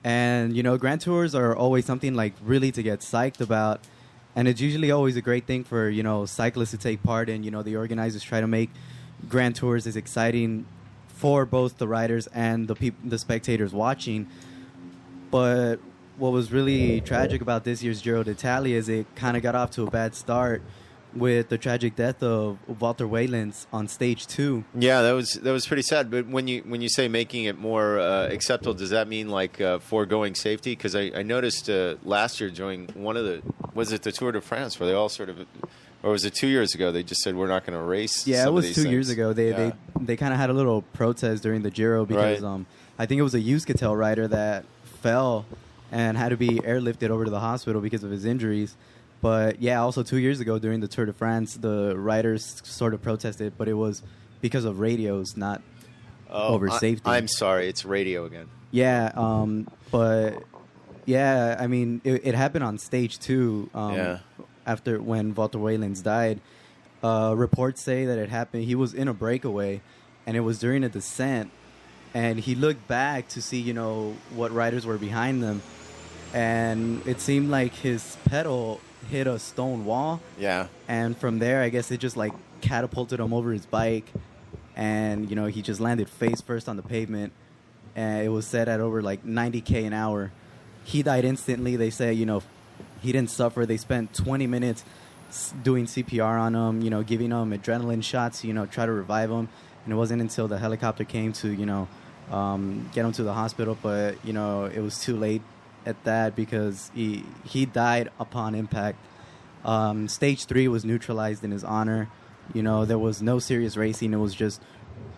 And, Grand Tours are always something like really to get psyched about. And it's usually always a great thing for, cyclists to take part in. The organizers try to make, Grand Tours is exciting for both the riders and the spectators watching. But what was really tragic about this year's Giro d'Italia is it kind of got off to a bad start with the tragic death of Walter Waylands on stage 2. Yeah, that was pretty sad. But when you say making it more acceptable, does that mean like foregoing safety? Because I noticed last year during one of the the Tour de France where they all sort of, or was it 2 years ago? They just said we're not going to race. Yeah, some it was of these 2 things. years ago. They kind of had a little protest during the Giro because Right. I think it was a Euskaltel rider that fell and had to be airlifted over to the hospital because of his injuries. But yeah, also 2 years ago during the Tour de France, the riders sort of protested, but it was because of radios, not over safety. I'm sorry, it's radio again. Yeah, but yeah, I mean, it happened on stage 2. After when Walter Waylands died, reports say that it happened. He was in a breakaway, and it was during a descent, and he looked back to see, what riders were behind them, and it seemed like his pedal hit a stone wall. Yeah. And from there, I guess it just like catapulted him over his bike, and he just landed face first on the pavement, and it was set at over like 90 an hour. He died instantly. They say he didn't suffer. They spent 20 minutes doing CPR on him, giving him adrenaline shots, try to revive him. And it wasn't until the helicopter came to get him to the hospital, but it was too late at that because he died upon impact. Stage 3 was neutralized in his honor. There was no serious racing. It was just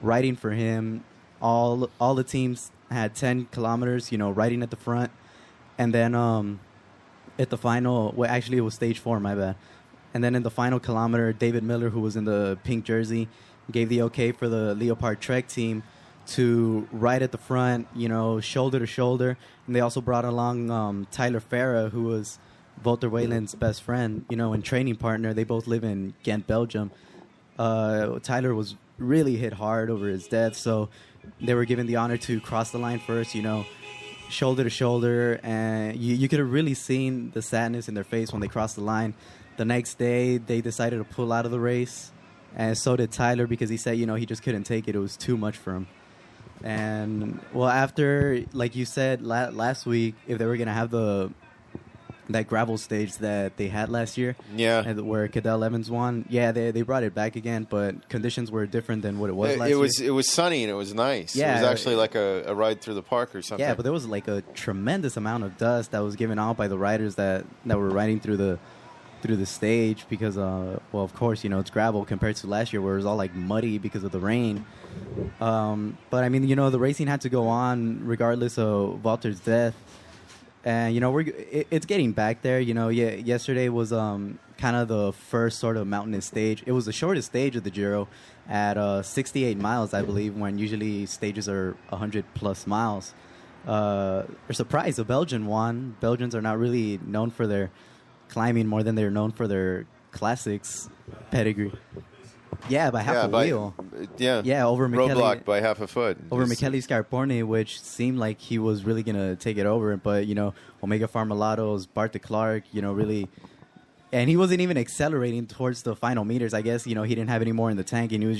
riding for him. All the teams had 10 kilometers, riding at the front. And then at the final, well, actually it was stage 4, my bad. And then in the final kilometer, David Miller, who was in the pink jersey, gave the okay for the Leopard Trek team to ride at the front, shoulder to shoulder. And they also brought along Tyler Farah, who was Walter Wayland's best friend, and training partner. They both live in Ghent, Belgium. Tyler was really hit hard over his death, so they were given the honor to cross the line first, shoulder to shoulder. And you could have really seen the sadness in their face when they crossed the line. The next day, they decided to pull out of the race, and so did Tyler because he said, he just couldn't take it. It was too much for him. And, well, after, like you said last week, if they were going to have that gravel stage that they had last year, where Cadell Evans won, they brought it back again, but conditions were different than what it was last year. It was sunny and it was nice. Yeah, it was actually like a ride through the park or something. Yeah, but there was like a tremendous amount of dust that was given out by the riders that were riding through the stage because, well, of course, it's gravel compared to last year where it was all like muddy because of the rain. But I mean, the racing had to go on regardless of Walter's death. And, it's getting back there. Yesterday was kind of the first sort of mountainous stage. It was the shortest stage of the Giro at 68 miles, I believe, when usually stages are 100-plus miles. We're surprised the Belgian won. Belgians are not really known for their climbing more than they're known for their classics pedigree. Yeah, by half a wheel. Yeah, over roadblock by half a foot. Over Michele Scarpone, which seemed like he was really going to take it over. But, Omega Farmalado's Bart de Klerk, really... And he wasn't even accelerating towards the final meters. I guess, he didn't have any more in the tank, and he was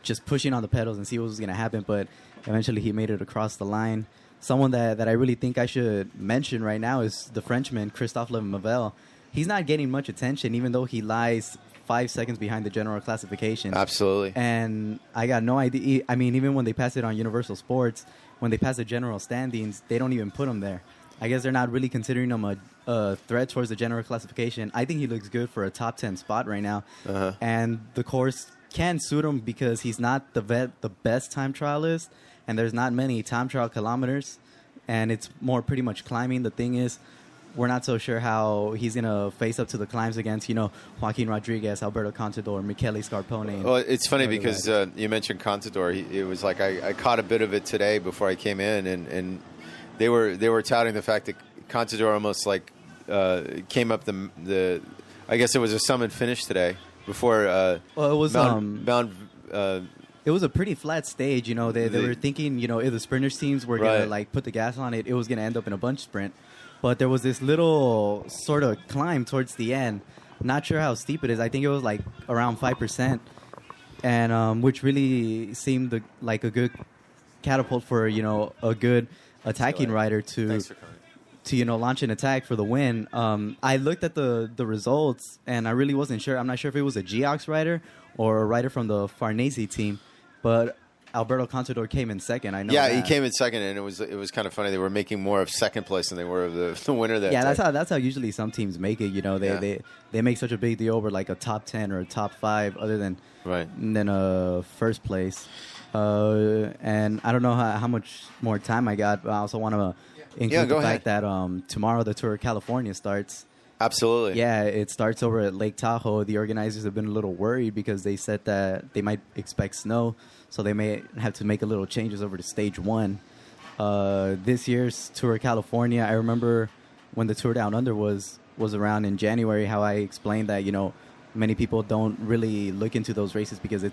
just pushing on the pedals and see what was going to happen. But eventually he made it across the line. Someone that I really think I should mention right now is the Frenchman, Christophe Lemavel. He's not getting much attention, even though he lies 5 seconds behind the general classification. Absolutely. And I got no idea. I mean, even when they pass it on Universal Sports, when they pass the general standings, they don't even put him there. I guess they're not really considering him a threat towards the general classification. I think he looks good for a top 10 spot right now. Uh-huh. And the course can suit him because he's not the best time trialist, and there's not many time trial kilometers, and it's more pretty much climbing. The thing is, we're not so sure how he's going to face up to the climbs against, Joaquin Rodriguez, Alberto Contador, Michele Scarpone. Well, it's funny because you mentioned Contador. It was like I caught a bit of it today before I came in, and they were touting the fact that Contador almost like came up the I guess it was a summit finish today before. Well, it was it was a pretty flat stage. They were thinking, if the sprinters teams were going to put the gas on it, it was going to end up in a bunch sprint. But there was this little sort of climb towards the end. Not sure how steep it is. I think it was like around 5%. and which really seemed like a good catapult for a good attacking rider to launch an attack for the win. I looked at the results and I really wasn't sure. I'm not sure if it was a Geox rider or a rider from the Farnese team, but Alberto Contador came in second. I know. Yeah, that. he came in second, and it was kind of funny. They were making more of second place than they were of the winner. That's how usually some teams make it. They make such a big deal over like a top 10 or a top 5, other than first place. And I don't know how much more time I got, but I also want to include the fact that tomorrow the Tour of California starts. Absolutely. Yeah, it starts over at Lake Tahoe. The organizers have been a little worried because they said that they might expect snow, so they may have to make a little changes over to stage 1. This year's Tour of California, I remember when the Tour Down Under was around in January, how I explained that, many people don't really look into those races because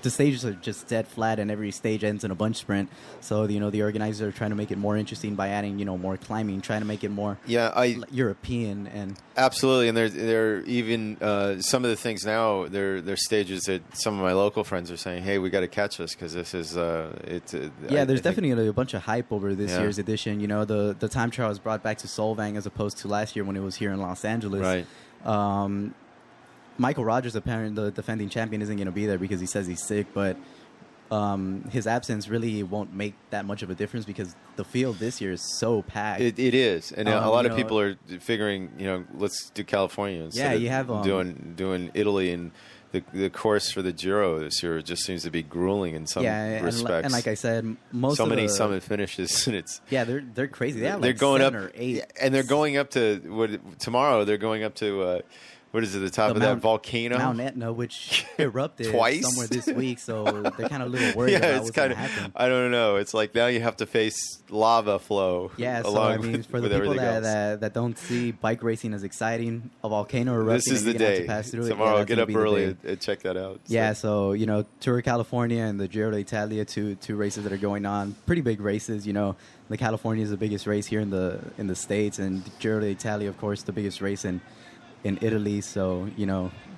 the stages are just dead flat and every stage ends in a bunch sprint. So the organizers are trying to make it more interesting by adding more climbing, trying to make it more European and absolutely. And they're even some of the things now. They're stages that some of my local friends are saying, "Hey, we got to catch this because this is there's definitely a bunch of hype over this year's edition. The time trial was brought back to Solvang as opposed to last year when it was here in Los Angeles. Right. Michael Rogers, apparently the defending champion, isn't going to be there because he says he's sick, but his absence really won't make that much of a difference because the field this year is so packed. It is, and a lot of people are figuring, let's do California instead you have doing Italy, and the course for the Giro this year just seems to be grueling in some respects. And like I said, many summit finishes, and they're crazy. They have they're like going 7 up, or 8, and they're going up to tomorrow. They're going up to. What is it, the top of that volcano? Mount Etna, which erupted twice somewhere this week, so they're kind of a little worried about what's going to happen. I don't know. It's like now you have to face lava flow. Yeah, so I mean, for the people that don't see bike racing as exciting, a volcano erupting, this is the day. Tomorrow, get up early and check that out. Yeah, so Tour of California and the Giro d'Italia, two races that are going on, pretty big races. The California is the biggest race here in the States, and Giro d'Italia, of course, the biggest race in Italy, so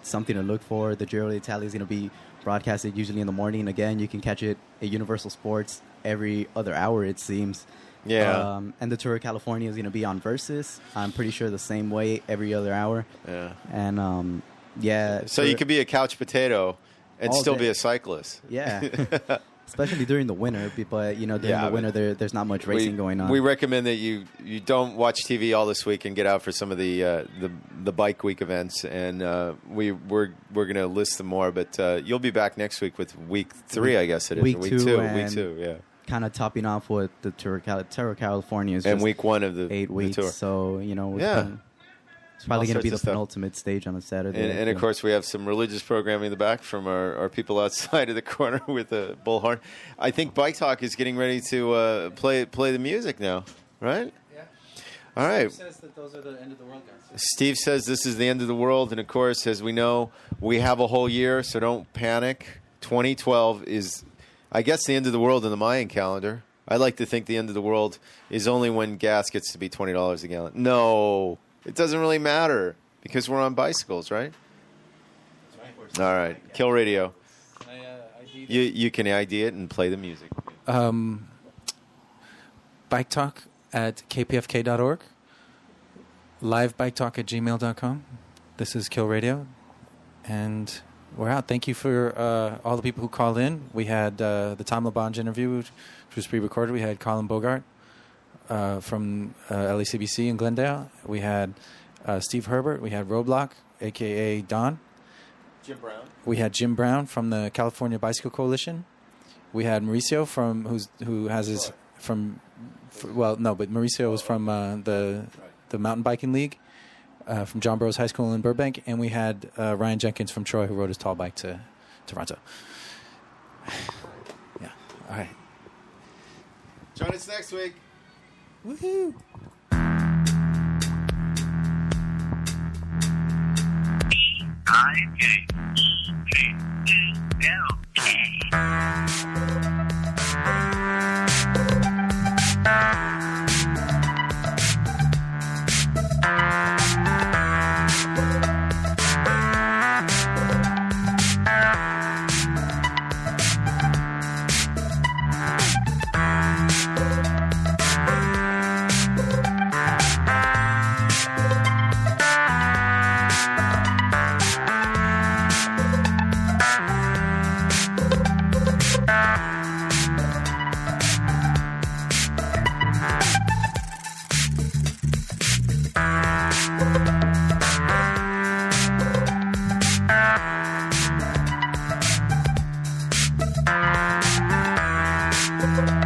something to look for. The Giro d'Italia is going to be broadcasted usually in the morning. Again, you can catch it at Universal Sports every other hour, it seems. Yeah. And the Tour of California is going to be on Versus. I'm pretty sure the same way every other hour. Yeah. And so you could be a couch potato and still be a cyclist. Yeah. Especially during the winter, but during the winter there's not much racing going on. We recommend that you don't watch TV all this week and get out for some of the bike week events, and we're going to list them more. But you'll be back next week with week 3, I guess it is. Week 2, yeah. Kind of topping off with the Tour of California is and just week 1 of the 8 weeks. The tour. So it's probably going to be the penultimate stage on a Saturday. And of course, we have some religious programming in the back from our people outside of the corner with a bullhorn. I think BikeTalk is getting ready to play the music now, right? Yeah. All right. Steve says that those are the end of the world guys. Steve says this is the end of the world, and of course, as we know, we have a whole year, so don't panic. 2012 is, I guess, the end of the world in the Mayan calendar. I like to think the end of the world is only when gas gets to be $20 a gallon. No. It doesn't really matter because we're on bicycles, right? That's right. All right. Kill Radio. You can ID it and play the music. BikeTalk at kpfk.org. LiveBikeTalk at gmail.com. This is Kill Radio. And we're out. Thank you for all the people who called in. We had the Tom LaBonge interview, which was pre-recorded. We had Colin Bogart from LACBC in Glendale. We had Steve Herbert. We had Roblox, a.k.a. Don. Jim Brown. We had Jim Brown from the California Bicycle Coalition. We had Mauricio but Mauricio was from the Mountain Biking League from John Burroughs High School in Burbank. And we had Ryan Jenkins from Troy, who rode his tall bike to Toronto. Yeah. All right. Join us next week. Woohoo! Bye.